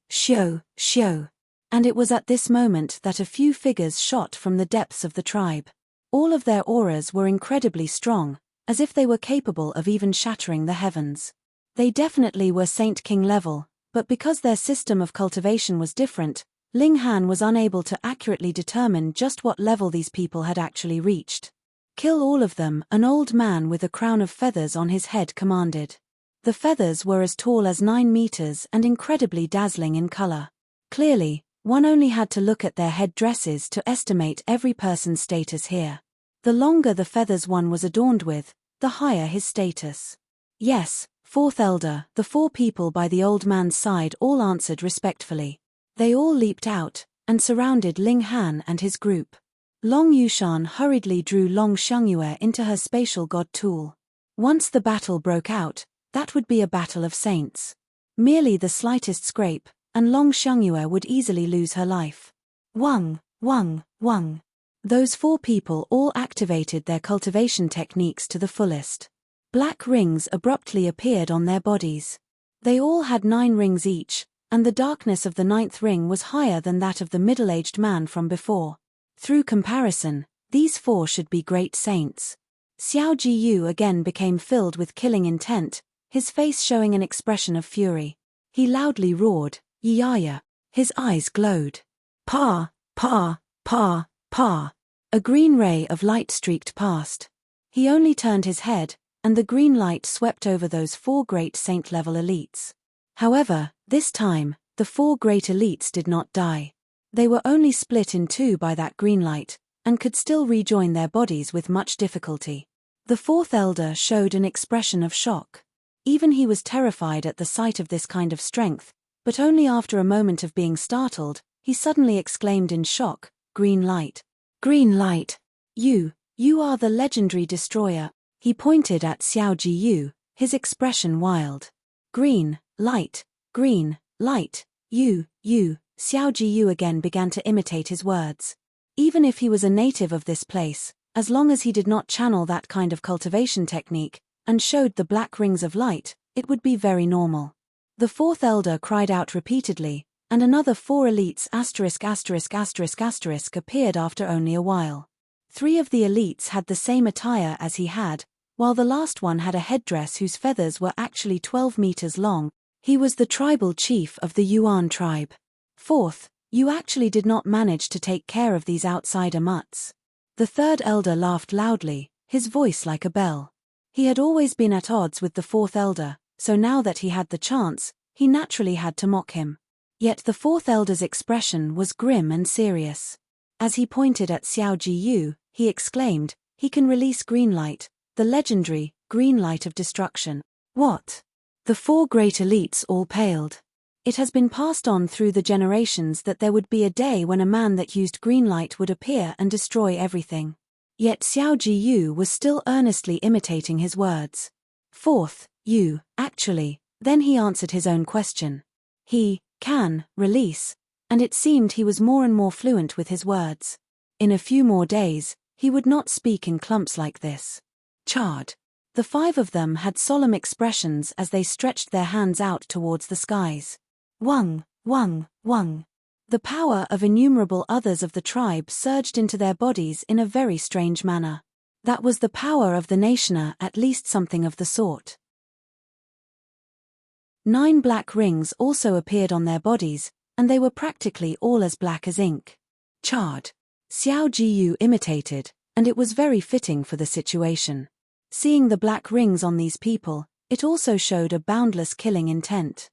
And it was at this moment that a few figures shot from the depths of the tribe. All of their auras were incredibly strong, as if they were capable of even shattering the heavens. They definitely were Saint King level, but because their system of cultivation was different, Ling Han was unable to accurately determine just what level these people had actually reached. "Kill all of them," an old man with a crown of feathers on his head commanded. The feathers were as tall as 9 meters and incredibly dazzling in color. Clearly, one only had to look at their head dresses to estimate every person's status here. The longer the feathers one was adorned with, the higher his status. "Yes, fourth elder," the 4 people by the old man's side all answered respectfully. They all leaped out, and surrounded Ling Han and his group. Long Yushan hurriedly drew Long Xiangyue into her spatial god tool. Once the battle broke out, that would be a battle of saints. Merely the slightest scrape, and Long Xiangyue would easily lose her life. Wang, Wang, Wang. Those 4 people all activated their cultivation techniques to the fullest. Black rings abruptly appeared on their bodies. They all had 9 rings each, and the darkness of the 9th ring was higher than that of the middle-aged man from before. Through comparison, these 4 should be great saints. Xiao Jiyu again became filled with killing intent, his face showing an expression of fury. He loudly roared, "Yaya!" His eyes glowed. Pa, pa, pa, pa. A green ray of light streaked past. He only turned his head, and the green light swept over those 4 great saint-level elites. However, this time, the 4 great elites did not die. They were only split in 2 by that green light, and could still rejoin their bodies with much difficulty. The 4th elder showed an expression of shock. Even he was terrified at the sight of this kind of strength, but only after a moment of being startled, he suddenly exclaimed in shock, "Green light! Green light! You are the legendary destroyer." He pointed at Xiao Jiyu, his expression wild. "Green light! Green light! You, Xiao Jiyu again began to imitate his words. Even if he was a native of this place, as long as he did not channel that kind of cultivation technique, and showed the black rings of light, it would be very normal. The 4th elder cried out repeatedly, and another 4 elites ***** appeared after only a while. 3 of the elites had the same attire as he had, while the last one had a headdress whose feathers were actually 12 meters long. He was the tribal chief of the Yuan tribe. "Fourth, you actually did not manage to take care of these outsider mutts." The 3rd elder laughed loudly, his voice like a bell. He had always been at odds with the 4th elder, so now that he had the chance, he naturally had to mock him. Yet the 4th elder's expression was grim and serious. As he pointed at Xiao Jiyu, he exclaimed, "He can release green light, the legendary green light of destruction." "What?" The 4 great elites all paled. It has been passed on through the generations that there would be a day when a man that used green light would appear and destroy everything. Yet Xiao Jiyu was still earnestly imitating his words. "Fourth, you, actually," then he answered his own question. He can release, and it seemed he was more and more fluent with his words. In a few more days, he would not speak in clumps like this. Charred. The 5 of them had solemn expressions as they stretched their hands out towards the skies. Wang, Wang, Wang. The power of innumerable others of the tribe surged into their bodies in a very strange manner. That was the power of the nationer, at least something of the sort. 9 black rings also appeared on their bodies, and they were practically all as black as ink. Charred. Xiao Jiyu imitated, and it was very fitting for the situation. Seeing the black rings on these people, it also showed a boundless killing intent.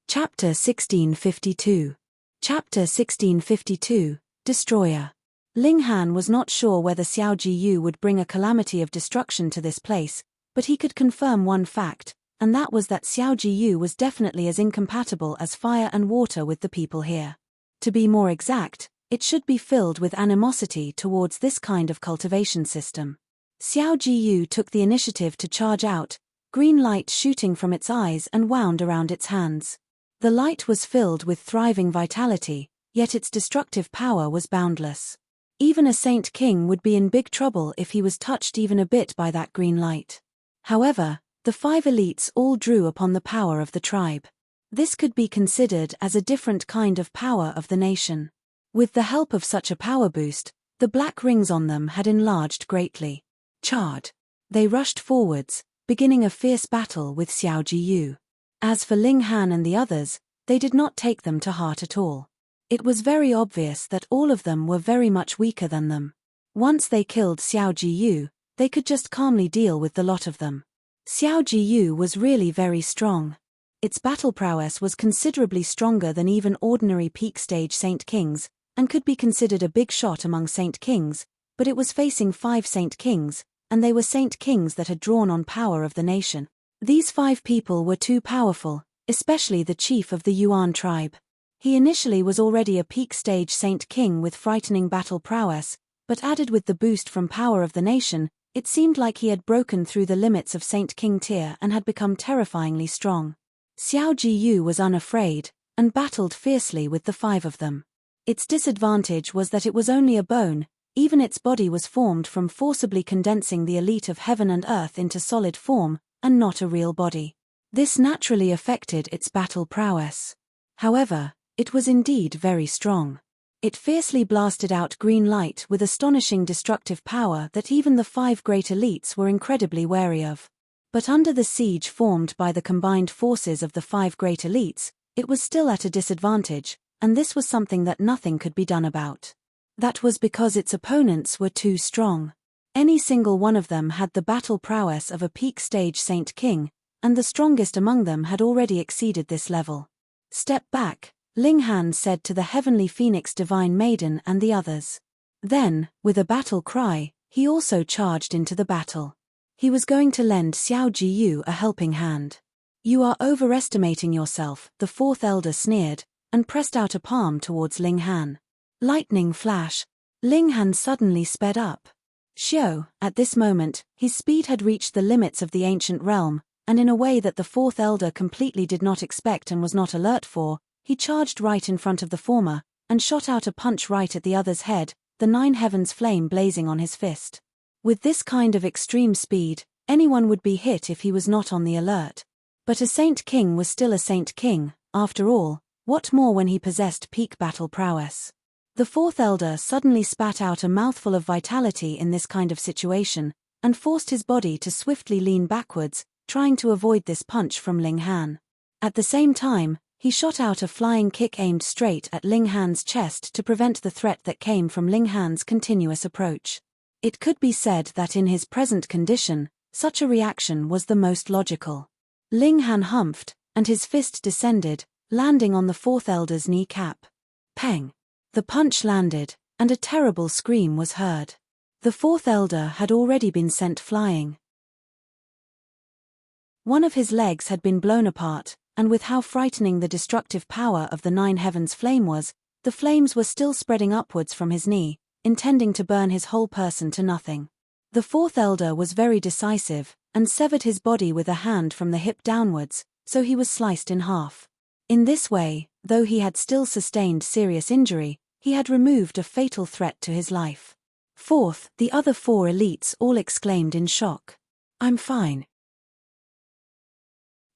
Chapter 1652. Chapter 1652, Destroyer. Ling Han was not sure whether Xiao Jiyu would bring a calamity of destruction to this place, but he could confirm one fact, and that was that Xiao Jiyu was definitely as incompatible as fire and water with the people here. To be more exact, it should be filled with animosity towards this kind of cultivation system. Xiao Jiyu took the initiative to charge out, green light shooting from its eyes and wound around its hands. The light was filled with thriving vitality, yet its destructive power was boundless. Even a Saint King would be in big trouble if he was touched even a bit by that green light. However, The 5 elites all drew upon the power of the tribe. This could be considered as a different kind of power of the nation. With the help of such a power boost, the black rings on them had enlarged greatly. Charred. They rushed forwards, beginning a fierce battle with Xiao Jiyu. As for Ling Han and the others, they did not take them to heart at all. It was very obvious that all of them were very much weaker than them. Once they killed Xiao Jiyu, they could just calmly deal with the lot of them. Xiao Jiyu was really very strong. Its battle prowess was considerably stronger than even ordinary peak stage Saint Kings, and could be considered a big shot among Saint Kings, but it was facing 5 Saint Kings, and they were Saint Kings that had drawn on power of the nation. These 5 people were too powerful, especially the chief of the Yuan tribe. He initially was already a peak stage Saint King with frightening battle prowess, but added with the boost from power of the nation, it seemed like he had broken through the limits of Saint King tier and had become terrifyingly strong. Xiao Jiyu was unafraid, and battled fiercely with the 5 of them. Its disadvantage was that it was only a bone, even its body was formed from forcibly condensing the elite of heaven and earth into solid form, and not a real body. This naturally affected its battle prowess. However, it was indeed very strong. It fiercely blasted out green light with astonishing destructive power that even the 5 great elites were incredibly wary of. But under the siege formed by the combined forces of the 5 great elites, it was still at a disadvantage, and this was something that nothing could be done about. That was because its opponents were too strong. Any single one of them had the battle prowess of a peak stage Saint King, and the strongest among them had already exceeded this level. "Step back," Ling Han said to the heavenly phoenix divine maiden and the others. Then, with a battle cry, he also charged into the battle. He was going to lend Xiao Jiyu a helping hand. "You are overestimating yourself," the 4th elder sneered, and pressed out a palm towards Ling Han. Lightning flash. Ling Han suddenly sped up. Xiao, at this moment, his speed had reached the limits of the ancient realm, and in a way that the 4th elder completely did not expect and was not alert for, he charged right in front of the former, and shot out a punch right at the other's head, the 9 heavens flame blazing on his fist. With this kind of extreme speed, anyone would be hit if he was not on the alert. But a Saint King was still a Saint King, after all, what more when he possessed peak battle prowess? The 4th elder suddenly spat out a mouthful of vitality in this kind of situation, and forced his body to swiftly lean backwards, trying to avoid this punch from Ling Han. At the same time, he shot out a flying kick aimed straight at Ling Han's chest to prevent the threat that came from Ling Han's continuous approach. It could be said that in his present condition, such a reaction was the most logical. Ling Han humphed, and his fist descended, landing on the 4th elder's kneecap. Peng! The punch landed, and a terrible scream was heard. The 4th elder had already been sent flying. One of his legs had been blown apart, and with how frightening the destructive power of the 9 heavens flame was, the flames were still spreading upwards from his knee, intending to burn his whole person to nothing. The 4th elder was very decisive, and severed his body with a hand from the hip downwards, so he was sliced in half. In this way, though he had still sustained serious injury, he had removed a fatal threat to his life. Fourth, the other 4 elites all exclaimed in shock. "I'm fine."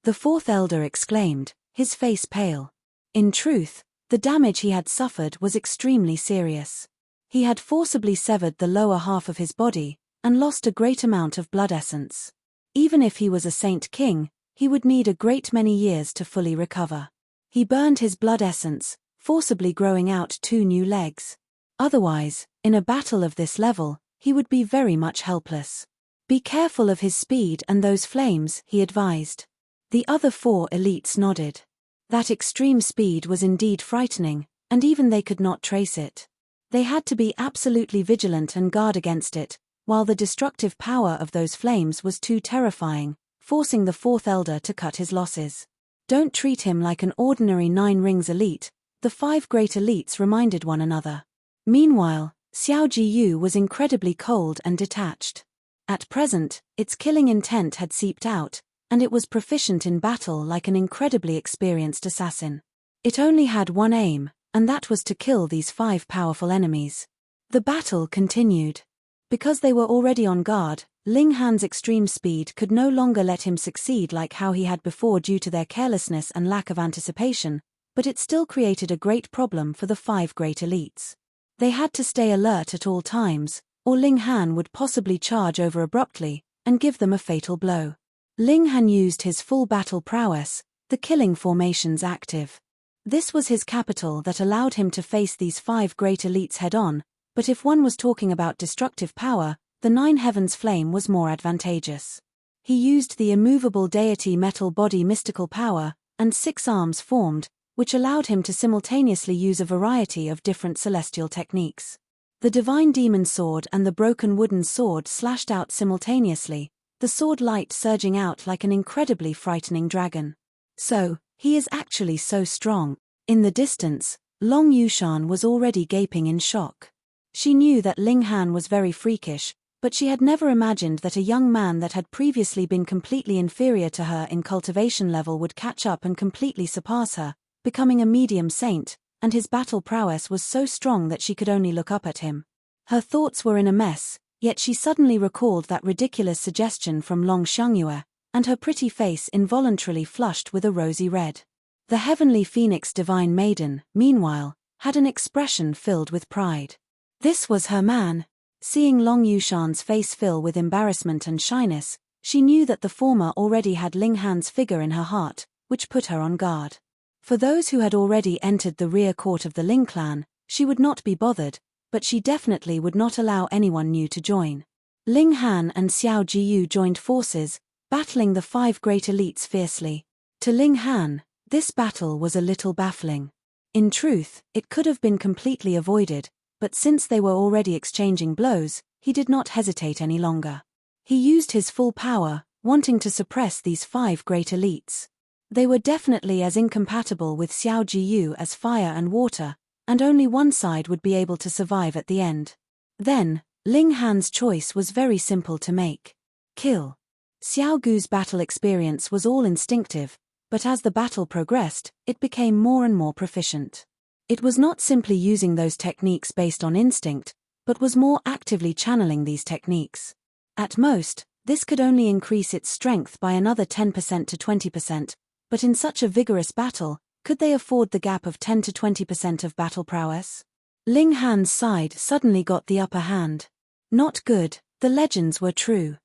The 4th elder exclaimed, his face pale. In truth, the damage he had suffered was extremely serious. He had forcibly severed the lower half of his body, and lost a great amount of blood essence. Even if he was a Saint King, he would need a great many years to fully recover. He burned his blood essence, forcibly growing out 2 new legs. Otherwise, in a battle of this level, he would be very much helpless. "Be careful of his speed and those flames," he advised. The other 4 elites nodded. That extreme speed was indeed frightening, and even they could not trace it. They had to be absolutely vigilant and guard against it, while the destructive power of those flames was too terrifying, forcing the 4th elder to cut his losses. "Don't treat him like an ordinary 9 rings elite," the 5 great elites reminded one another. Meanwhile, Xiao Jiyu was incredibly cold and detached. At present, its killing intent had seeped out, and it was proficient in battle like an incredibly experienced assassin. It only had one aim, and that was to kill these 5 powerful enemies. The battle continued. Because they were already on guard, Ling Han's extreme speed could no longer let him succeed like how he had before due to their carelessness and lack of anticipation, but it still created a great problem for the 5 great elites. They had to stay alert at all times, or Ling Han would possibly charge over abruptly and give them a fatal blow. Ling Han used his full battle prowess, the killing formations active. This was his capital that allowed him to face these 5 great elites head-on, but if one was talking about destructive power, the 9 heavens flame was more advantageous. He used the immovable deity metal body mystical power, and 6 arms formed, which allowed him to simultaneously use a variety of different celestial techniques. The divine demon sword and the broken wooden sword slashed out simultaneously, the sword light surging out like an incredibly frightening dragon. So, he is actually so strong. In the distance, Long Yushan was already gaping in shock. She knew that Ling Han was very freakish, but she had never imagined that a young man that had previously been completely inferior to her in cultivation level would catch up and completely surpass her, becoming a medium saint, and his battle prowess was so strong that she could only look up at him. Her thoughts were in a mess, yet she suddenly recalled that ridiculous suggestion from Long Xiangyue, and her pretty face involuntarily flushed with a rosy red. The heavenly phoenix divine maiden, meanwhile, had an expression filled with pride. This was her man. Seeing Long Yushan's face fill with embarrassment and shyness, she knew that the former already had Ling Han's figure in her heart, which put her on guard. For those who had already entered the rear court of the Ling clan, she would not be bothered, but she definitely would not allow anyone new to join. Ling Han and Xiao Jiyu joined forces, battling the 5 great elites fiercely. To Ling Han, this battle was a little baffling. In truth, it could have been completely avoided, but since they were already exchanging blows, he did not hesitate any longer. He used his full power, wanting to suppress these 5 great elites. They were definitely as incompatible with Xiao Jiyu as fire and water, and only one side would be able to survive at the end. Then, Ling Han's choice was very simple to make. Kill. Xiao Gu's battle experience was all instinctive, but as the battle progressed, it became more and more proficient. It was not simply using those techniques based on instinct, but was more actively channeling these techniques. At most, this could only increase its strength by another 10% to 20%, but in such a vigorous battle, could they afford the gap of 10 to 20% of battle prowess? Ling Han's side suddenly got the upper hand. Not good, the legends were true.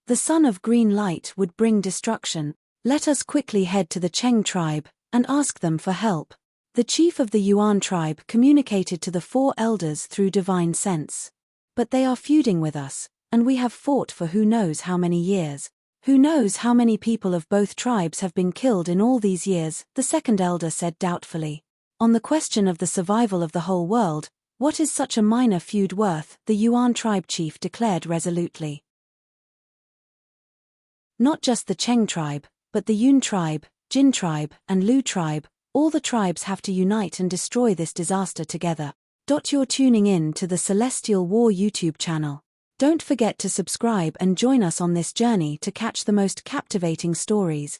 The son of green light would bring destruction. Let us quickly head to the Cheng tribe and ask them for help. The chief of the Yuan tribe communicated to the 4 elders through divine sense. But they are feuding with us, and we have fought for who knows how many years. Who knows how many people of both tribes have been killed in all these years, the second elder said doubtfully. On the question of the survival of the whole world, what is such a minor feud worth, the Yuan tribe chief declared resolutely. Not just the Cheng tribe, but the Yun tribe, Jin tribe, and Lu tribe, all the tribes have to unite and destroy this disaster together. You're tuning in to the Celestial War YouTube channel. Don't forget to subscribe and join us on this journey to catch the most captivating stories.